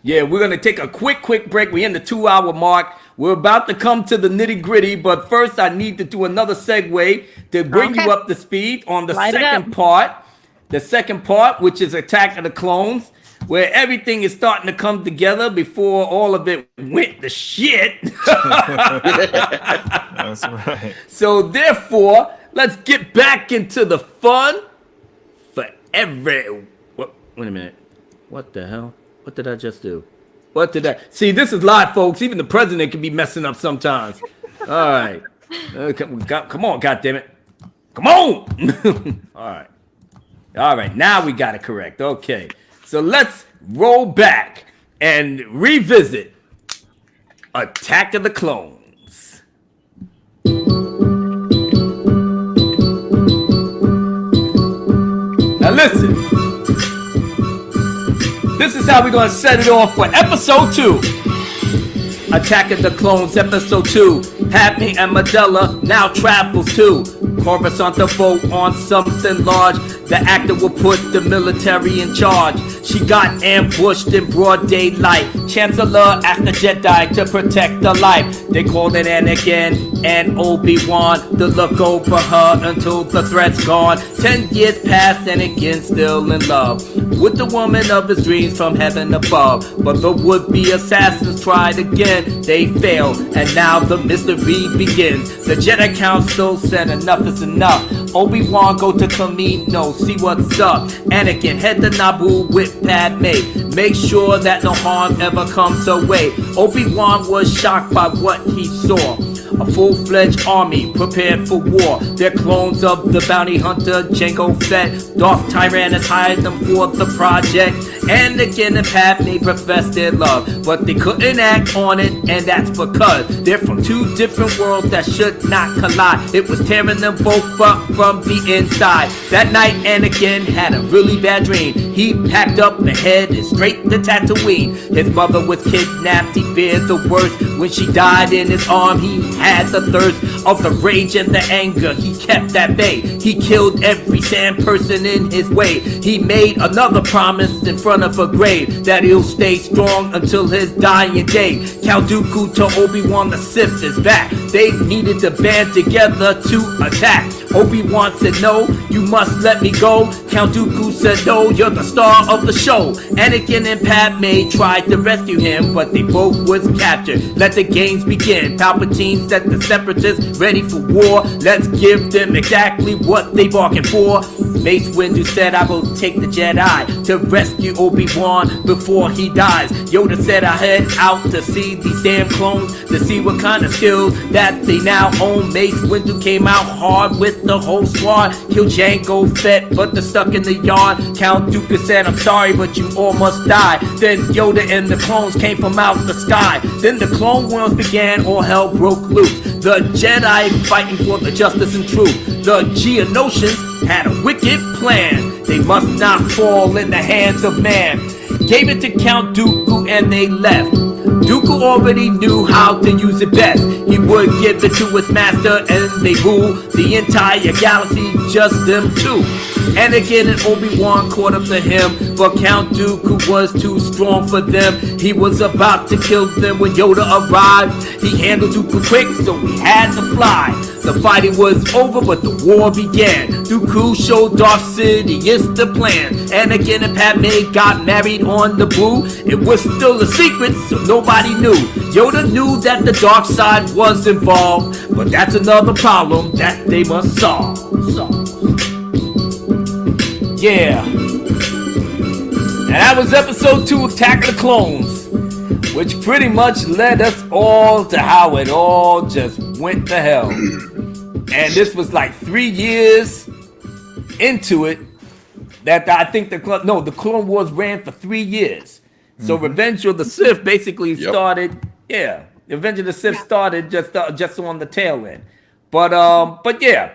Yeah, we're going to take a quick break. We're in the 2-hour mark. We're about to come to the nitty gritty, but first I need to do another segue to bring you up to speed on the second part. The second part, which is Attack of the Clones, where everything is starting to come together before all of it went to shit. That's right. So therefore, let's get back into the fun for every... Wait a minute. What the hell? What did I just do? See, this is live, folks. Even the president can be messing up sometimes. All right. Come on, goddammit. Come on. All right. Now we got it correct. Okay. So let's roll back and revisit Attack of the Clones. Now listen. This is how we're going to set it off for episode 2. Attack of the Clones, episode 2. Padme and Amidala now travels to Coruscant to vote on something large. The actor will put the military in charge. She got ambushed in broad daylight. Chancellor asked the Jedi to protect her life. They called it Anakin and Obi-Wan to look over her until the threat's gone. 10 years passed, Anakin still in love with the woman of his dreams from heaven above. But the would-be assassins tried again. They failed, and now the mystery begins. The Jedi Council said enough is enough. Obi-Wan go to Kamino, see what's up. Anakin head to Naboo with Padme. Make sure that no harm ever comes her way. Obi-Wan was shocked by what he saw. A full-fledged army prepared for war. They're clones of the bounty hunter Jango Fett. Darth Tyrannus hired them for the project. Anakin and Padme professed their love, but they couldn't act on it, and that's because they're from two different worlds that should not collide. It was tearing them both up from the inside. That night, Anakin had a really bad dream. He packed up and headed straight to Tatooine. His mother was kidnapped. He feared the worst. When she died in his arms, he had the thirst. of the rage and the anger. He kept at bay. He killed every sand person in his way. He made another promise in front of a grave that he'll stay strong until his dying day. Count Dooku to Obi-Wan, the Sith is back. They needed to band together to attack. Obi-Wan said, no, you must let me go. Count Dooku said, no, you're the star of the show. Anakin and Padme tried to rescue him, but they both was captured. Let the games begin. Palpatine set the separatists ready for war. Let's give them exactly what they bargained for. Mace Windu said, I will take the Jedi to rescue Obi-Wan before he dies. Yoda said, I head out to see these damn clones, to see what kind of skills that they now own. Mace Windu came out hard with the whole squad. Killed Jango Fett, but they're stuck in the yard. Count Dooku said, I'm sorry, but you all must die. Then Yoda and the clones came from out the sky. Then the Clone Wars began, all hell broke loose. The Jedi fighting for the justice and truth. The Geonosians had a wicked plan. They must not fall in the hands of man. Gave it to Count Dooku and they left. Dooku already knew how to use it best. He would give it to his master and they rule the entire galaxy, just them two. Anakin and Obi-Wan caught up to him, but Count Dooku was too strong for them. He was about to kill them when Yoda arrived. He handled Dooku quick, so he had to fly. The fighting was over, but the war began. Dooku showed Darth Sidious the plan. Anakin and Padme got married on the Boo. It was still a secret, so nobody knew. Yoda knew that the dark side was involved, but that's another problem that they must solve. Yeah. And that was episode 2 of Attack of the Clones, which pretty much led us all to how it all just went to hell. And this was like 3 years into it that I think the Clone Wars ran for 3 years. So Revenge of the Sith basically started, Revenge of the Sith started just on the tail end. But yeah,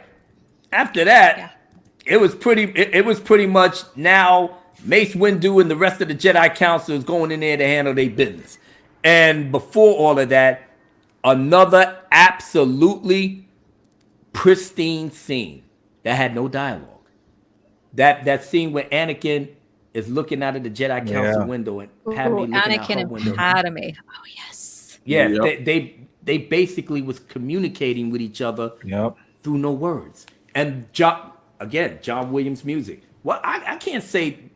after that, it was pretty much now Mace Windu and the rest of the Jedi Council is going in there to handle their business. And before all of that, another absolutely pristine scene that had no dialogue. That scene where Anakin is looking out of the Jedi Council window and Padme looking out her window. Anakin and Padme. Oh yes. Yeah, they basically was communicating with each other through no words. And John Williams music. Well, I can't say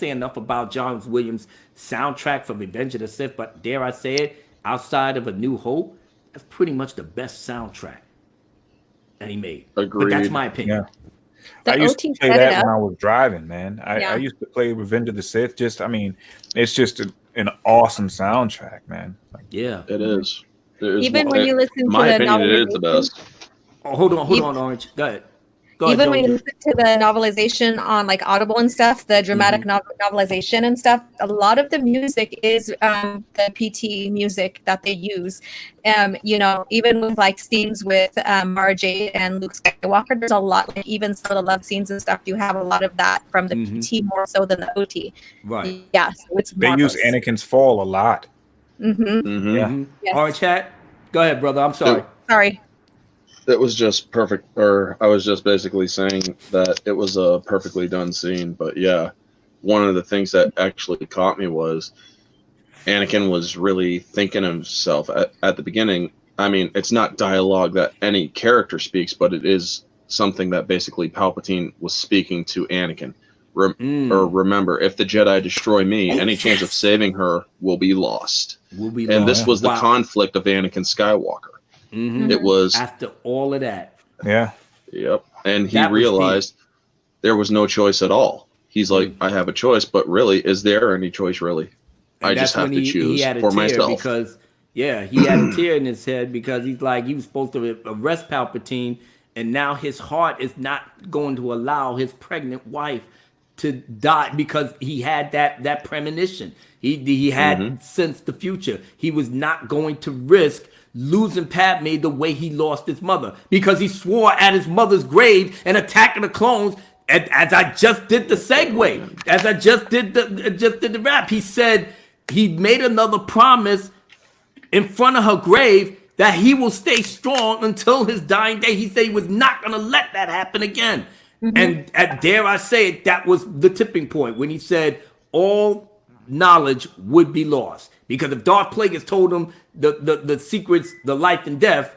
enough about John Williams' soundtrack for Revenge of the Sith, but dare I say it, outside of A New Hope, that's pretty much the best soundtrack that he made. Agreed. But that's my opinion. Yeah. I used to play that when I was driving, man. I used to play Revenge of the Sith. It's just an awesome soundtrack, man. Yeah, it is. Even when you listen to my the opinion, it is the best. Oh, hold on, Orange. Go ahead. Even when you listen to the novelization on like Audible and stuff, the dramatic novelization and stuff, a lot of the music is the PT music that they use. Even with like scenes with Mara Jade and Luke Skywalker, there's a lot, like even some of the love scenes and stuff, you have a lot of that from the PT more so than the OT. Right. Yeah, so it's they marvelous. use Anakin's fall a lot. Yes. Orange Hat, go ahead, brother. I'm sorry. Sorry. It was just perfect, or I was just basically saying that it was a perfectly done scene. But yeah, one of the things that actually caught me was Anakin was really thinking of himself at the beginning. I mean, it's not dialogue that any character speaks, but it is something that basically Palpatine was speaking to Anakin. Or remember, if the Jedi destroy me, any chance of saving her will be lost. This was the conflict of Anakin Skywalker. It was after all of that. Yeah. Yep. And he realized there was no choice at all. He's like, I have a choice, but really, is there any choice really? And I just have to choose for myself. Because he had a tear in his head because he's like, he was supposed to arrest Palpatine, and now his heart is not going to allow his pregnant wife to die because he had that premonition. He had sensed the future. He was not going to risk losing Padme the way he lost his mother, because he swore at his mother's grave and attacking the clones. As I just did the segue, as I just did the rap, he said he made another promise in front of her grave that he will stay strong until his dying day. He said he was not going to let that happen again. And dare I say it, that was the tipping point when he said all knowledge would be lost. Because if Darth Plagueis told him the secrets, the life and death,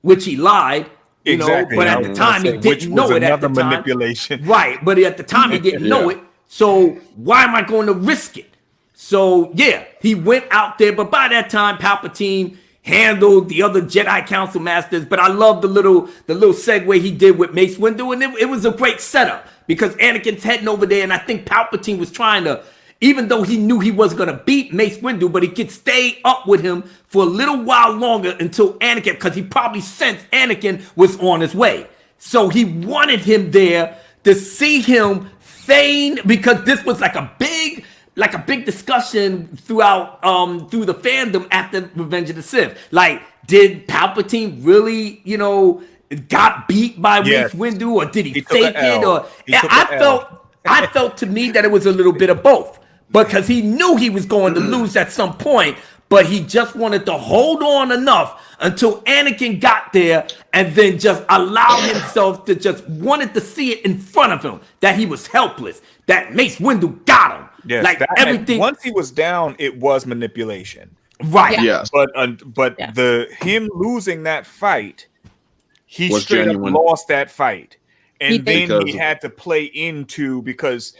which he lied, you know, but at the time he didn't know it at the time. Manipulation. Right, but at the time he didn't know it. So why am I going to risk it? So yeah, he went out there, but by that time Palpatine handled the other Jedi Council masters. But I love the little segue he did with Mace Windu, and it was a great setup because Anakin's heading over there, and I think Palpatine was trying to, even though he knew he wasn't going to beat Mace Windu, but he could stay up with him for a little while longer until Anakin, because he probably sensed Anakin was on his way. So he wanted him there to see him feign, because this was like a big discussion throughout through the fandom after Revenge of the Sith. Like, did Palpatine really, you know, got beat by Mace Windu, or did he fake it? Or I felt to me that it was a little bit of both, because he knew he was going to lose at some point, but he just wanted to hold on enough until Anakin got there, and then just allow himself to just wanted to see it in front of him that he was helpless, that Mace Windu got him. Yes, like everything. Once he was down, it was manipulation. Right. Yeah. But him losing that fight, he was straight genuine. Up lost that fight, and then he had to play into, because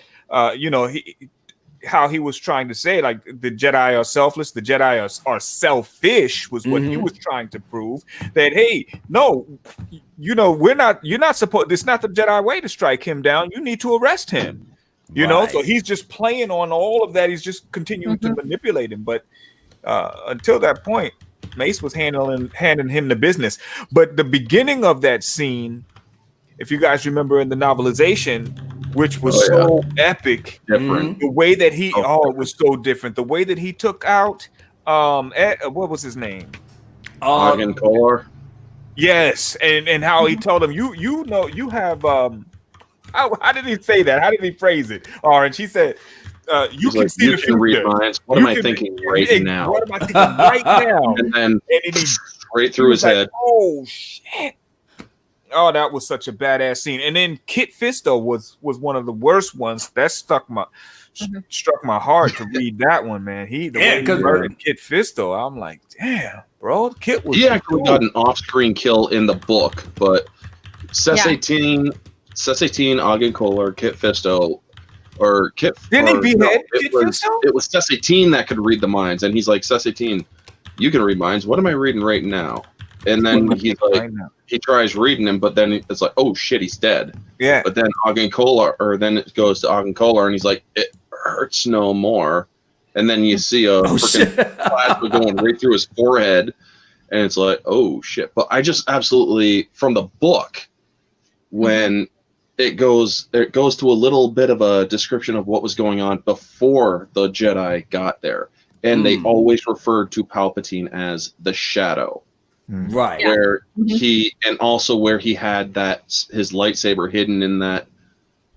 how he was trying to say, like, the Jedi are selfless, the Jedi are selfish, was what he was trying to prove. That, hey, no, you're not supposed. It's not the Jedi way to strike him down. You need to arrest him. You know, so he's just playing on all of that. He's just continuing to manipulate him. But until that point, Mace was handing him the business. But the beginning of that scene, if you guys remember in the novelization, which was so epic, different. The way that it was so different. The way that he took out, what was his name? Agen Kolar. Yes, and how he told him, you have. How did he say that? How did he phrase it? And she said, "You can see the future. Read minds. What am I thinking right now? What am I thinking right now?" And then straight through his head. Oh shit! Oh, that was such a badass scene. And then Kit Fisto was one of the worst ones. That struck my heart to read that one, man. Way he murdered Kit Fisto, I'm like, damn, bro. Kit was. He actually got an off-screen kill in the book, but Cess-18, Agen Kolar, Kit Fisto, or Kit. Didn't he behead Kit Fisto? It was Cess-18 that could read the minds, and he's like, Cess-18, you can read minds. What am I reading right now? And then he's like, he tries reading him, but then it's like, oh shit, he's dead. Yeah. But then then it goes to Agen Kolar, and he's like, it hurts no more. And then you see a freaking plasma going right through his forehead, and it's like, oh shit. But I just absolutely, from the book, when it goes to a little bit of a description of what was going on before the Jedi got there, and they always referred to Palpatine as the Shadow. Right. Where he had his lightsaber hidden in that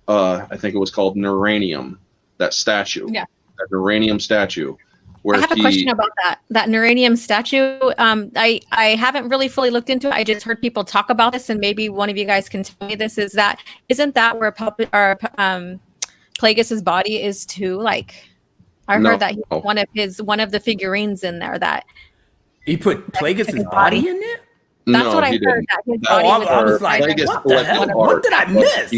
I think it was called Neuranium, that statue. Yeah. That Neuranium statue. Where I have a question about that Neuranium statue. I haven't really fully looked into it. I just heard people talk about this, and maybe one of you guys can tell me this. Isn't that where Plagueis's body is too? Like, I heard that one of the figurines in there that. He put Plagueis' body in there? That's what I heard. That his body I was like, what the hell? What did I miss?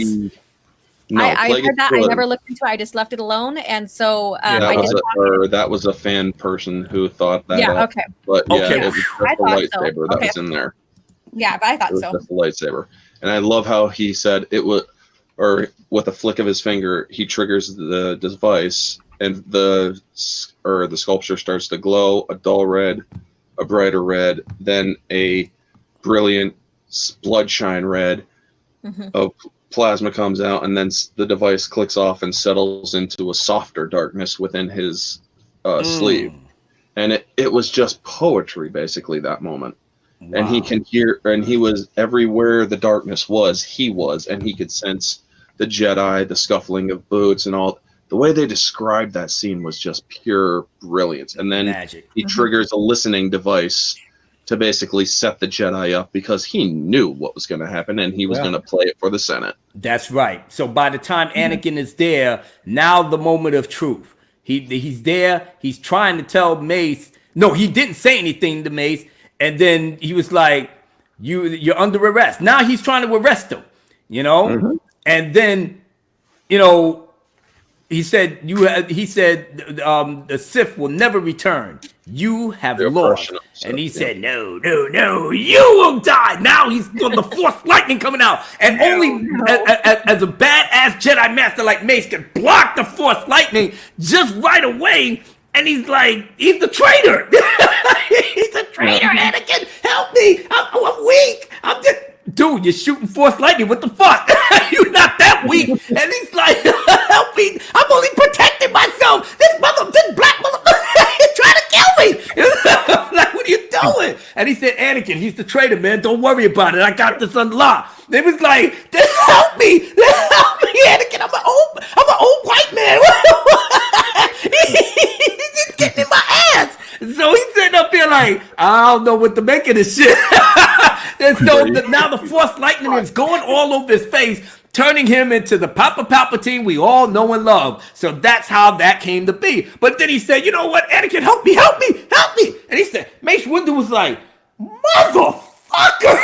I heard that. I never looked into it. I just left it alone. And so that was a fan person who thought that. Yeah, okay. But it was just a lightsaber that was in there. Yeah, but I thought so. Just a lightsaber. And I love how he said it was, or with a flick of his finger, he triggers the device, and the sculpture starts to glow, a dull red, a brighter red, then a brilliant bloodshine red of plasma comes out, and then the device clicks off and settles into a softer darkness within his sleeve. And it was just poetry, basically, that moment. Wow. And he can hear, and he was everywhere the darkness was, and he could sense the Jedi, the scuffling of boots, and all. The way they described that scene was just pure brilliance. And then he triggers a listening device to basically set the Jedi up because he knew what was going to happen and he was going to play it for the Senate. That's right. So by the time Anakin is there, now the moment of truth. He's there. He's trying to tell Mace. No, he didn't say anything to Mace. And then he was like, you're under arrest. Now he's trying to arrest him, you know? Mm-hmm. And then, you know, he said the Sith will never return. You have lost. And he said, no, you will die. Now he's got the Force lightning coming out. And only as a badass Jedi Master like Mace can block the Force lightning just right away. And he's like, he's the traitor. He's a traitor, Anakin. Help me. I'm weak. I'm just... Dude, you're shooting Force lightning. What the fuck? You're not that weak. And he's like, help me. I'm only protecting myself. This black motherfucker is trying to kill me. I'm like, what are you doing? And he said, Anakin, he's the traitor, man. Don't worry about it. I got this unlocked. They was like, help me. Help me, Anakin. I'm an old white man. He's just getting in my ass. So he's sitting up here like, I don't know what to make of this shit. And so now the Force lightning is going all over his face, turning him into the Palpatine we all know and love. So that's how that came to be. But then he said, you know what, Anakin, help me. And he said, Mace Windu was like, motherfucker,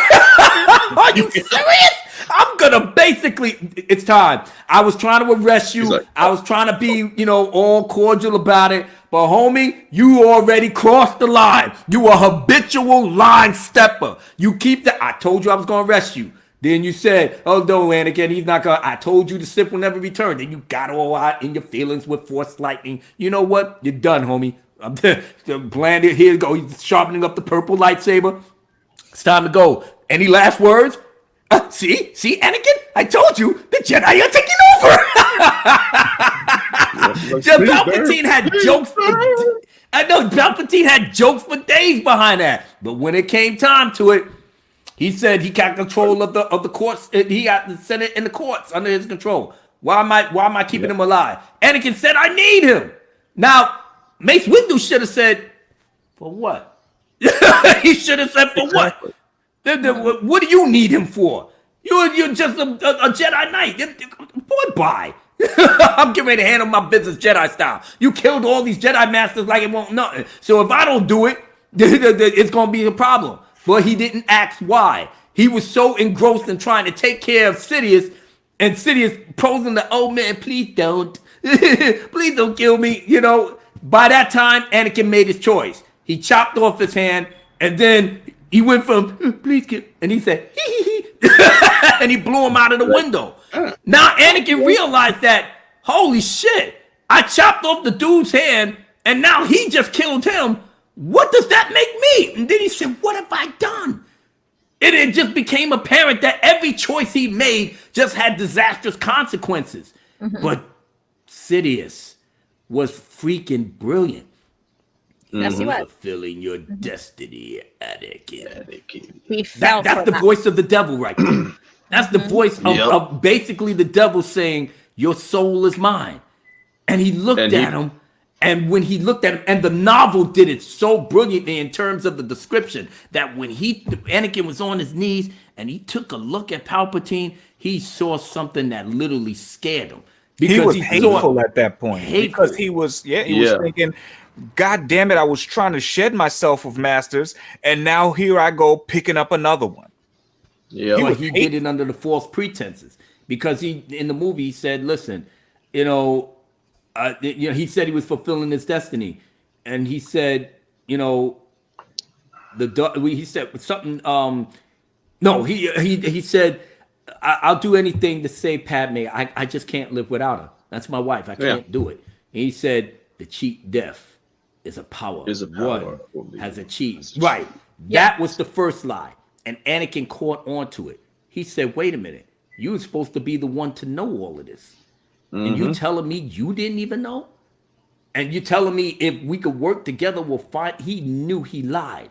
are you serious? I'm gonna basically, it's time. I was trying to arrest you. Like, I was trying to be, you know, all cordial about it. But homie, you already crossed the line. You a habitual line stepper. You keep that. I told you I was gonna arrest you. Then you said, oh no, Anakin, he's not gonna. I told you the Sith will never return. Then you got all out in your feelings with Force lightning. You know what? You're done, homie. I'm blanded. Here you go. He's sharpening up the purple lightsaber. It's time to go. Any last words? See, Anakin? I told you the Jedi are taking over. Palpatine had jokes. I know Palpatine had jokes for days behind that, but when it came time to it, he said he got control of the courts. He got the Senate and the courts under his control. Why am I keeping him alive? Anakin said, "I need him." Now, Mace Windu should have said, "For what?" He should have said, "For what?" What do you need him for? You're just a Jedi Knight. Boy, bye. I'm getting ready to handle my business Jedi style. You killed all these Jedi Masters like it won't nothing. So if I don't do it, it's going to be a problem. But he didn't ask why. He was so engrossed in trying to take care of Sidious, and Sidious posing the, oh man, please don't. Please don't kill me. You know, by that time, Anakin made his choice. He chopped off his hand, and then he went from, please kill, and he said, hee. And he blew him out of the window. Now Anakin realized that, holy shit, I chopped off the dude's hand, and now he just killed him. What does that make me? And then he said, what have I done? It just became apparent that every choice he made just had disastrous consequences. Mm-hmm. But Sidious was freaking brilliant. Yes, he was. Fulfilling your destiny, Anakin. He fell that's for the that. voice of the devil right there. That's the voice of basically the devil saying, your soul is mine. And he looked at him, and when he looked at him, and the novel did it so brilliantly in terms of the description, that when Anakin was on his knees, and he took a look at Palpatine, he saw something that literally scared him. Because he was hateful at that point. Because he was thinking, God damn it, I was trying to shed myself of masters, and now here I go picking up another one. Yeah, but he did it under the false pretenses, because he in the movie he said, "Listen, he said he was fulfilling his destiny, and he said, he said something. He said, I'll do anything to save Padme. I just can't live without her. That's my wife. I can't do it." And he said, "The cheat death is a power. One has achieved." Right. Yeah. That was the first lie. And Anakin caught on to it. He said, wait a minute. You were supposed to be the one to know all of this. Mm-hmm. And you telling me you didn't even know? And you telling me if we could work together, we'll find. He knew he lied.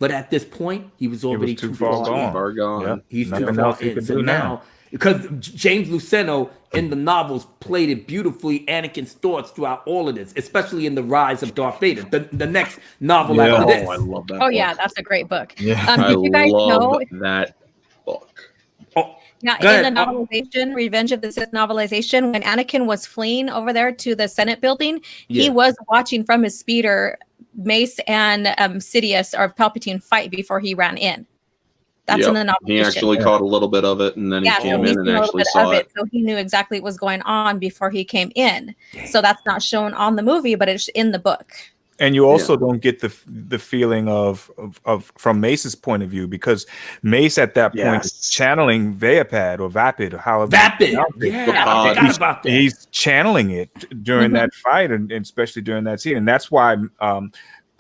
But at this point, he was already too far gone. Yep. He's too far in. So now because James Luceno in the novels played it beautifully. Anakin's thoughts throughout all of this, especially in the Rise of Darth Vader, the next novel after this. I love that. Oh book. yeah, that's a great book. Yeah. Did you guys know? That book. Oh, Yeah, go ahead. in the novelization, Revenge of the Sith novelization, when Anakin was fleeing over there to the Senate building, he was watching from his speeder Mace and Sidious or Palpatine fight before he ran in. That's in the novelization. He actually caught a little bit of it, and then he came in and actually saw it. So he knew exactly what was going on before he came in. So that's not shown on the movie, but it's in the book. And you also don't get the feeling of from Mace's point of view, because Mace at that point is channeling Vapid or Vapid or however. Vapid. I forgot about that. He's channeling it during that fight, and especially during that scene, and that's why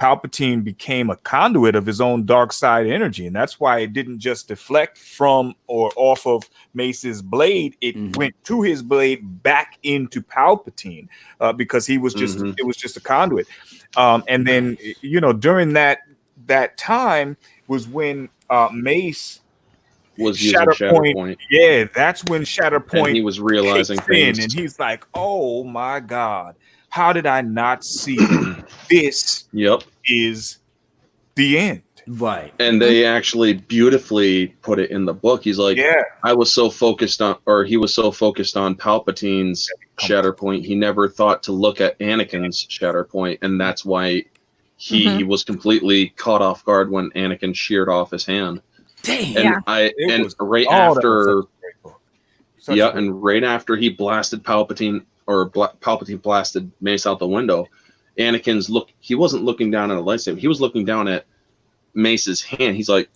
Palpatine became a conduit of his own dark side energy, and that's why it didn't just deflect from or off of Mace's blade; it went to his blade back into Palpatine because he was just it was just a conduit. And then during that time was when Mace was using Shatterpoint. Yeah, that's when Shatterpoint. And he was realizing things, and he's like, "Oh my God, how did I not see this? Is the end." Right. And they actually beautifully put it in the book. He's like, I was so focused on, or he was so focused on Palpatine's Shatterpoint, he never thought to look at Anakin's Shatterpoint, and that's why he was completely caught off guard when Anakin sheared off his hand. Damn. And right after, and right after he blasted Palpatine, or Palpatine blasted Mace out the window, he wasn't looking down at a lightsaber. He was looking down at Mace's hand. He's like,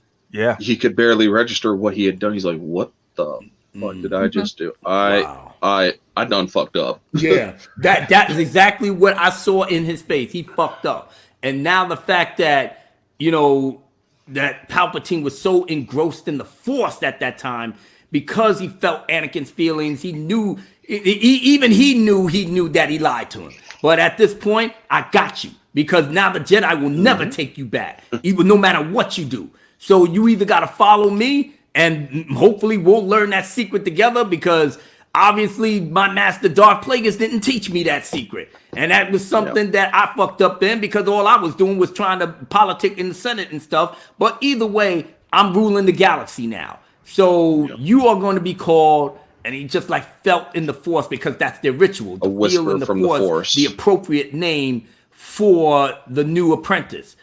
he could barely register what he had done. He's like, what the fuck did I just do? I done fucked up. Yeah, that is exactly what I saw in his face. He fucked up. And now the fact that that Palpatine was so engrossed in the Force at that time, because he felt Anakin's feelings, he knew that he lied to him. But at this point, I got you, because now the Jedi will never take you back, even no matter what you do. So you either got to follow me, and hopefully we'll learn that secret together, because obviously my master Darth Plagueis didn't teach me that secret. And that was something that I fucked up in, because all I was doing was trying to politic in the Senate and stuff. But either way, I'm ruling the galaxy now. So you are going to be called, and he just like felt in the Force, because that's their ritual. A whisper from the Force. The appropriate name for the new apprentice,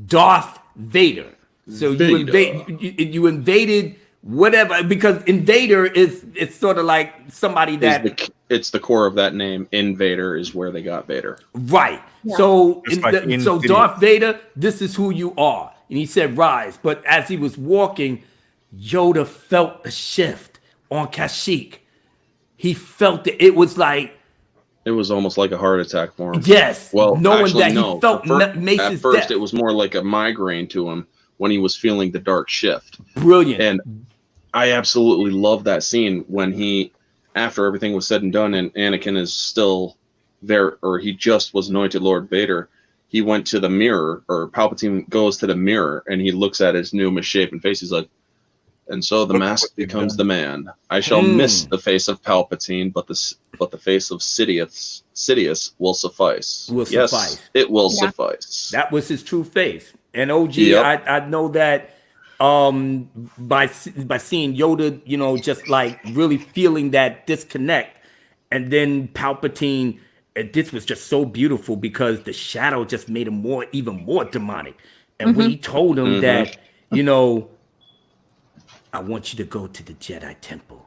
Darth Vader. So you invaded whatever, because Invader it's sort of like somebody that it's the core of that name. Invader is where they got Vader. Right. Yeah. So so Darth Vader, this is who you are. And he said rise. But as he was walking, Yoda felt a shift on Kashyyyk. He felt it. It was like, it was almost like a heart attack for him. Yes. Well, knowing actually, that he felt Mace's at first death. It was more like a migraine to him when he was feeling the dark shift. Brilliant. And I absolutely love that scene when he, after everything was said and done, and Anakin is still there, or he just was anointed Lord Vader. He went to the mirror, or Palpatine goes to the mirror, and he looks at his new misshapen face. He's like, and so the mask becomes the man. I shall miss the face of Palpatine, but the face of Sidious will suffice. Yes, it will suffice. That was his true face. And OG, I know that by seeing Yoda, just like really feeling that disconnect, and then Palpatine. This was just so beautiful, because the shadow just made him even more demonic. And when he told him that, I want you to go to the Jedi Temple.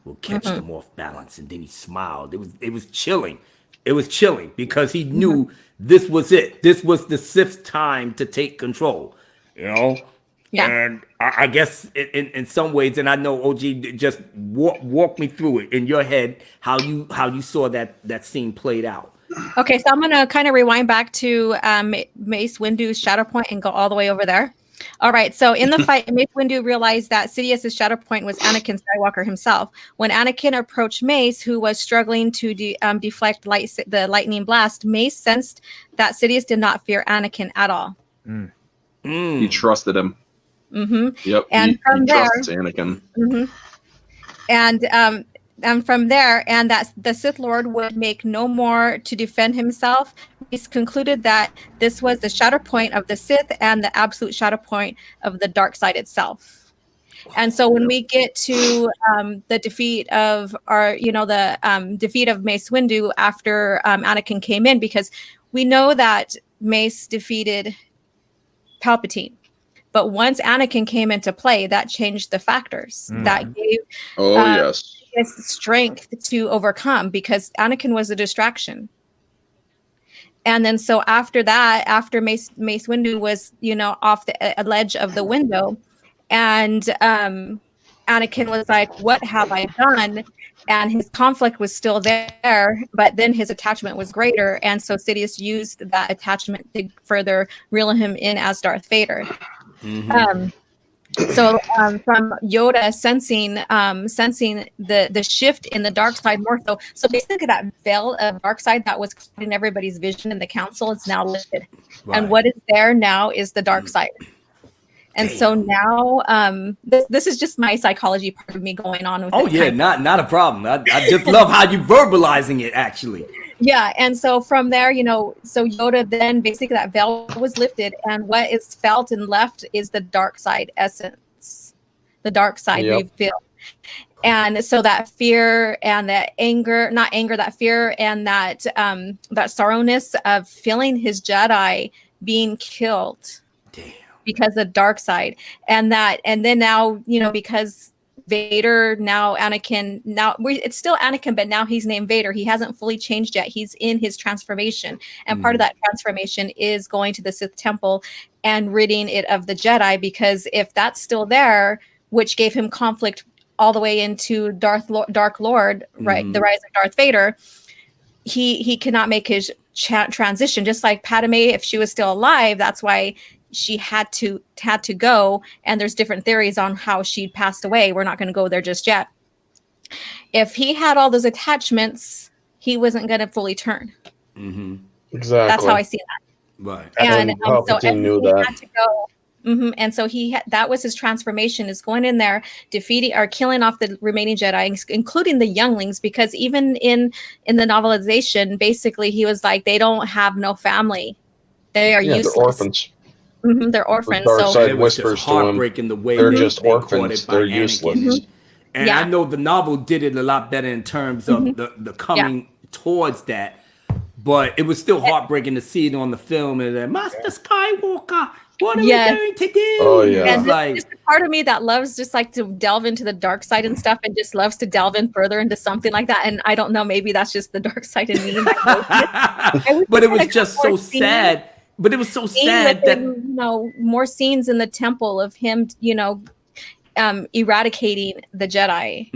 We'll catch them off balance. And then he smiled. It was chilling. It was chilling, because he knew this was it. This was the Sith's time to take control. Yeah. And I guess in some ways, and I know OG, just walk me through it in your head, how you saw that scene played out. Okay, so I'm gonna kind of rewind back to Mace Windu's Shatterpoint and go all the way over there. All right, so in the fight, Mace Windu realized that Sidious's Shatterpoint was Anakin Skywalker himself. When Anakin approached Mace, who was struggling to deflect the lightning blast, Mace sensed that Sidious did not fear Anakin at all. He trusted him. Mm-hmm. Yep. And he from there, trusts Anakin. Mm-hmm. And from there, and that the Sith Lord would make no more to defend himself. He's concluded that this was the shadow point of the Sith and the absolute shadow point of the dark side itself. And so when we get to the defeat of the defeat of Mace Windu after Anakin came in, because we know that Mace defeated Palpatine. But once Anakin came into play, that changed the factors. That gave his strength to overcome, because Anakin was a distraction. And then so after that, after Mace Windu was, off the ledge of the window, and Anakin was like, "What have I done?" And his conflict was still there, but then his attachment was greater. And so Sidious used that attachment to further reel him in as Darth Vader. So from Yoda sensing the shift in the dark side more so. So basically that veil of dark side that was clouding everybody's vision in the council is now lifted. Right. And what is there now is the dark side. And so now this is just my psychology part of me going on with not a problem. I just love how you verbalizing it, actually. Yeah, and so from there, so Yoda then basically that veil was lifted, and what is felt and left is the dark side essence, the dark side revealed. And so that fear and that anger, not anger, that fear and that sorrowness of feeling his Jedi being killed. Damn. Because the dark side, and then now, because Vader, now Anakin, it's still Anakin, but now he's named Vader. He hasn't fully changed yet. He's in his transformation. And part of that transformation is going to the Sith temple and ridding it of the Jedi, because if that's still there, which gave him conflict all the way into Dark Lord, right? The rise of Darth Vader, he cannot make his transition. Just like Padme, if she was still alive, that's why she had to go, and there's different theories on how she passed away. We're not going to go there just yet. If he had all those attachments, he wasn't going to fully turn. Exactly. That's how I see that. Right. And Palpatine knew that. Had to go. And so that was his transformation, is going in there, defeating or killing off the remaining Jedi, including the younglings, because even in the novelization, basically he was like, they don't have no family. They are useless. They're orphans. They're orphans. The dark side it was whispers just to him, heartbreaking the way they're they just orphans. They're useless. And I know the novel did it a lot better in terms of the coming towards that, but it was still heartbreaking to see it on the film. And then, Master Skywalker, what are we going to do? Oh yeah. And there's a part of me that loves just like to delve into the dark side and stuff, and just loves to delve in further into something like that. And I don't know, maybe that's just the dark side in me. But it was just so sad. But it was so sad that more scenes in the temple of him, eradicating the Jedi.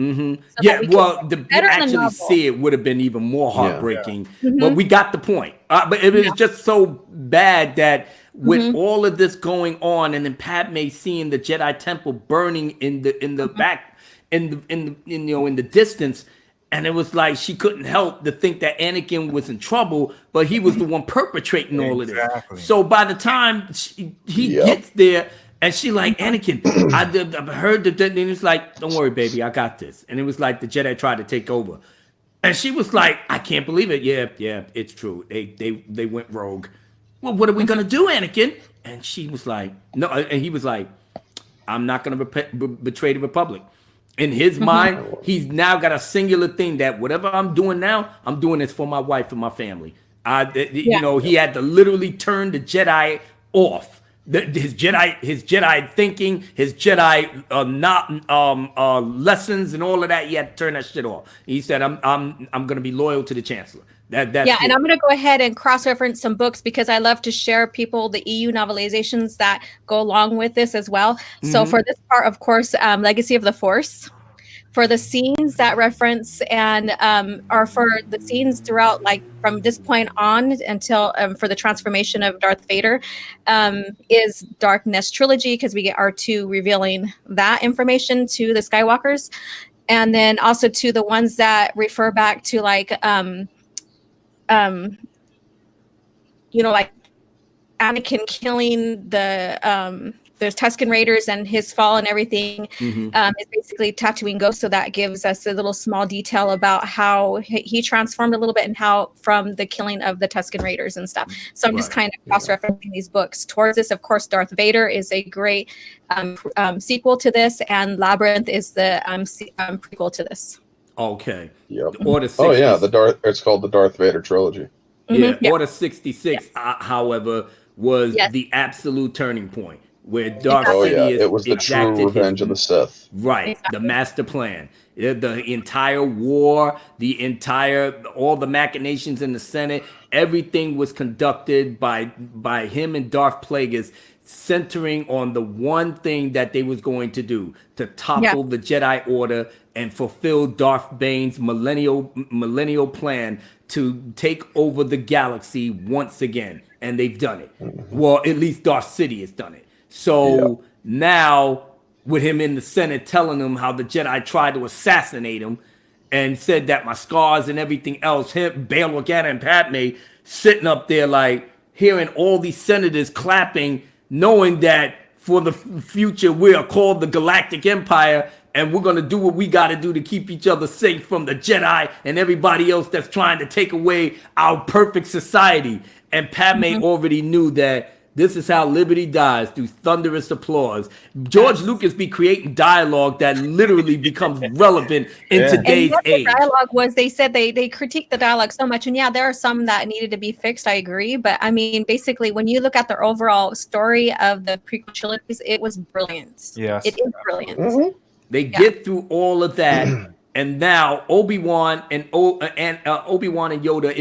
So to actually see it would have been even more heartbreaking. But we got the point. But it was just so bad that with all of this going on, and then Padme seeing the Jedi temple burning in the back, in the distance. And it was like she couldn't help to think that Anakin was in trouble, but he was the one perpetrating all of this. So by the time he gets there, and she like, Anakin, I heard that, and it's like, don't worry, baby, I got this. And it was like the Jedi tried to take over. And she was like, I can't believe it. Yeah, it's true. They went rogue. Well, what are we going to do, Anakin? And she was like, no. And he was like, I'm not going to betray the Republic. In his mind, he's now got a singular thing that whatever I'm doing now, I'm doing this for my wife and my family. He had to literally turn the Jedi off. His Jedi thinking, his Jedi lessons, and all of that. He had to turn that shit off. He said, "I'm going to be loyal to the Chancellor." And I'm going to go ahead and cross-reference some books, because I love to share people the EU novelizations that go along with this as well. So for this part, of course, Legacy of the Force. For the scenes that reference and are for the scenes throughout, like from this point on until for the transformation of Darth Vader, is Darkness Trilogy, because we get R2 revealing that information to the Skywalkers, and then also to the ones that refer back to like like Anakin killing the there's Tusken Raiders and his fall and everything. Mm-hmm. Is basically Tatooine Ghost. So that gives us a little small detail about how he transformed a little bit and how from the killing of the Tusken Raiders and stuff. So I'm just kind of cross-referencing these books towards this. Of course, Darth Vader is a great sequel to this, and Labyrinth is the prequel to this. Okay. Yep. Order 66. Oh yeah, it's called the Darth Vader trilogy. Yeah. Yeah. Order 66, however, was the absolute turning point where Darth Oh yeah, Sidious it was the exacted true revenge of the Sith. Right, Exactly. the master plan, the entire war, all the machinations in the Senate, everything was conducted by him and Darth Plagueis, centering on the one thing that they was going to do, to topple the Jedi Order and fulfill Darth Bane's millennial plan to take over the galaxy once again. And they've done it. Well, at least Darth Sidious done it. So now, with him in the Senate telling him how the Jedi tried to assassinate him and said that my scars and everything else, him, Bail Organa and Padme sitting up there like hearing all these senators clapping, knowing that for the future we are called the Galactic Empire and we're going to do what we got to do to keep each other safe from the Jedi and everybody else that's trying to take away our perfect society. And Padme already knew that this is how liberty dies, through thunderous applause. George Lucas be creating dialogue that literally becomes relevant in today's age. The dialogue was, they said they critiqued the dialogue so much, and there are some that needed to be fixed. I agree, but I mean, basically, when you look at the overall story of the prequel trilogies, it was brilliant. Yes, it is brilliant. They get through all of that. And now Obi-Wan and Yoda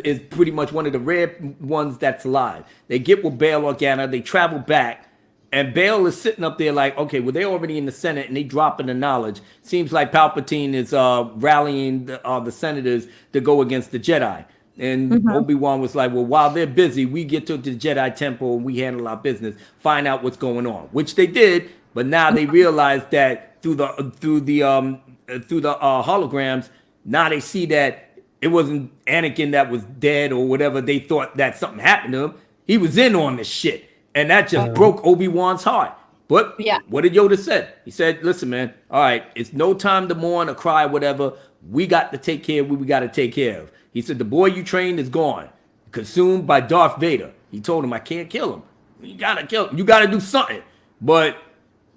is pretty much one of the rare ones that's alive. They get with Bail Organa, they travel back, and Bail is sitting up there like, okay, well, they're already in the Senate and they dropping the knowledge. Seems like Palpatine is rallying the senators to go against the Jedi. And Obi-Wan was like, well, while they're busy, we get to the Jedi Temple and we handle our business, find out what's going on, which they did. But now they realize that through the holograms, now they see that it wasn't Anakin that was dead or whatever. They thought that something happened to him. He was in on this shit, and that just broke Obi-Wan's heart. But what did Yoda said? He said, listen, man, all right, it's no time to mourn or cry, whatever. We got to take care of what we got to take care of. He said, the boy you trained is gone, consumed by Darth Vader. He told him, I can't kill him. You got to kill him. You got to do something. But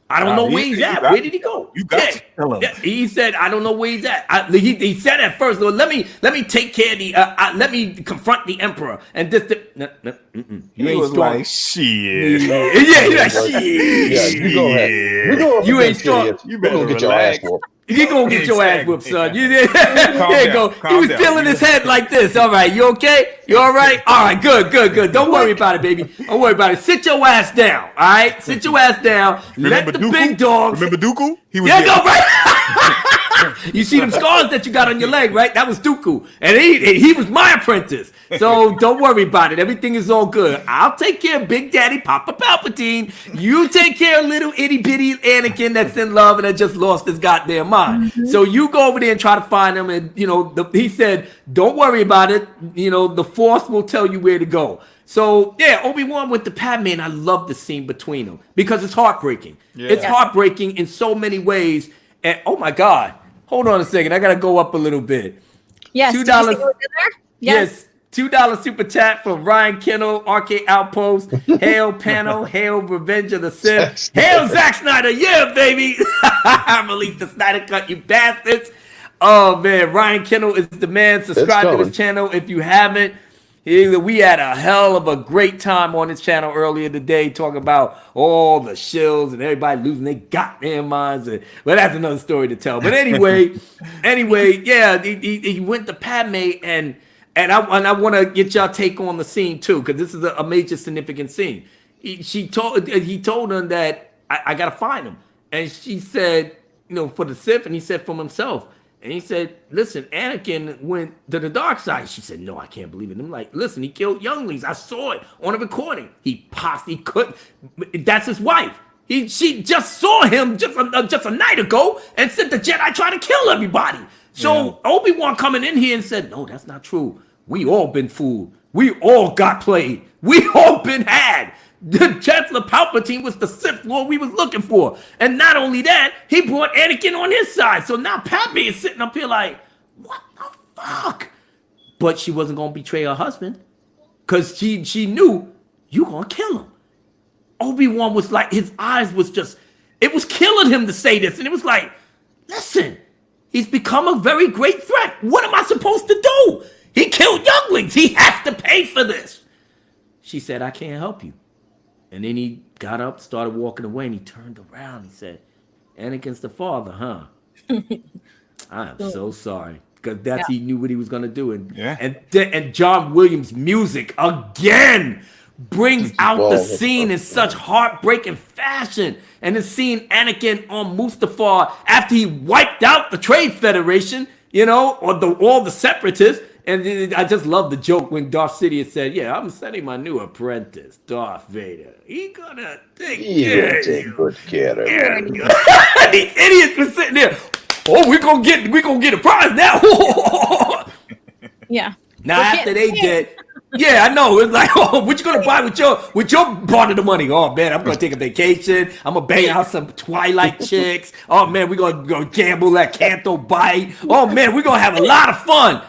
I don't know where he's at. Where did he go? You got to kill him. He said, I don't know where he's at. He said at first, Lord, let me take care of let me confront the Emperor. And this, you ain't strong. Like, shit. You're like, shit. Yeah, you go ahead. You ain't strong. You better get your ass whooped. You gonna get your ass whooped, son. There you go. He was down. feeling his head like this. All right, you okay? You all right? All right, good. Don't worry about it, baby. Don't worry about it. Sit your ass down. All right, sit your ass down. Remember Let the Dooku? big dogs. Remember Dooku? He was No, right. You see them scars that you got on your leg, right? That was Dooku, and he was my apprentice. So don't worry about it. Everything is all good. I'll take care of Big Daddy Papa Palpatine. You take care of little itty bitty Anakin that's in love and that just lost his goddamn mind. So you go over there and try to find him. And he said, don't worry about it. The Force will tell you where to go. So Obi-Wan went to Padme, and I love the scene between them because it's heartbreaking. Yeah. It's heartbreaking in so many ways. And oh my God, hold on a second, I gotta go up a little bit. Yes, $2. did you see what was in there? Yes, $2 super chat from Ryan Kennel, Arcade Outpost. Hail Panel, hail Revenge of the Sith, hail Zack Snyder, yeah, baby. I released the Snyder Cut, you bastards. Oh man, Ryan Kennel is the man. Subscribe to his channel if you haven't. We had a hell of a great time on his channel earlier today talking about all the shills and everybody losing their goddamn minds. Well, that's another story to tell. But anyway, he went to Padme and I want to get y'all take on the scene too, because this is a major significant scene. He told him that I got to find him. And she said, for the Sith, and he said from himself. And he said, listen, Anakin went to the dark side. She said, no, I can't believe it. I'm like, listen, he killed younglings. I saw it on a recording. He couldn't. That's his wife. She just saw him just a night ago and said the Jedi tried to kill everybody. So Obi-Wan coming in here and said, no, that's not true. We all been fooled. We all got played. We all been had. The Chancellor Palpatine was the Sith Lord we was looking for. And not only that, he brought Anakin on his side. So now Padme is sitting up here like, what the fuck? But she wasn't going to betray her husband because she knew you going to kill him. Obi-Wan was like, his eyes was just, it was killing him to say this. And it was like, listen, he's become a very great threat. What am I supposed to do? He killed younglings. He has to pay for this. She said, I can't help you. And then he got up, started walking away, and he turned around. He said, Anakin's the father, huh? I am so sorry. Because he knew what he was going to do. And John Williams' music again brings out the scene in such heartbreaking fashion. And the scene Anakin on Mustafar after he wiped out the Trade Federation, or all the separatists. And I just love the joke when Darth Sidious said, yeah, I'm sending my new apprentice, Darth Vader. He gonna take care of you. Good care of you. These idiots were sitting there. Oh, we're gonna get a prize now. Yeah. Now after they did, yeah, I know. It's like, oh, what you gonna buy with your part of the money? Oh man, I'm gonna take a vacation. I'm gonna bang out some Twilight chicks. Oh man, we're gonna go gamble at Canto Bite. Oh man, we're gonna have a lot of fun.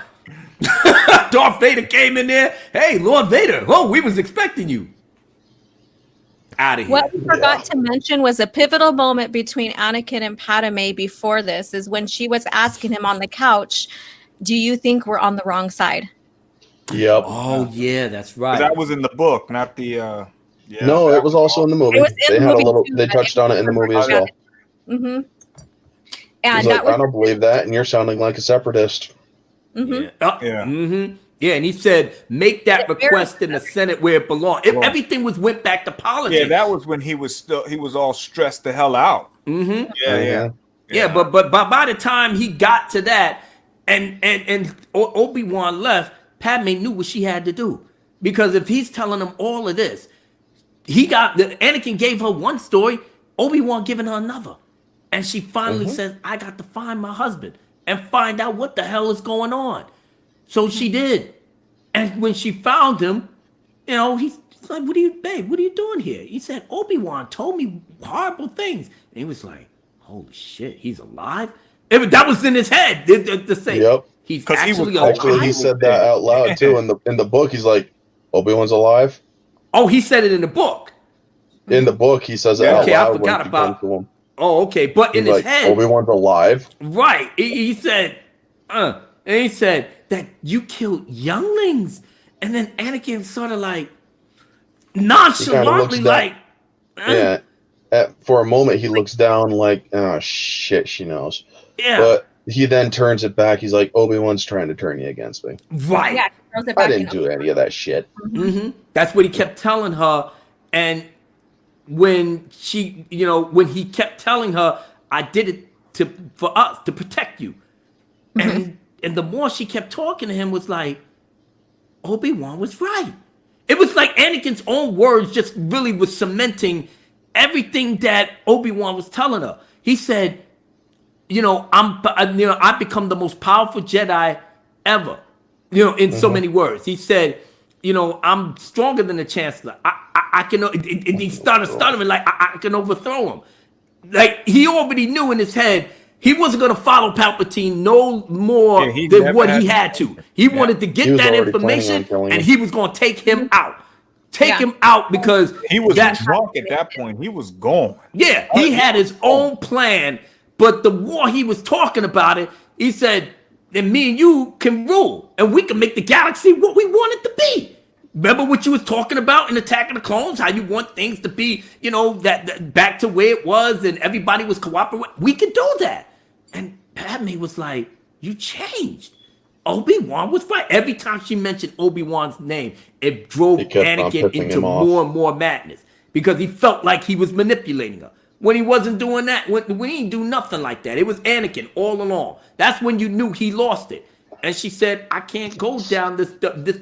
Darth Vader came in there. Hey, Lord Vader. Oh, we was expecting you. Out of here. What we forgot to mention was a pivotal moment between Anakin and Padme before this is when she was asking him on the couch, do you think we're on the wrong side? Yep. Oh, yeah, that's right. That was in the book, not the... No, it was also in the movie. They had a little. They touched on it in the movie as well. Mm-hmm. And like, I don't believe that, and you're sounding like a separatist. Mm-hmm. Yeah. Mm-hmm. Yeah, and he said, make that request in the Senate where it belongs. Everything went back to politics. Yeah, that was when he was all stressed the hell out. Mm-hmm. Yeah. But by the time he got to that, and Obi-Wan left, Padme knew what she had to do. Because if he's telling him all of this, Anakin gave her one story, Obi-Wan giving her another. And she finally says, I got to find my husband and find out what the hell is going on. So she did. And when she found him, he's like, what are you doing here? He said, Obi-Wan told me horrible things. And he was like, holy shit, he's alive? That was in his head to say, he's actually alive. Actually, he said that out loud too. In the book, he's like, Obi-Wan's alive? Oh, he said it in the book. In the book, he says it out loud. I forgot about him. Oh, okay. But in his head, Obi-Wan's alive? Right. He said, and he said that you killed younglings. And then Anakin sort of like nonchalantly like, yeah. For a moment, he looks down like, oh shit, she knows. Yeah. But he then turns it back. He's like, Obi-Wan's trying to turn you against me. Right. Yeah, I didn't do any of that shit. Mm-hmm. That's what he kept telling her. And when when he kept telling her, I did it for us, to protect you. And the more she kept talking to him was like, Obi-Wan was right. It was like Anakin's own words just really was cementing everything that Obi-Wan was telling her. He said, I become the most powerful Jedi ever. In so many words. He said, I'm stronger than the Chancellor. I can. And he started stuttering like I can overthrow him. Like he already knew in his head he wasn't going to follow Palpatine no more than what he had to. He wanted to get that information, and he was going to take him out. Take him out because he was drunk at that point. He was gone. Yeah, he had his own plan, but the more he was talking about it, he said, "Then me and you can rule, and we can make the galaxy what we want it to be." Remember what you was talking about in Attack of the Clones? How you want things to be, that back to where it was, and everybody was cooperating. We could do that. And Padme was like, "You changed." Obi-Wan was right. Every time she mentioned Obi-Wan's name, it drove Anakin into more and more madness because he felt like he was manipulating her. When he wasn't doing that, when he didn't do nothing like that, it was Anakin all along. That's when you knew he lost it. And she said, "I can't go down this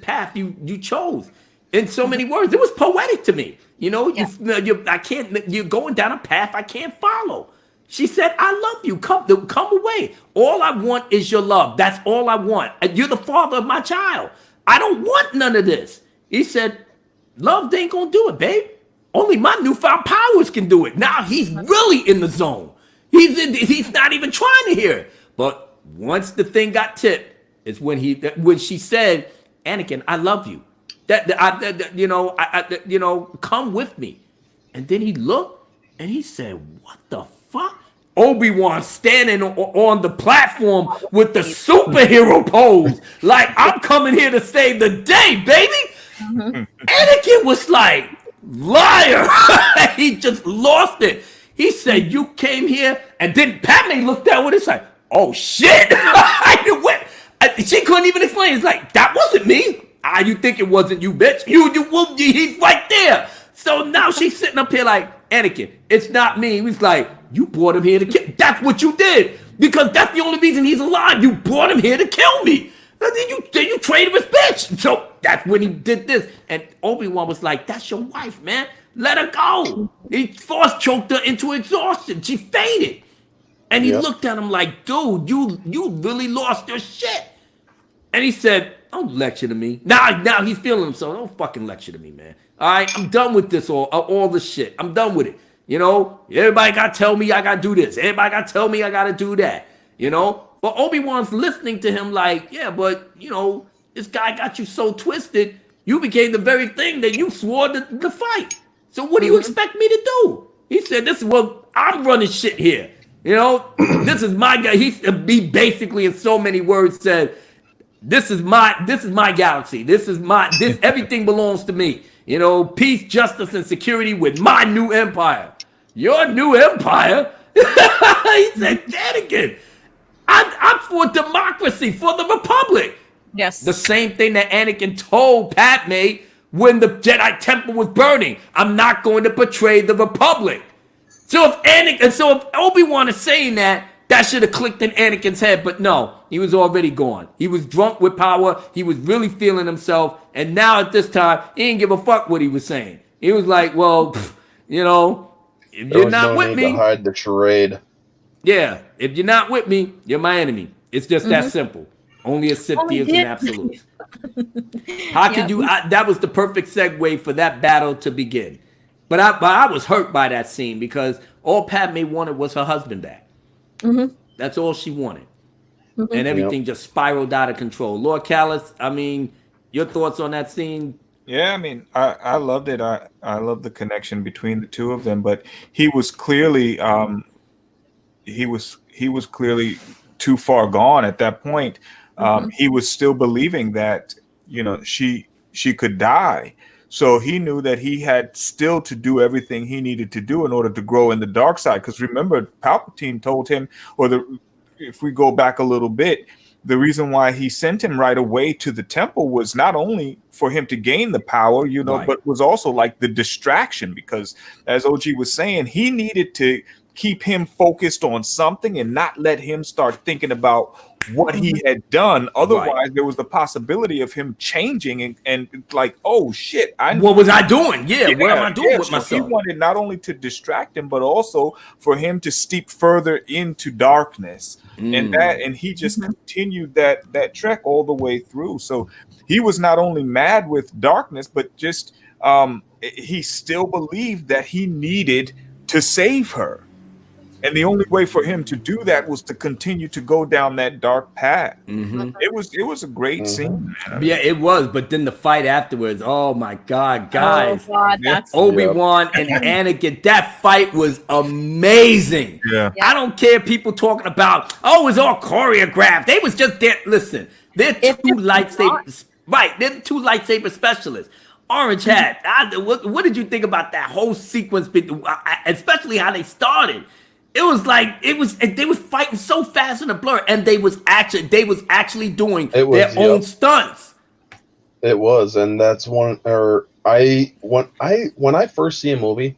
path you chose." In so many words, it was poetic to me. I can't. You're going down a path I can't follow. She said, "I love you. Come away. All I want is your love. That's all I want. You're the father of my child. I don't want none of this." He said, "Love ain't gonna do it, babe. only my newfound powers can do it. Now he's really in the zone. He's not even trying to hear it. But once the thing got tipped, it's when she said, "Anakin, I love you. Come with me." And then he looked and he said, "What the fuck?" Obi-Wan standing on the platform with the superhero pose, like, "I'm coming here to save the day, baby." Anakin was like, "Liar." He just lost it. He said, "You came here," and then Padme looked at what it's like, "Oh shit." She couldn't even explain. It's like, "That wasn't me." You think it wasn't you, bitch? He's right there. So now she's sitting up here like, "Anakin, it's not me." He was like, "You brought him here to kill." That's what you did, because that's the only reason he's alive. You brought him here to kill me. Then you traitorous bitch. So that's when he did this. And Obi-Wan was like, "That's your wife, man. Let her go." He force choked her into exhaustion. She fainted. And he looked at him like, "Dude, you really lost your shit." And he said, "Don't lecture to me." Now he's feeling himself. "Don't fucking lecture to me, man. All right, I'm done with this all this shit. I'm done with it. Everybody got to tell me I got to do this. Everybody got to tell me I got to do that. But Obi-Wan's listening to him like, "Yeah, but, this guy got you so twisted. You became the very thing that you swore to fight. So what do you expect me to do?" He said, "I'm running shit here. This is my guy." He basically, in so many words, said, This is my galaxy. This everything belongs to me. Peace, justice, and security with my new empire." "Your new empire?" He said, "Anakin, I'm for democracy, for the Republic." Yes. The same thing that Anakin told Padme when the Jedi Temple was burning. "I'm not going to betray the Republic." So if Obi-Wan is saying that should have clicked in Anakin's head, but no, he was already gone. He was drunk with power. He was really feeling himself, and now at this time, he didn't give a fuck what he was saying. He was like, "Well, if you're not with me, to hide the charade." Yeah, if you're not with me, you're my enemy. It's just that simple. Only a Sith gives an absolute. How could you? That was the perfect segue for that battle to begin. But I was hurt by that scene because all Padme wanted was her husband back. That's all she wanted. And everything just spiraled out of control. Lord Callis, your thoughts on that scene? Yeah, I loved it. I love the connection between the two of them, but he was clearly he was clearly too far gone at that point. He was still believing that she could die. So he knew that he had still to do everything he needed to do in order to grow in the dark side. Because remember, Palpatine told him, if we go back a little bit, the reason why he sent him right away to the temple was not only for him to gain the power, right, but was also like the distraction. Because as OG was saying, he needed to keep him focused on something and not let him start thinking about what he had done. Otherwise, there was the possibility of him changing and like, "Oh shit, what was I doing? Yeah, what am I doing with myself?" He wanted not only to distract him, but also for him to steep further into darkness. And he just continued that trek all the way through. So he was not only mad with darkness, but just he still believed that he needed to save her. And the only way for him to do that was to continue to go down that dark path. It was a great scene, man. Yeah, it was. But then the fight afterwards, oh my God, guys. Oh God, that's Obi-Wan and Anakin, that fight was amazing. Yeah. I don't care people talking about, it was all choreographed. They was just there. Listen, they're two lightsabers. Right, they're two lightsaber specialists. Orange hat. What did you think about that whole sequence, especially how they started? It was like they was fighting so fast in a blur, and they was actually doing their own stunts. It was, and that's when I first see a movie,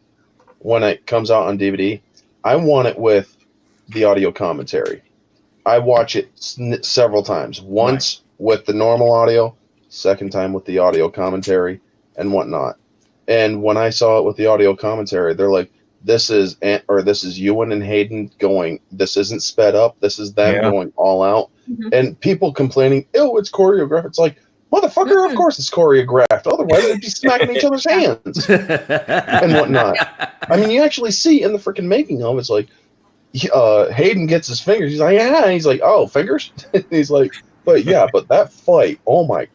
when it comes out on DVD, I want it with the audio commentary. I watch it several times. Once with the normal audio, second time with the audio commentary and whatnot. And when I saw it with the audio commentary, they're like, this is Ewan and Hayden going, this isn't sped up, this is them going all out. And people complaining, "Oh, it's choreographed." It's like, Motherfucker, of course it's choreographed. Otherwise, they'd be smacking each other's hands and whatnot. I mean, you actually see in the freaking making of it's like Hayden gets his fingers. He's like, yeah. And he's like, oh, fingers? He's like, but yeah, but that fight, oh my.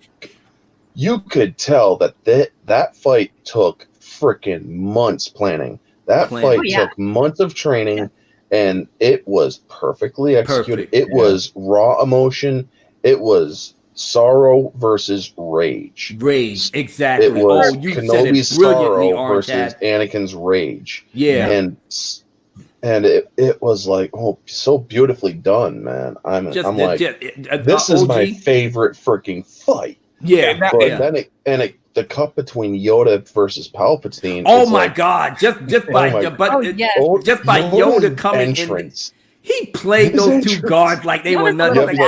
You could tell that fight took freaking months planning. That fight took months of training, and it was perfectly executed. It was raw emotion. It was sorrow versus rage. Rage, exactly. It was you Kenobi's said it brilliantly, sorrow versus Anakin's rage. Yeah, and it was like, oh, so beautifully done, man. I'm like, this is my favorite freaking fight. Yeah, but then the cup between Yoda versus Palpatine. Oh my God! Just by Yoda coming entrance. in. He played those two guards like they were nothing. It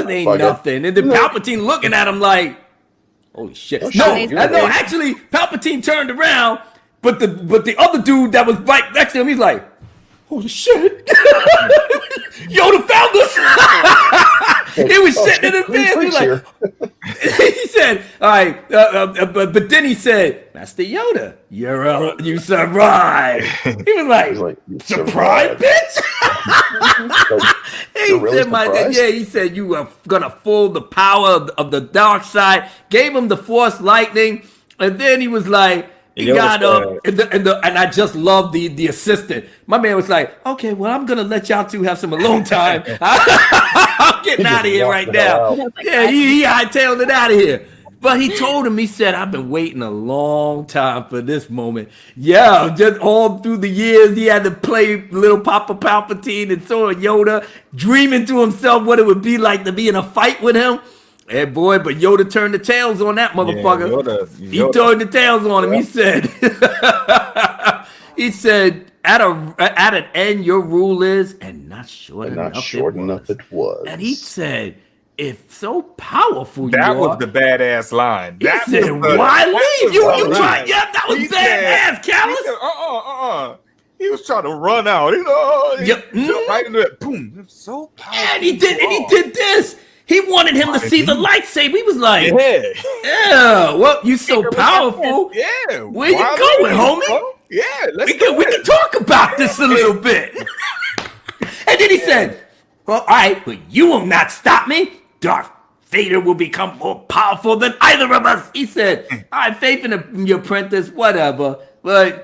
ain't nothing. And then Palpatine looking at him like, holy shit. No, actually, Palpatine turned around, but the other dude that was right next to him, he's like, holy shit. Yoda found us. He was sitting in the bed. He like, he said, all right, but then he said, Master Yoda, you survived. He was like surprise, bitch. He said you were gonna fool the power of the dark side. Gave him the Force lightning, and then he was like, he got up, and I just love the assistant. My man was like, okay, well, I'm gonna let y'all two have some alone time. I'm getting out of here right now. Yeah, he hightailed it out of here. But he told him, he said, I've been waiting a long time for this moment. Yeah, just all through the years, he had to play little Papa Palpatine and so Yoda, dreaming to himself what it would be like to be in a fight with him. Hey boy, but Yoda turned the tails on that motherfucker. Yoda. He turned the tails on him. He said, at an end, your rule is, and not short enough it was. And he said, if so powerful that you was the badass line. He said, why leave? You tried. Yeah, that was badass, Callus. He was trying to run out. He jumped right into it. Boom. It was so powerful. And he did this. He wanted him to see the lightsaber. He was like, yeah, well, you so powerful. Yeah. Where you going, homie? Bro? Yeah, we can talk about this a little bit. And then he said, well, all right, but you will not stop me. Darth Vader will become more powerful than either of us. He said, I have faith in your apprentice, whatever. But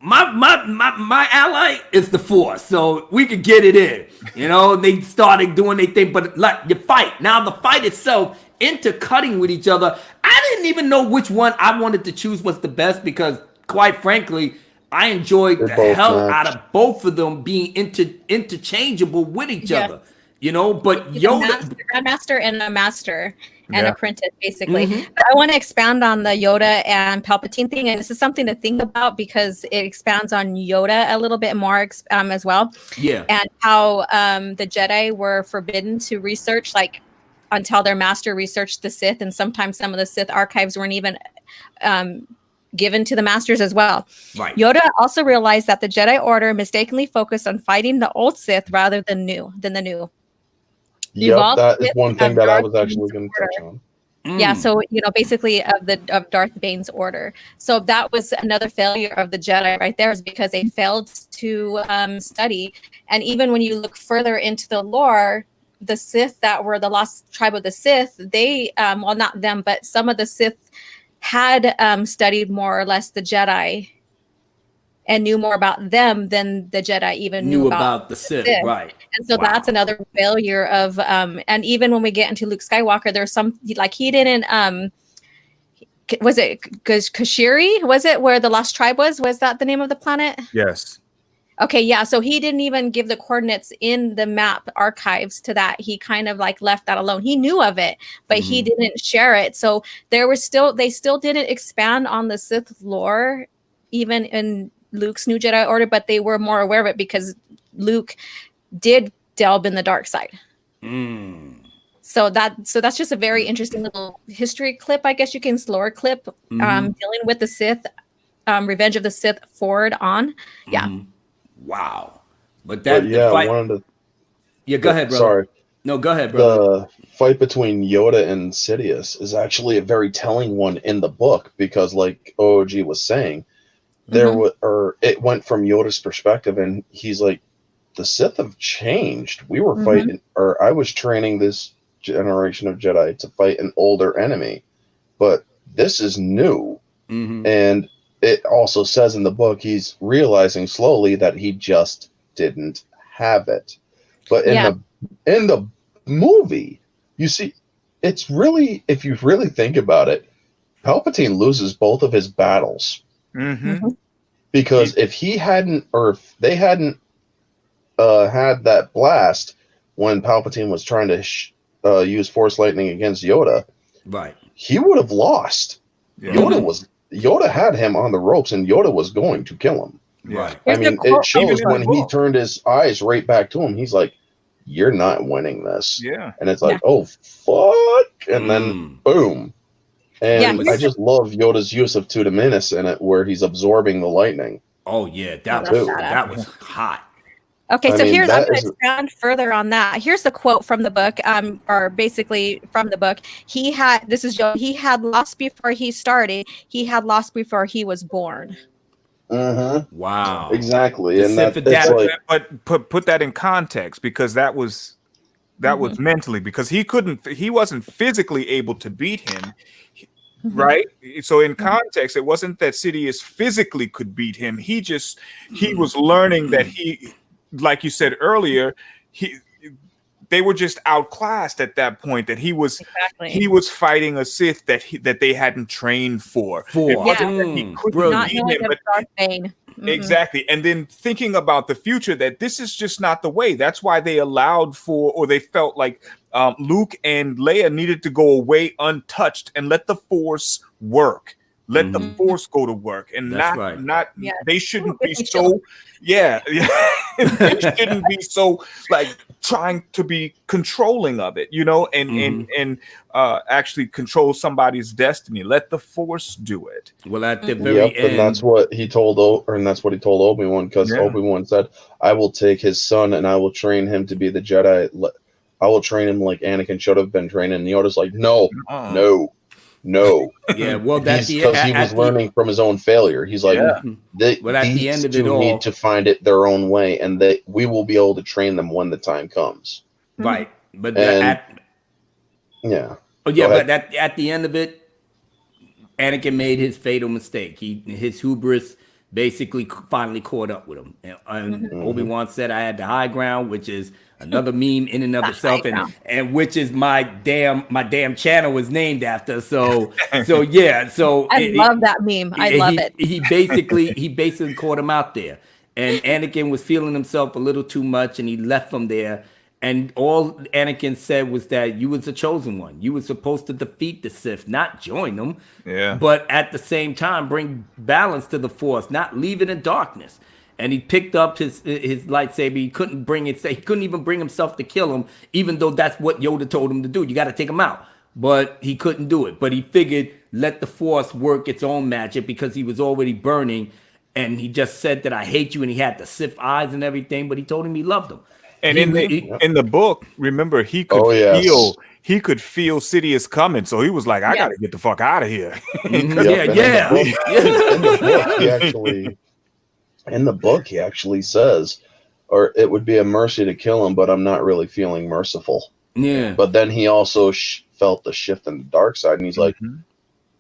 my ally is the Force, so we could get it in. You know, they started doing their thing, but like the fight. Now the fight itself, intercutting with each other. I didn't even know which one I wanted to choose was the best because, quite frankly, I enjoyed the hell out of both of them being interchangeable with each other. You know, but Yoda, Grandmaster and a master and apprentice, basically. But I want to expand on the Yoda and Palpatine thing, and this is something to think about because it expands on Yoda a little bit more as well. Yeah, and how the Jedi were forbidden to research, like until their master researched the Sith, and sometimes some of the Sith archives weren't even given to the masters as well. Right. Yoda also realized that the Jedi Order mistakenly focused on fighting the old Sith rather than the new. Yep, that is one thing that I was actually going to touch on. Yeah, so basically of Darth Bane's order. So that was another failure of the Jedi right there, is because they failed to study. And even when you look further into the lore, the Sith that were the lost tribe of the Sith, they well, not them, but some of the Sith had studied more or less the Jedi and knew more about them than the Jedi even knew about the Sith, right? And so that's another failure of and even when we get into Luke Skywalker, there's some like he didn't was it Kashiri? Was it where the lost tribe was? Was that the name of the planet? Yes. Okay, yeah. So he didn't even give the coordinates in the map archives to that. He kind of like left that alone. He knew of it, but he didn't share it. So they still didn't expand on the Sith lore, even in Luke's new Jedi Order, but they were more aware of it because Luke did delve in the dark side. So that's just a very interesting little history clip, I guess you can lore clip, dealing with the Sith, Revenge of the Sith forward on. Yeah. Wow. But that yeah, fight... one of the go ahead, bro. Sorry. No, go ahead, brother. The fight between Yoda and Sidious is actually a very telling one in the book because, like OG was saying, it went from Yoda's perspective, and he's like, the Sith have changed. We were fighting, or I was training this generation of Jedi to fight an older enemy, but this is new. And it also says in the book he's realizing slowly that he just didn't have it. But in the movie, you see, it's really, if you really think about it, Palpatine loses both of his battles. Because if he hadn't, or if they hadn't had that blast when Palpatine was trying to use Force Lightning against Yoda, right, he would have lost. Yoda had him on the ropes, and Yoda was going to kill him. Right. I mean, it shows when he turned his eyes right back to him, he's like, "You're not winning this." Yeah. And it's like, "Oh fuck!" And then boom. And I just love Yoda's use of Tuda Minas in it, where he's absorbing the lightning. Oh yeah, that was hot. Okay, so here's, I'm going to expand further on that. Here's the quote from the book, or basically from the book. He had lost before he started. He had lost before he was born. Wow. Exactly. And that's like, but put that in context, because that was mentally, because he wasn't physically able to beat him. Right. So in context, it wasn't that Sidious physically could beat him. He was learning that like you said earlier, they were just outclassed at that point, that he was fighting a Sith that they hadn't trained for. It wasn't that he couldn't beat him, but exactly. And then thinking about the future, that this is just not the way. That's why they allowed for, or they felt like Luke and Leia needed to go away untouched and let the Force work. Let the Force go to work, and they shouldn't be so they shouldn't be so like trying to be controlling of it, and actually control somebody's destiny. Let the Force do it. Well, at the very end, and that's what he told Obi-Wan, because Obi-Wan said, "I will take his son and I will train him to be the Jedi. I will train him like Anakin should have been trained." And Yoda's like, "No. Yeah, well, that's because he was learning from his own failure. He's like, these two need to find it their own way, and we will be able to train them when the time comes." Right, but at the end of it, Anakin made his fatal mistake. His hubris basically finally caught up with him. And Obi-Wan said, "I had the high ground," which is another meme in and of itself, and which is my damn channel was named after. So I love that meme. I love it. He basically caught him out there, and Anakin was feeling himself a little too much, and he left from there. And all Anakin said was that you was the chosen one. You were supposed to defeat the Sith, not join them. Yeah. But at the same time, bring balance to the Force, not leave it in darkness. And he picked up his lightsaber. He couldn't even bring himself to kill him, even though that's what Yoda told him to do. You got to take him out. But he couldn't do it. But he figured, let the Force work its own magic, because he was already burning. And he just said that, "I hate you." And he had the Sith eyes and everything, but he told him he loved him. And in the book, remember, he could feel Sidious coming, so he was like, "I got to get the fuck out of here." In the book, he actually says, or it would be a mercy to kill him, but I'm not really feeling merciful. Yeah. But then he also felt the shift in the dark side, and he's like,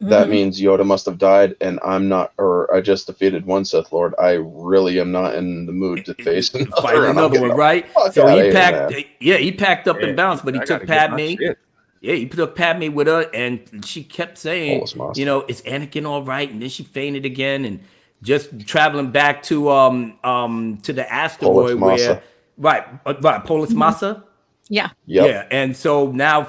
that means Yoda must have died, and I'm not, or I just defeated one Sith Lord. I really am not in the mood to face another one, right? So he packed up and bounced, but he took Padme. Yeah, he took Padme with her, and she kept saying, "Is Anakin all right?" And then she fainted again, and just traveling back to the asteroid Polis Massa. Yeah. Yeah, and so now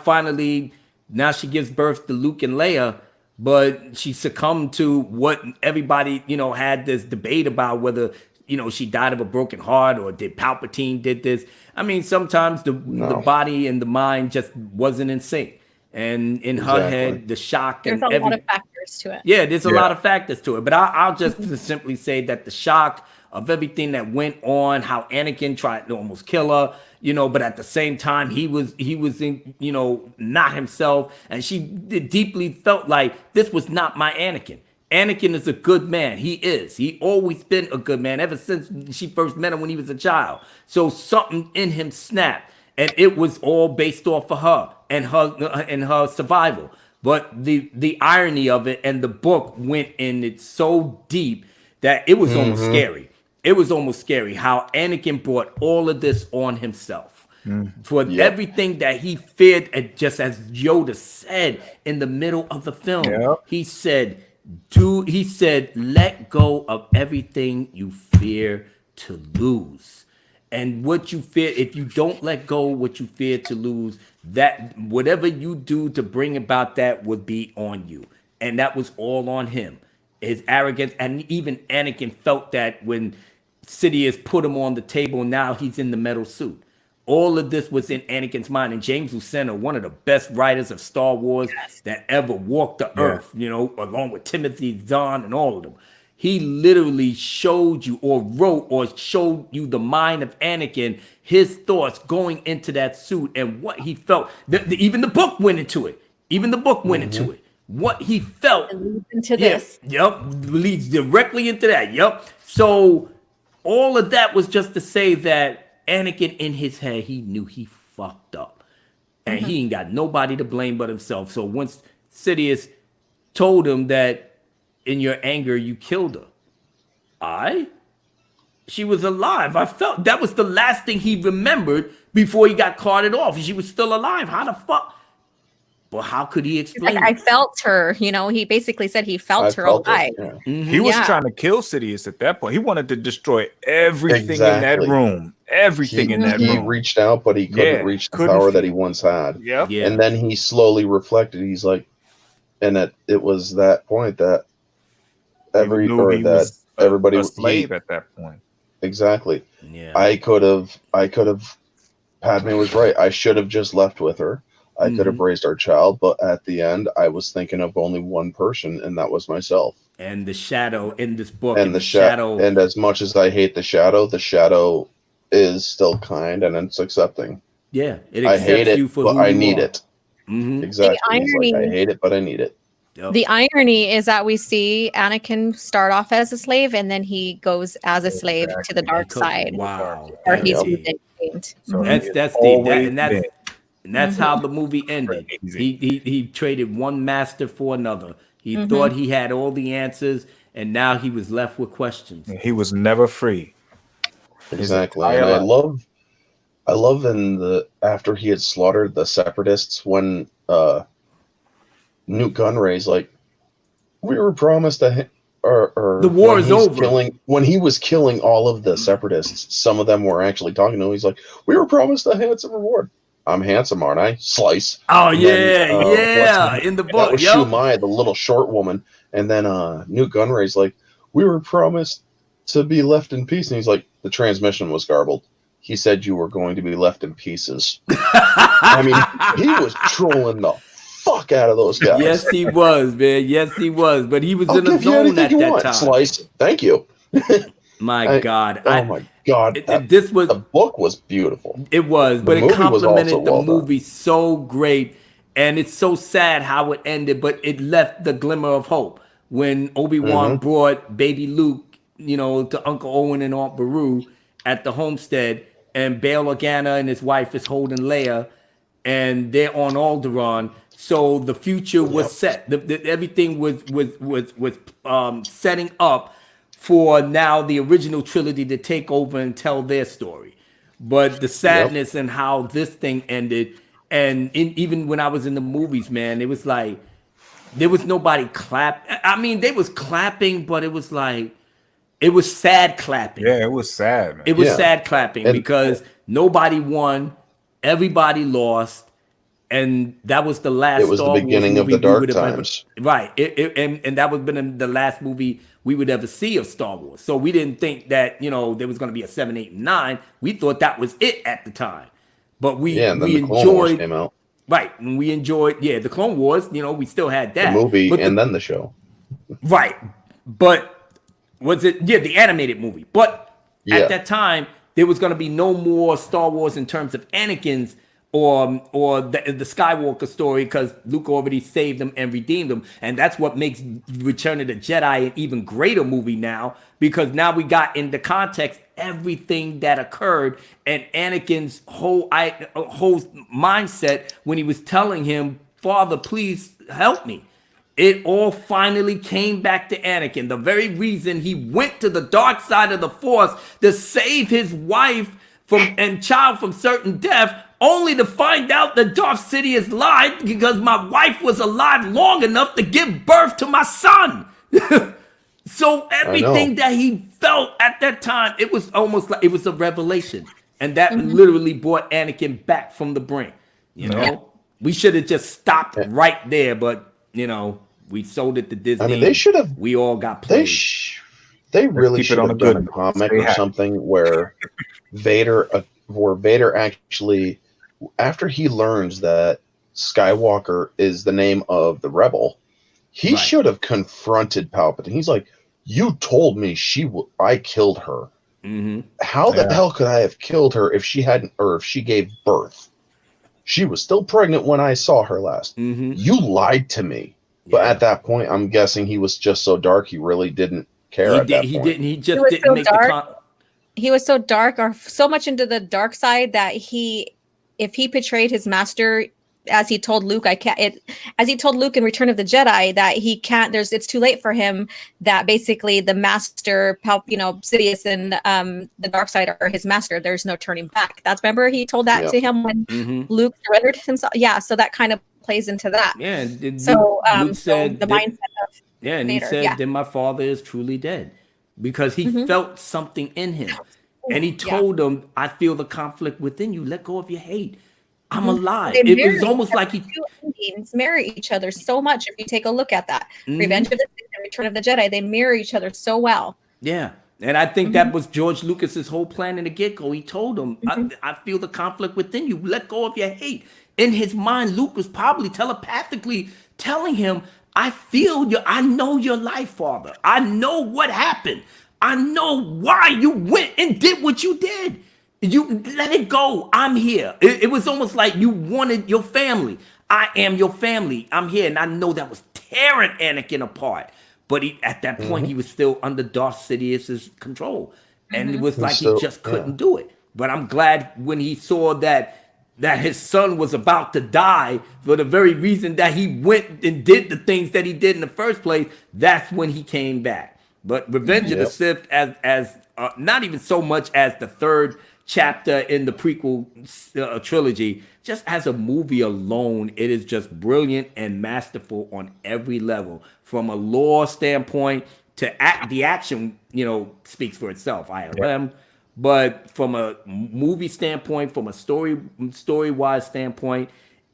she gives birth to Luke and Leia. But she succumbed to what everybody, had this debate about, whether, she died of a broken heart, or did Palpatine did this. I mean, sometimes the body and the mind just wasn't in sync. And in her head, the shock. There's a lot of factors to it. Yeah, there's a lot of factors to it. But I'll just simply say that the shock of everything that went on, how Anakin tried to almost kill her, but at the same time, he was in, not himself. And she deeply felt like this was not my Anakin. Anakin is a good man. He is. He always been a good man ever since she first met him when he was a child. So something in him snapped, and it was all based off of her and her survival. But the irony of it, and the book went in it so deep that it was almost scary. It was almost scary how Anakin brought all of this on himself for everything that he feared. And just as Yoda said in the middle of the film, he said, let go of everything you fear to lose. And what you fear, if you don't let go of what you fear to lose, that whatever you do to bring about that would be on you. And that was all on him. His arrogance, and even Anakin felt that when Sidious put him on the table. Now he's in the metal suit. All of this was in Anakin's mind. And James Luceno, one of the best writers of Star Wars that ever walked the earth, along with Timothy Zahn and all of them. He literally showed you or wrote or showed you the mind of Anakin, his thoughts going into that suit and what he felt. Even the book went into it. What he felt. It leads into this. Leads directly into that. So all of that was just to say that Anakin in his head, he knew he fucked up. And he ain't got nobody to blame but himself. So once Sidious told him that in your anger, you killed her. She was alive. I felt that was the last thing he remembered before he got carted off. She was still alive. How the fuck? Well, how could he explain? I felt her. He basically said he felt her alive. He was trying to kill Sidious at that point. He wanted to destroy everything in that room. Everything in that room. He reached out, but he couldn't reach the power that he once had. And then he slowly reflected. He's like, and it was that point that everybody was a slave at that point. Exactly. Yeah. I could have. Padme was right. I should have just left with her. I could have raised our child, but at the end, I was thinking of only one person, and that was myself. And the shadow in this book, and the shadow. And as much as I hate the shadow is still kind and it's accepting. Yeah, it accepts I hate it, you for but who I you need are. it. Exactly. I hate it, but I need it. The irony is that we see Anakin start off as a slave, and then he goes as a slave to the dark side. Wow, or he's redeemed. So that's deep. And that's how the movie ended. He traded one master for another. He thought he had all the answers, and now he was left with questions. He was never free. Exactly. And I love after he had slaughtered the separatists, when Newt Gunray's like, we were promised the war is over. When he was killing all of the separatists, some of them were actually talking to him. He's like, we were promised a handsome reward. I'm handsome, aren't I? Slice. Oh, then, in the book. That was Shumai, the little short woman. And then Newt Gunray's like, we were promised to be left in peace. And he's like, the transmission was garbled. He said you were going to be left in pieces. I mean, he was trolling the fuck out of those guys. Yes, he was, man. Yes, he was. But he was in the zone at that time. Slice. Thank you. My God. Oh, my God. The book was beautiful. It was, but it complemented the movie so great. And it's so sad how it ended, but it left the glimmer of hope when Obi-Wan brought baby Luke, to Uncle Owen and Aunt Beru at the homestead, and Bail Organa and his wife is holding Leia, and they're on Alderaan. So the future was set. Everything was setting up for now the original trilogy to take over and tell their story. But the sadness and how this thing ended, and even when I was in the movies, man, it was like there was nobody clap. I mean, they was clapping, but it was like it was sad clapping. Yeah, it was sad, man. It was sad clapping because nobody won, everybody lost, and that was the last. It was Star the beginning Wars of the dark times, right? And that was been the last movie we would ever see of Star Wars. So we didn't think that there was going to be a 7, 8, and 9. We thought that was it at the time. But we and then we the Clone Wars enjoyed came out. Right, and we enjoyed the Clone Wars. We still had that the movie and then the show. Right, but was it the animated movie? But at that time, there was going to be no more Star Wars in terms of Anakin's or the Skywalker story, because Luke already saved them and redeemed them. And that's what makes Return of the Jedi an even greater movie now, because now we got into context everything that occurred and Anakin's whole mindset when he was telling him, Father, please help me. It all finally came back to Anakin. The very reason he went to the dark side of the Force to save his wife and child from certain death, only to find out that Darth Sidious lied because my wife was alive long enough to give birth to my son. So everything that he felt at that time, it was almost like it was a revelation. And that literally brought Anakin back from the brink. You know, we should have just stopped right there, but we sold it to Disney. I mean, they should have. We all got played. They really should have done a comic or something where Vader actually, after he learns that Skywalker is the name of the rebel, he should have confronted Palpatine. He's like, "You told me I killed her. How the hell could I have killed her if she hadn't, or if she gave birth? She was still pregnant when I saw her last. You lied to me." But at that point, I'm guessing he was just so dark he really didn't care. He didn't make the he was so dark, or so much into the dark side, that if he betrayed his master, as he told Luke, as he told Luke in Return of the Jedi, that he can't. It's too late for him. That basically the master, Sidious and the dark side are his master. There's no turning back. Remember he told that to him when Luke surrendered himself. Yeah, so that kind of plays into that. Yeah. Luke said so the mindset of and Vader, he said, "Then my father is truly dead," because he felt something in him, and he told him, "I feel the conflict within you. Let go of your hate. I'm alive." It was almost like two endings marry each other so much. If you take a look at that, Revenge of the Sith and Return of the Jedi, they mirror each other so well. Yeah. And I think that was George Lucas's whole plan in the get-go. He told him, I feel the conflict within you. Let go of your hate. In his mind, Luke was probably telepathically telling him, I feel you. I know your life, Father. I know what happened. I know why you went and did what you did. You let it go. I'm here. It was almost like you wanted your family. I am your family. I'm here. And I know that was tearing Anakin apart. But at that point, he was still under Darth Sidious's control. And it was like he just couldn't do it. But I'm glad when he saw that his son was about to die for the very reason that he went and did the things that he did in the first place, that's when he came back. But Revenge of the Sith, as not even so much as the third chapter in the prequel trilogy, just as a movie alone, it is just brilliant and masterful on every level. From a lore standpoint to the action, speaks for itself. ILM. But from a movie standpoint, from a story-wise standpoint,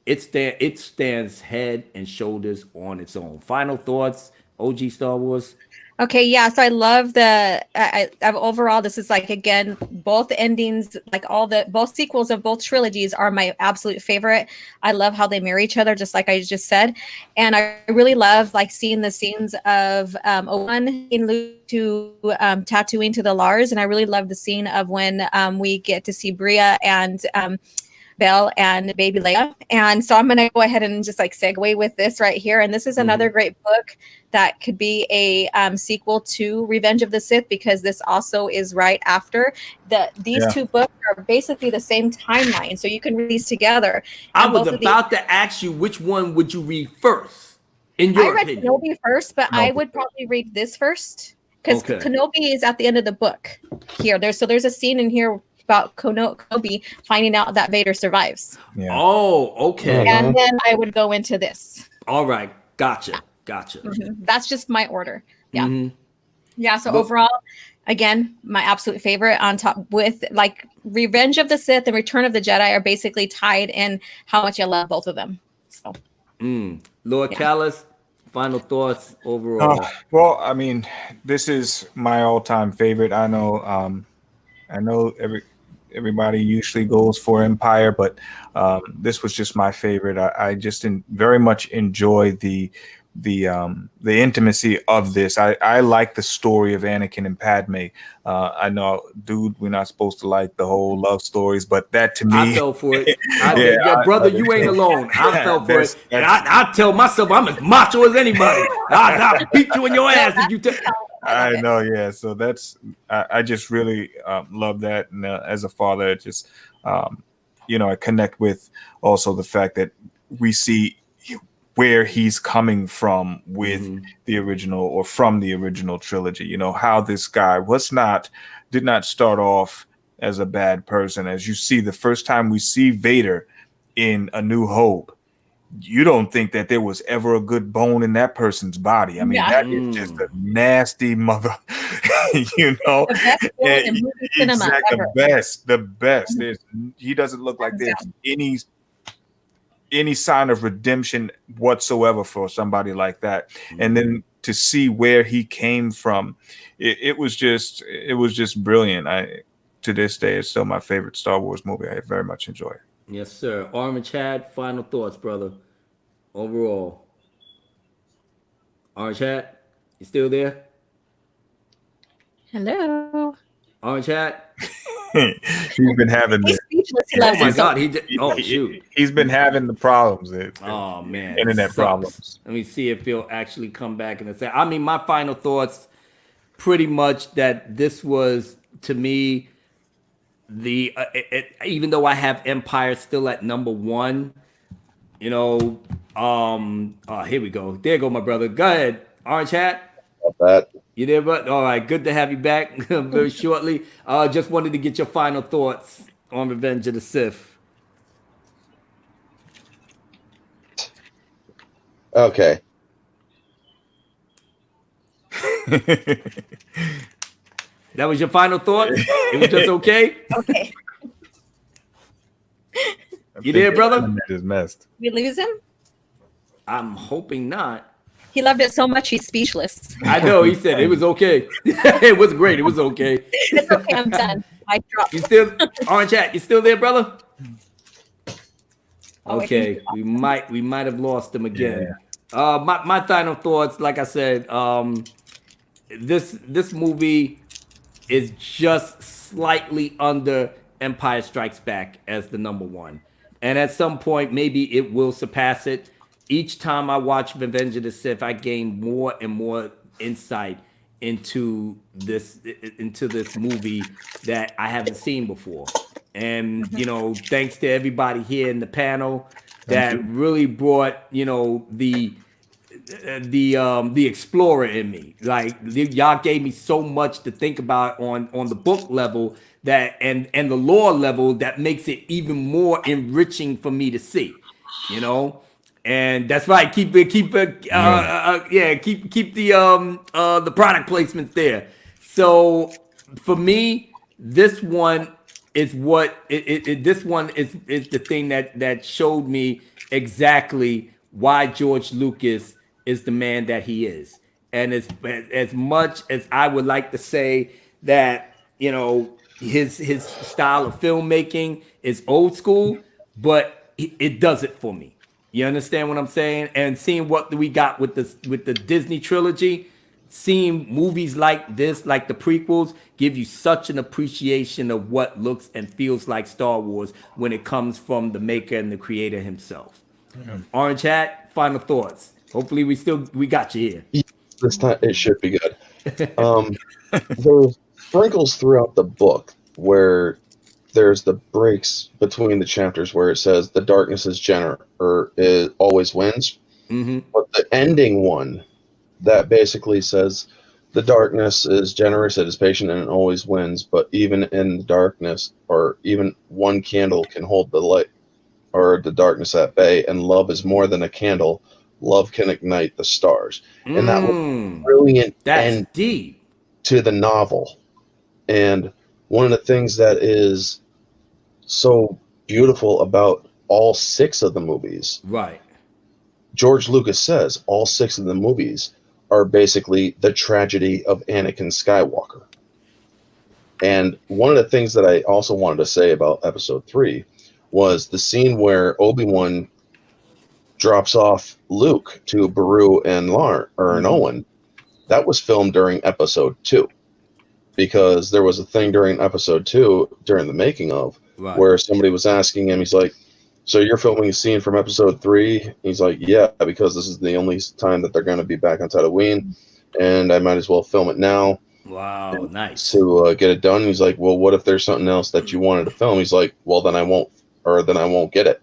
it stands head and shoulders on its own. Final thoughts, OG Star Wars? Okay, yeah. So I love overall, this is like, again, both endings, like both sequels of both trilogies are my absolute favorite. I love how they marry each other, just like I just said. And I really love like seeing the scenes of Obi-Wan in Luke to Tatooine to the Lars. And I really love the scene of when we get to see Bria and Belle and baby Leia. And so I'm going to go ahead and just like segue with this right here. And this is another great book that could be a sequel to Revenge of the Sith, because this also is right after. These two books are basically the same timeline. So you can read these together. I was about to ask you, which one would you read first? In your opinion? Kenobi first, but I would probably read this first, because Kenobi is at the end of the book here. There's a scene in here about Kenobi finding out that Vader survives. Yeah. Oh, okay. And then I would go into this. All right. Gotcha. That's just my order. Yeah. Yeah. So overall, again, my absolute favorite, on top with like Revenge of the Sith and Return of the Jedi, are basically tied in how much I love both of them. So, Lord Callis, final thoughts overall. Well, I mean, this is my all-time favorite. I know everybody usually goes for Empire, but this was just my favorite. I just very much enjoy the intimacy of this. I like the story of Anakin and Padme. I know, dude, we're not supposed to like the whole love stories, but that to me, I fell for it. Brother, you ain't alone. I fell for it, and I tell myself I'm as macho as anybody. I'll beat you in your ass if you tell. I know, yeah. So I just really love that, and as a father, it just I connect with also the fact that we see where he's coming from with the original or from the original trilogy. How this guy did not start off as a bad person. As you see, the first time we see Vader in A New Hope, you don't think that there was ever a good bone in that person's body. I mean, that is just a nasty mother, The best villain in movie cinema ever. The best. He doesn't look like there's any sign of redemption whatsoever for somebody like that. And then to see where he came from, it was just brilliant. To this day, it's still my favorite Star Wars movie. I very much enjoy it. Yes, sir. Orange Hat, final thoughts, brother. Overall. Orange Hat, you still there? Hello. Orange Hat? He's been having He's speechless. He loves my God. himself. Shoot. He's been having the problems. Oh, man. Internet problems. Let me see if he'll actually come back and say, I mean, my final thoughts pretty much that this was, to me, even though I have Empire still at number one, here we go. There go my brother. Go ahead, Orange Hat. That. You there, bud? All right, good to have you back very shortly. Just wanted to get your final thoughts on Revenge of the Sith. Okay. That was your final thought? It was just okay? Okay. You there, brother? Just messed. We lose him? I'm hoping not. He loved it so much he's speechless. I know, he said it was okay. It was great. It was okay. It's okay, I'm done. I dropped. You still, Orange Hat, you still there, brother? Oh, Okay, we might have lost him again. My final thoughts, like I said, this movie is just slightly under Empire Strikes Back as the number one. And at some point, maybe it will surpass it. Each time I watch Revenge of the Sith, I gain more and more insight into this movie that I haven't seen before. And, thanks to everybody here in the panel that really brought, the explorer in me. Like, y'all gave me so much to think about on the book level that and the lore level that makes it even more enriching for me to see, And that's right. Keep the product placements there. So for me, this one is this one is the thing that showed me exactly why George Lucas is the man that he is. And as much as I would like to say that, his style of filmmaking is old school, but it does it for me. You understand what I'm saying? And seeing what we got with the Disney trilogy, seeing movies like this, like the prequels, give you such an appreciation of what looks and feels like Star Wars when it comes from the maker and the creator himself. Orange Hat, final thoughts. Hopefully we got you here. This time it should be good. There's sprinkles throughout the book where there's the breaks between the chapters where it says the darkness is it always wins. Mm-hmm. But the ending one that basically says the darkness is generous, it is patient, and it always wins. But even in the darkness, or even one candle can hold the light or the darkness at bay, and love is more than a candle. Love can ignite the stars. And that was brilliant. That's deep. To the novel. And one of the things that is so beautiful about all 6 of the movies, right? George Lucas says all 6 of the movies are basically the tragedy of Anakin Skywalker. And one of the things that I also wanted to say about episode 3 was the scene where Obi-Wan drops off Luke to Beru and Owen. That was filmed during episode 2, because there was a thing during episode 2 during the making of where somebody was asking him, he's like, so you're filming a scene from episode 3? He's like, yeah, because this is the only time that they're going to be back on Tatooine, and I might as well film it now. Wow, nice. To get it done. He's like, well, what if there's something else that you wanted to film? He's like, well, then I won't get it.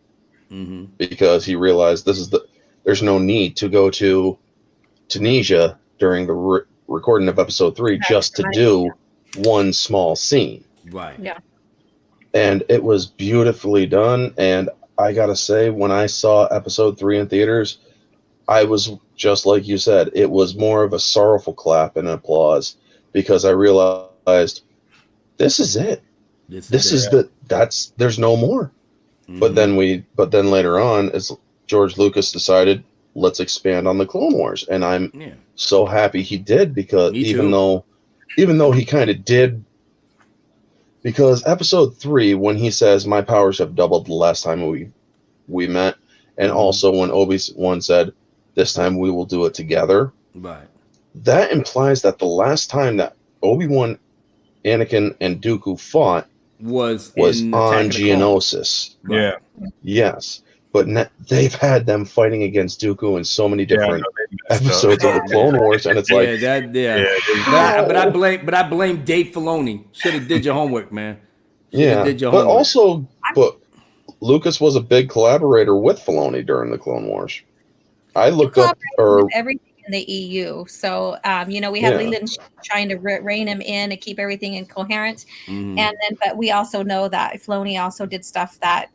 Because he realized there's no need to go to Tunisia during the recording of episode 3 just to do one small scene. Right. Yeah. And it was beautifully done. And I gotta say, when I saw episode 3 in theaters, I was just like you said, it was more of a sorrowful clap and applause, because I realized this is it. There's no more. But then later on, as George Lucas decided, let's expand on the Clone Wars, and I'm so happy he did, because even though he kind of did, because episode 3, when he says my powers have doubled the last time we met, and also when Obi-Wan said this time we will do it together, that implies that the last time that Obi-Wan, Anakin, and Dooku fought was on Geonosis. Yeah. Yes. But they've had them fighting against Dooku in so many different episodes of the Clone Wars, and it's like, But I blame Dave Filoni. Should have did your homework, man. But Lucas was a big collaborator with Filoni during the Clone Wars. I looked up everything in the EU. So we have Leland trying to rein him in and keep everything in coherence. But we also know that Filoni also did stuff that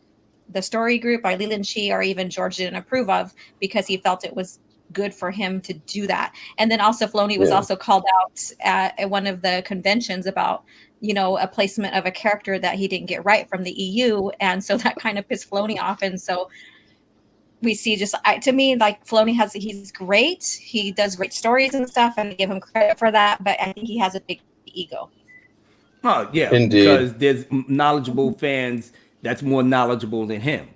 the story group by Leland Shee or even George didn't approve of, because he felt it was good for him to do that. And then also Filoni was also called out at one of the conventions about, a placement of a character that he didn't get right from the EU. And so that kind of pissed Filoni off. And so we see to me, like, Filoni he's great. He does great stories and stuff, and I give him credit for that. But I think he has a big ego. Oh, yeah. Indeed. Because there's knowledgeable fans that's more knowledgeable than him.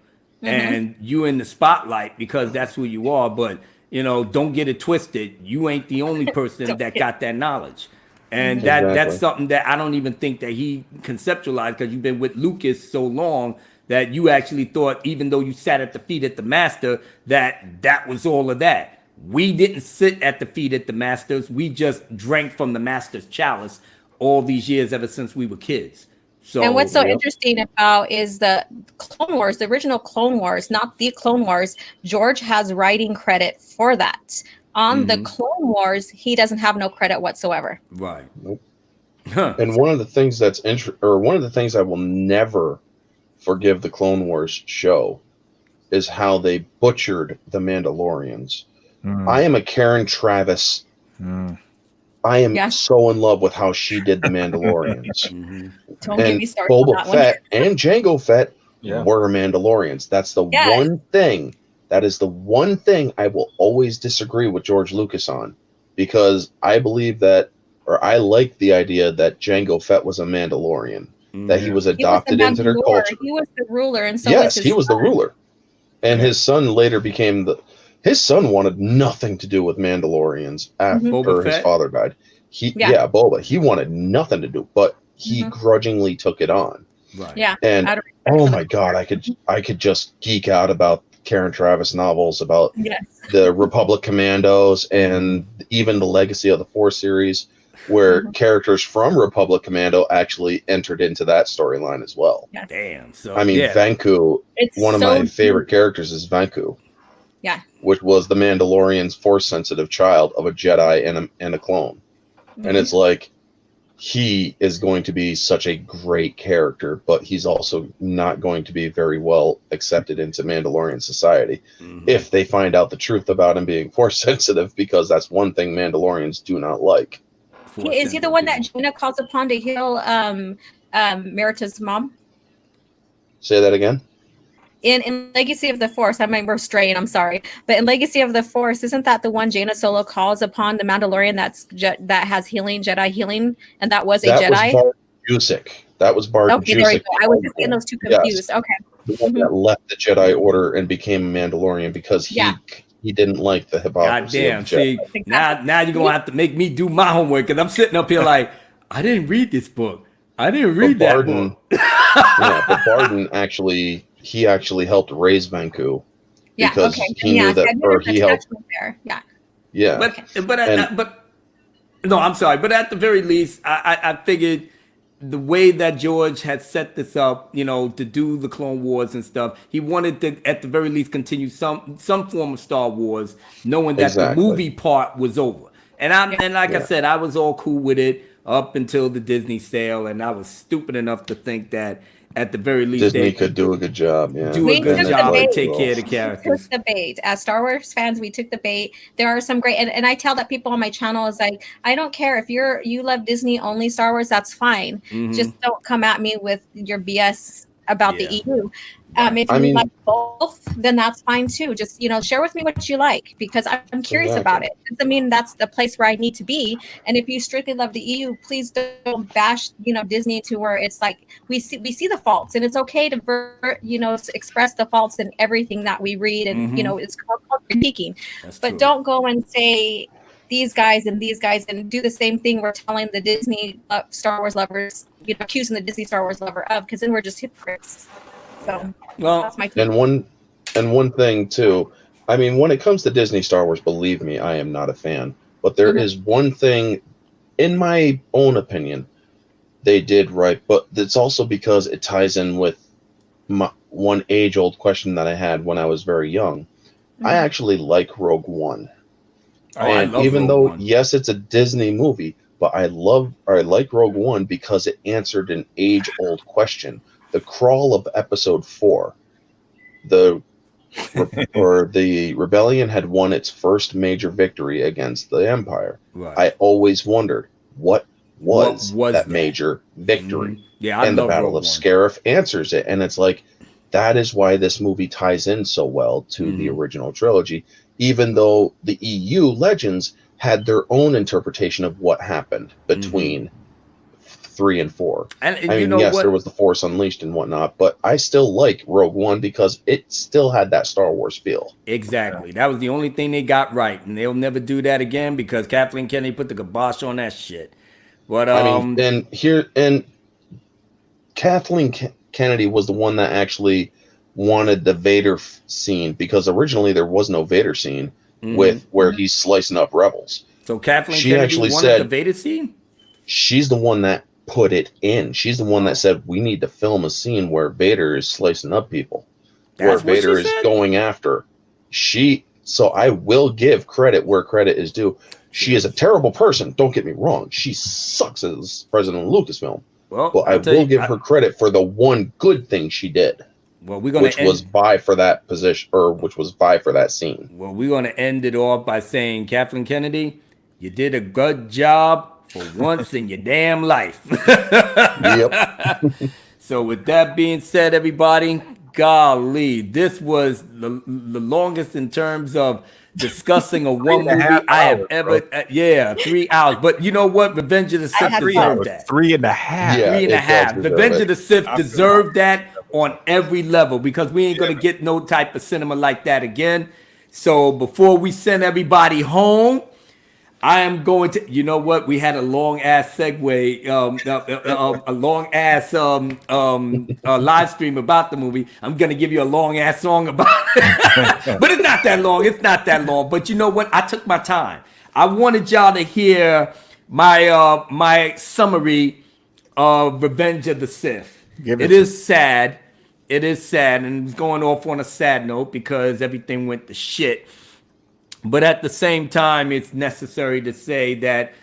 And you in the spotlight because that's who you are. But, don't get it twisted. You ain't the only person that got that knowledge. And that's something that I don't even think that he conceptualized, because you've been with Lucas so long that you actually thought, even though you sat at the feet at the master, that was all of that. We didn't sit at the feet at the masters. We just drank from the master's chalice all these years ever since we were kids. So, and what's so interesting about is the Clone Wars, the original Clone Wars, not the Clone Wars. George has writing credit for that. On the Clone Wars, he doesn't have no credit whatsoever. Right. Nope. And one of the things one of the things I will never forgive the Clone Wars show is how they butchered the Mandalorians. I am a Karen Travis. I am so in love with how she did the Mandalorians. Don't get me started. Boba Fett and Jango Fett were Mandalorians. That's the one thing. That is the one thing I will always disagree with George Lucas on, because I believe that, or I like the idea that Jango Fett was a Mandalorian, that he was adopted into their culture. He was the ruler, and so he was the ruler, and his son later became his son wanted nothing to do with Mandalorians after his father died. Boba. He wanted nothing to do, but he grudgingly took it on. Right. Yeah. And oh my God, I could just geek out about Karen Travis novels about the Republic Commandos, and even the Legacy of the Force series, where characters from Republic Commando actually entered into that storyline as well. Yeah. Damn. So I mean, Vanku. One of my favorite characters is Vanku. Yeah. Which was the Mandalorian's Force-sensitive child of a Jedi and a clone, and it's like, he is going to be such a great character, but he's also not going to be very well accepted into Mandalorian society if they find out the truth about him being Force sensitive, because that's one thing Mandalorians do not like. Is he the one that Jaina calls upon to heal Merita's mom? Say that again? In Legacy of the Force, we're straying, I'm sorry, but in Legacy of the Force, isn't that the one Jaina Solo calls upon the Mandalorian that has healing, Jedi healing, and that was a Jedi? That was Bart Jusek. Okay, there we go. I was just getting those two confused. The one that left the Jedi Order and became a Mandalorian because he didn't like the hypocrisy Goddamn, of the Jedi. see, now you're gonna have to make me do my homework because I'm sitting up here like, I didn't read this book. I didn't read that book. But Barden actually helped raise Vanku because he knew that, or he helped. There. Yeah, but no, I'm sorry, but at the very least, I figured the way that George had set this up, to do the Clone Wars and stuff, he wanted to, at the very least, continue some form of Star Wars, knowing that the movie part was over. And I said, I was all cool with it up until the Disney sale, and I was stupid enough to think that at the very least Disney could do a good job. Yeah, do a good job and take care of the characters. We took the bait. As Star Wars fans, we took the bait. There are some great, and I tell that people on my channel is like, I don't care if you love Disney only Star Wars, that's fine. Just don't come at me with your BS about the EU. If you like both, then that's fine too. Just share with me what you like, because I'm curious about it. Doesn't mean that's the place where I need to be. And if you strictly love the EU, please don't bash Disney to where it's like we see the faults, and it's okay to express the faults in everything that we read, and it's called critiquing. But true. Don't go and say these guys and do the same thing we're telling the Disney Star Wars lovers, accusing the Disney Star Wars lover of, because then we're just hypocrites. So that's my take. And one thing too, I mean, when it comes to Disney Star Wars, believe me, I am not a fan. But there is one thing, in my own opinion, they did right. But it's also because it ties in with one age-old question that I had when I was very young. I actually like Rogue One. And even though, yes, it's a Disney movie, but I like Rogue One because it answered an age-old question. The crawl of Episode 4, the rebellion had won its first major victory against the Empire. Right. I always wondered what was that major victory. And the Battle of Scarif answers it, and it's like that is why this movie ties in so well to the original trilogy, even though the EU legends had their own interpretation of what happened between 3 and 4. And I mean, yes, there was the Force Unleashed and whatnot, but I still like Rogue One because it still had that Star Wars feel. Exactly. That was the only thing they got right, and they'll never do that again because Kathleen Kennedy put the kibosh on that shit. But and Kathleen Kennedy was the one that actually wanted the Vader scene, because originally there was no Vader scene with where he's slicing up rebels. So Kathleen Kennedy actually wanted the Vader scene? She's the one that put it in. She's the one that said we need to film a scene where Vader is slicing up people, where Vader is going after. So I will give credit where credit is due. She is a terrible person. Don't get me wrong. She sucks as president of Lucasfilm. Well, but I will give her credit for the one good thing she did. Well, which was vie for that position, or which was vie for that scene. Well, we're going to end it off by saying, Kathleen Kennedy, you did a good job for once in your damn life. Yep. So with that being said, everybody, golly, this was the longest in terms of discussing a one movie I have ever. 3 hours. But you know what? Revenge of the Sith deserved that. 3.5. Yeah, 3.5. Revenge of the Sith deserved that on every level, because we ain't gonna get no type of cinema like that again. So before we send everybody home, I am going to, you know what? We had a long ass segue, a long ass live stream about the movie. I'm gonna give you a long ass song about it, but it's not that long. It's not that long. But you know what? I took my time. I wanted y'all to hear my summary of Revenge of the Sith. It is sad. It is sad, and it's going off on a sad note because everything went to shit. But at the same time, it's necessary to say that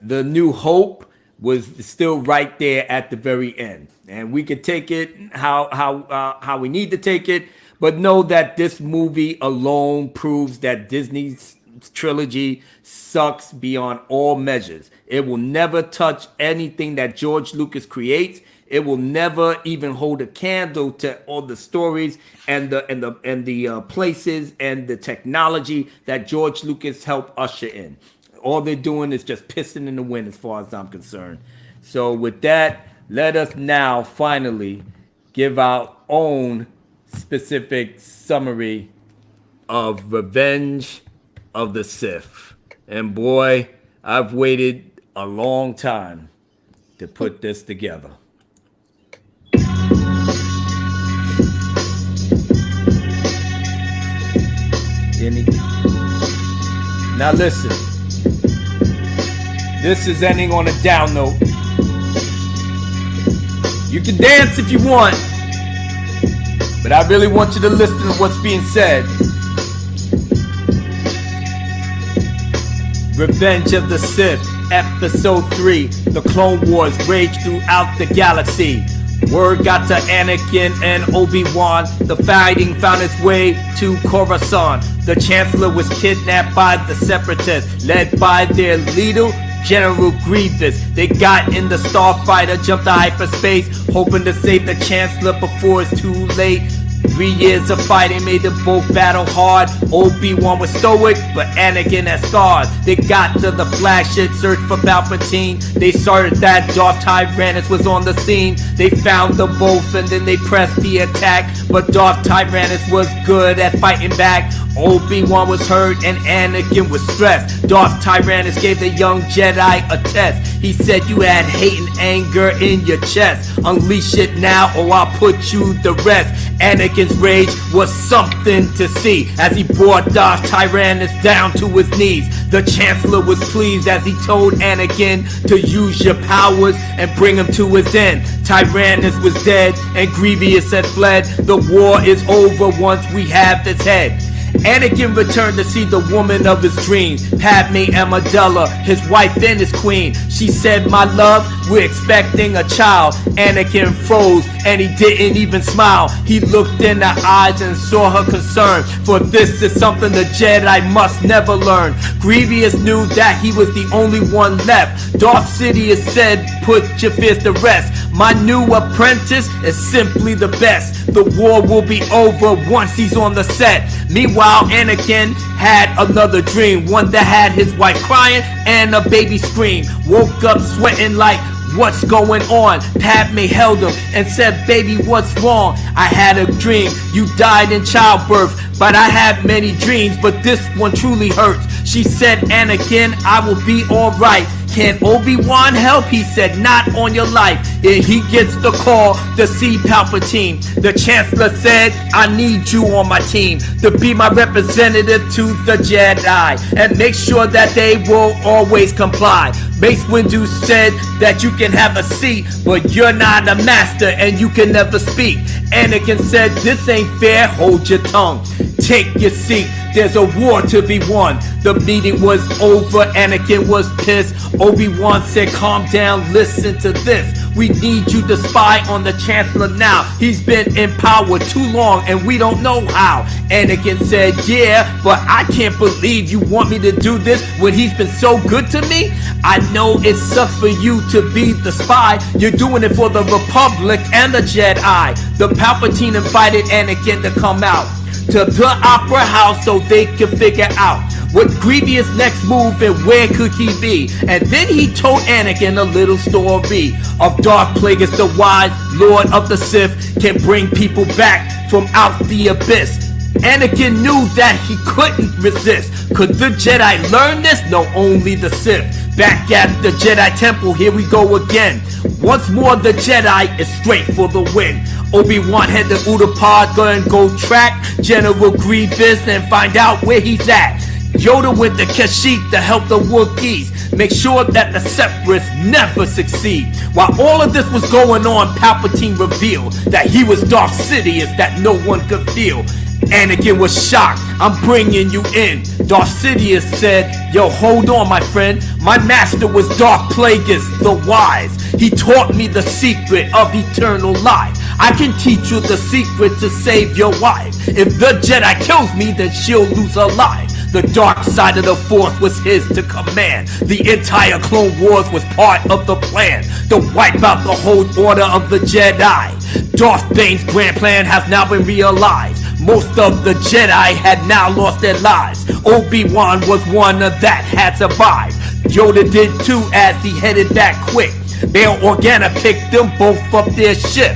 the New Hope was still right there at the very end, and we could take it how we need to take it. But know that this movie alone proves that Disney's trilogy sucks beyond all measures. It will never touch anything that George Lucas creates. It will never even hold a candle to all the stories and the places and the technology that George Lucas helped usher in. All they're doing is just pissing in the wind as far as I'm concerned. So with that, let us now finally give our own specific summary of Revenge of the Sith. And boy, I've waited a long time to put this together. Now listen, this is ending on a down note. You can dance if you want, but I really want you to listen to what's being said. Revenge of the Sith, Episode 3. The Clone Wars rage throughout the galaxy. Word got to Anakin and Obi-Wan. The fighting found its way to Coruscant. The Chancellor was kidnapped by the Separatists, led by their leader, General Grievous. They got in the starfighter, jumped to hyperspace, hoping to save the Chancellor before it's too late. 3 years of fighting made them both battle hard. Obi-Wan was stoic, but Anakin had scars. They got to the flagship, searched for Palpatine. They started that Darth Tyrannus was on the scene. They found them both and then they pressed the attack. But Darth Tyrannus was good at fighting back. Obi-Wan was hurt and Anakin was stressed. Darth Tyrannus gave the young Jedi a test. He said you had hate and anger in your chest. Unleash it now or I'll put you to rest. Anakin's rage was something to see as he brought Darth Tyrannus down to his knees. The Chancellor was pleased as he told Anakin to use your powers and bring him to his end. Tyrannus was dead and Grievous had fled. The war is over once we have his head. Anakin returned to see the woman of his dreams, Padme Amidala, his wife and his queen. She said, "My love, we're expecting a child." Anakin froze and he didn't even smile. He looked in her eyes and saw her concern, for this is something the Jedi must never learn. Grievous knew that he was the only one left. Darth Sidious said, "Put your fears to rest. My new apprentice is simply the best. The war will be over once he's on the set." Meanwhile, Anakin had another dream, one that had his wife crying and a baby scream. Woke up sweating like, what's going on? Padme held him and said, "Baby, what's wrong? I had a dream. You died in childbirth, but I had many dreams, but this one truly hurts." She said, "Anakin, I will be alright. Can Obi-Wan help?" He said, "Not on your life." And he gets the call to see Palpatine. The Chancellor said, "I need you on my team to be my representative to the Jedi and make sure that they will always comply." Mace Windu said that you can have a seat, but you're not a master and you can never speak. Anakin said, "This ain't fair, hold your tongue. Take your seat, there's a war to be won." The meeting was over, Anakin was pissed. Obi-Wan said, "Calm down, listen to this. We need you to spy on the Chancellor now. He's been in power too long and we don't know how." Anakin said, "Yeah, but I can't believe you want me to do this when he's been so good to me. I know it sucks for you to be the spy. You're doing it for the Republic and the Jedi." The Palpatine invited Anakin to come out to the Opera House so they could figure out what Grievous' next move and where could he be. And then he told Anakin a little story of Darth Plagueis, the wise Lord of the Sith, can bring people back from out the abyss. Anakin knew that he couldn't resist. Could the Jedi learn this? No, only the Sith. Back at the Jedi Temple, here we go again. Once more, the Jedi is straight for the win. Obi-Wan had the Utapau and go track General Grievous and find out where he's at. Yoda went to Kashyyyk to help the Wookiees, make sure that the Separatists never succeed. While all of this was going on, Palpatine revealed that he was Darth Sidious that no one could feel. Anakin was shocked. "I'm bringing you in." Darth Sidious said, "Yo, hold on, my friend. My master was Darth Plagueis, the wise. He taught me the secret of eternal life. I can teach you the secret to save your wife. If the Jedi kills me, then she'll lose her life." The dark side of the Force was his to command. The entire Clone Wars was part of the plan to wipe out the whole order of the Jedi. Darth Bane's grand plan has now been realized. Most of the Jedi had now lost their lives. Obi-Wan was one of that had survived. Yoda did too as he headed back quick. Bail Organa picked them both up their ship.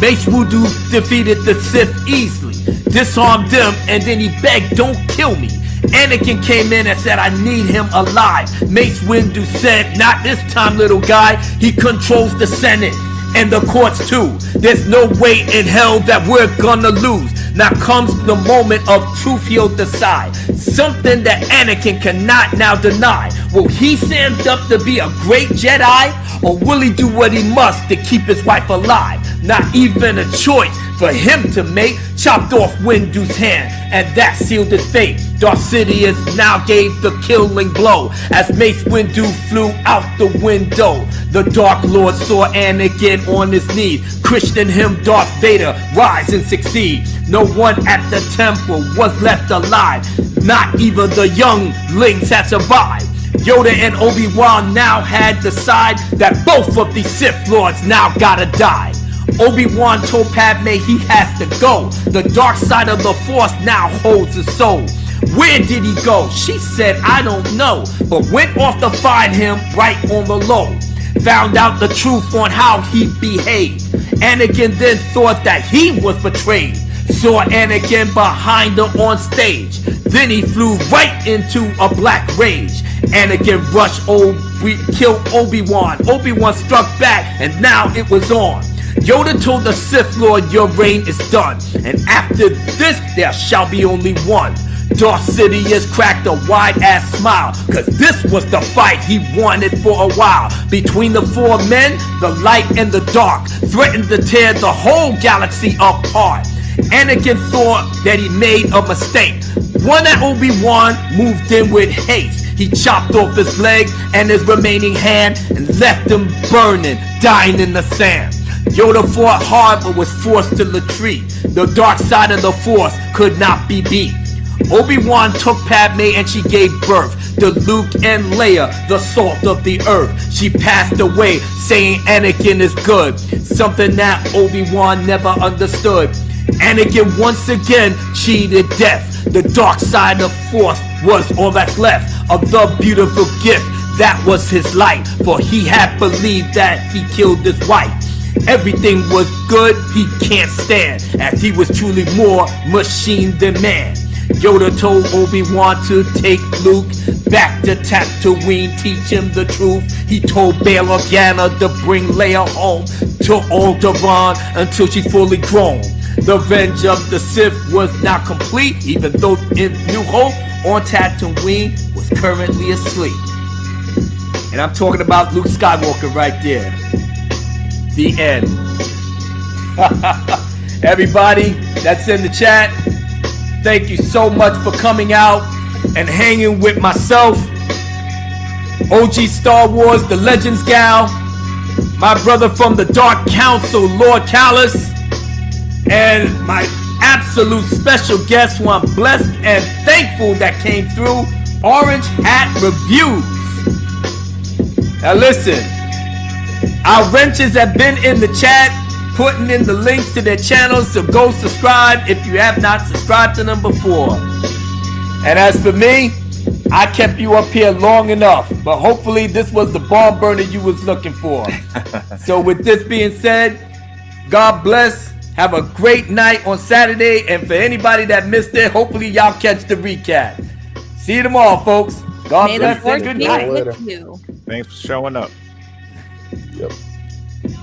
Mace Windu defeated the Sith easily, disarmed them, and then he begged, "Don't kill me." Anakin came in and said, "I need him alive." Mace Windu said, "Not this time, little guy. He controls the Senate and the courts too. There's no way in hell that we're gonna lose. Now comes the moment of truth, he'll decide. Something that Anakin cannot now deny. Will he stand up to be a great Jedi? Or will he do what he must to keep his wife alive? Not even a choice for him to make. Chopped off Windu's hand, and that sealed his fate. Darth Sidious now gave the killing blow as Mace Windu flew out the window. The Dark Lord saw Anakin on his knees, christened him Darth Vader, rise and succeed. No one at the temple was left alive, not even the younglings had survived. Yoda and Obi-Wan now had decided that both of these Sith Lords now gotta die. Obi-Wan told Padme he has to go. The dark side of the Force now holds his soul. Where did he go? She said, "I don't know," but went off to find him right on the low. Found out the truth on how he behaved. Anakin then thought that he was betrayed. Saw Anakin behind her on stage. Then he flew right into a black rage. Anakin rushed killed Obi-Wan. Obi-Wan struck back, and now it was on. Yoda told the Sith Lord, "Your reign is done, and after this there shall be only one." Darth Sidious cracked a wide-ass smile, cause this was the fight he wanted for a while. Between the four men, the light and the dark threatened to tear the whole galaxy apart. Anakin thought that he made a mistake. One at Obi-Wan moved in with haste. He chopped off his leg and his remaining hand and left him burning, dying in the sand. Yoda fought hard but was forced to retreat. The dark side of the Force could not be beat. Obi-Wan took Padme and she gave birth to Luke and Leia, the salt of the earth. She passed away saying Anakin is good, something that Obi-Wan never understood. Anakin once again cheated death. The dark side of Force was all that's left of the beautiful gift that was his life, for he had believed that he killed his wife. Everything was good, he can't stand, as he was truly more machine than man. Yoda told Obi-Wan to take Luke back to Tatooine, teach him the truth. He told Bail Organa to bring Leia home to Alderaan until she's fully grown. The revenge of the Sith was now complete, even though in New Hope on Tatooine was currently asleep. And I'm talking about Luke Skywalker right there. The end. Everybody that's in the chat, thank you so much for coming out and hanging with myself, OG Star Wars, the Legends Gal, my brother from the Dark Council, Lord Callus, and my absolute special guest who I'm blessed and thankful that came through, Orange Hat Reviews. Now listen, our wrenches have been in the chat, putting in the links to their channels, so go subscribe if you have not subscribed to them before. And as for me, I kept you up here long enough, but hopefully this was the bomb burner you was looking for. So with this being said, God bless. Have a great night on Saturday, and for anybody that missed it, hopefully y'all catch the recap. See you tomorrow, folks. God bless and good night. With you. Thanks for showing up. Yep.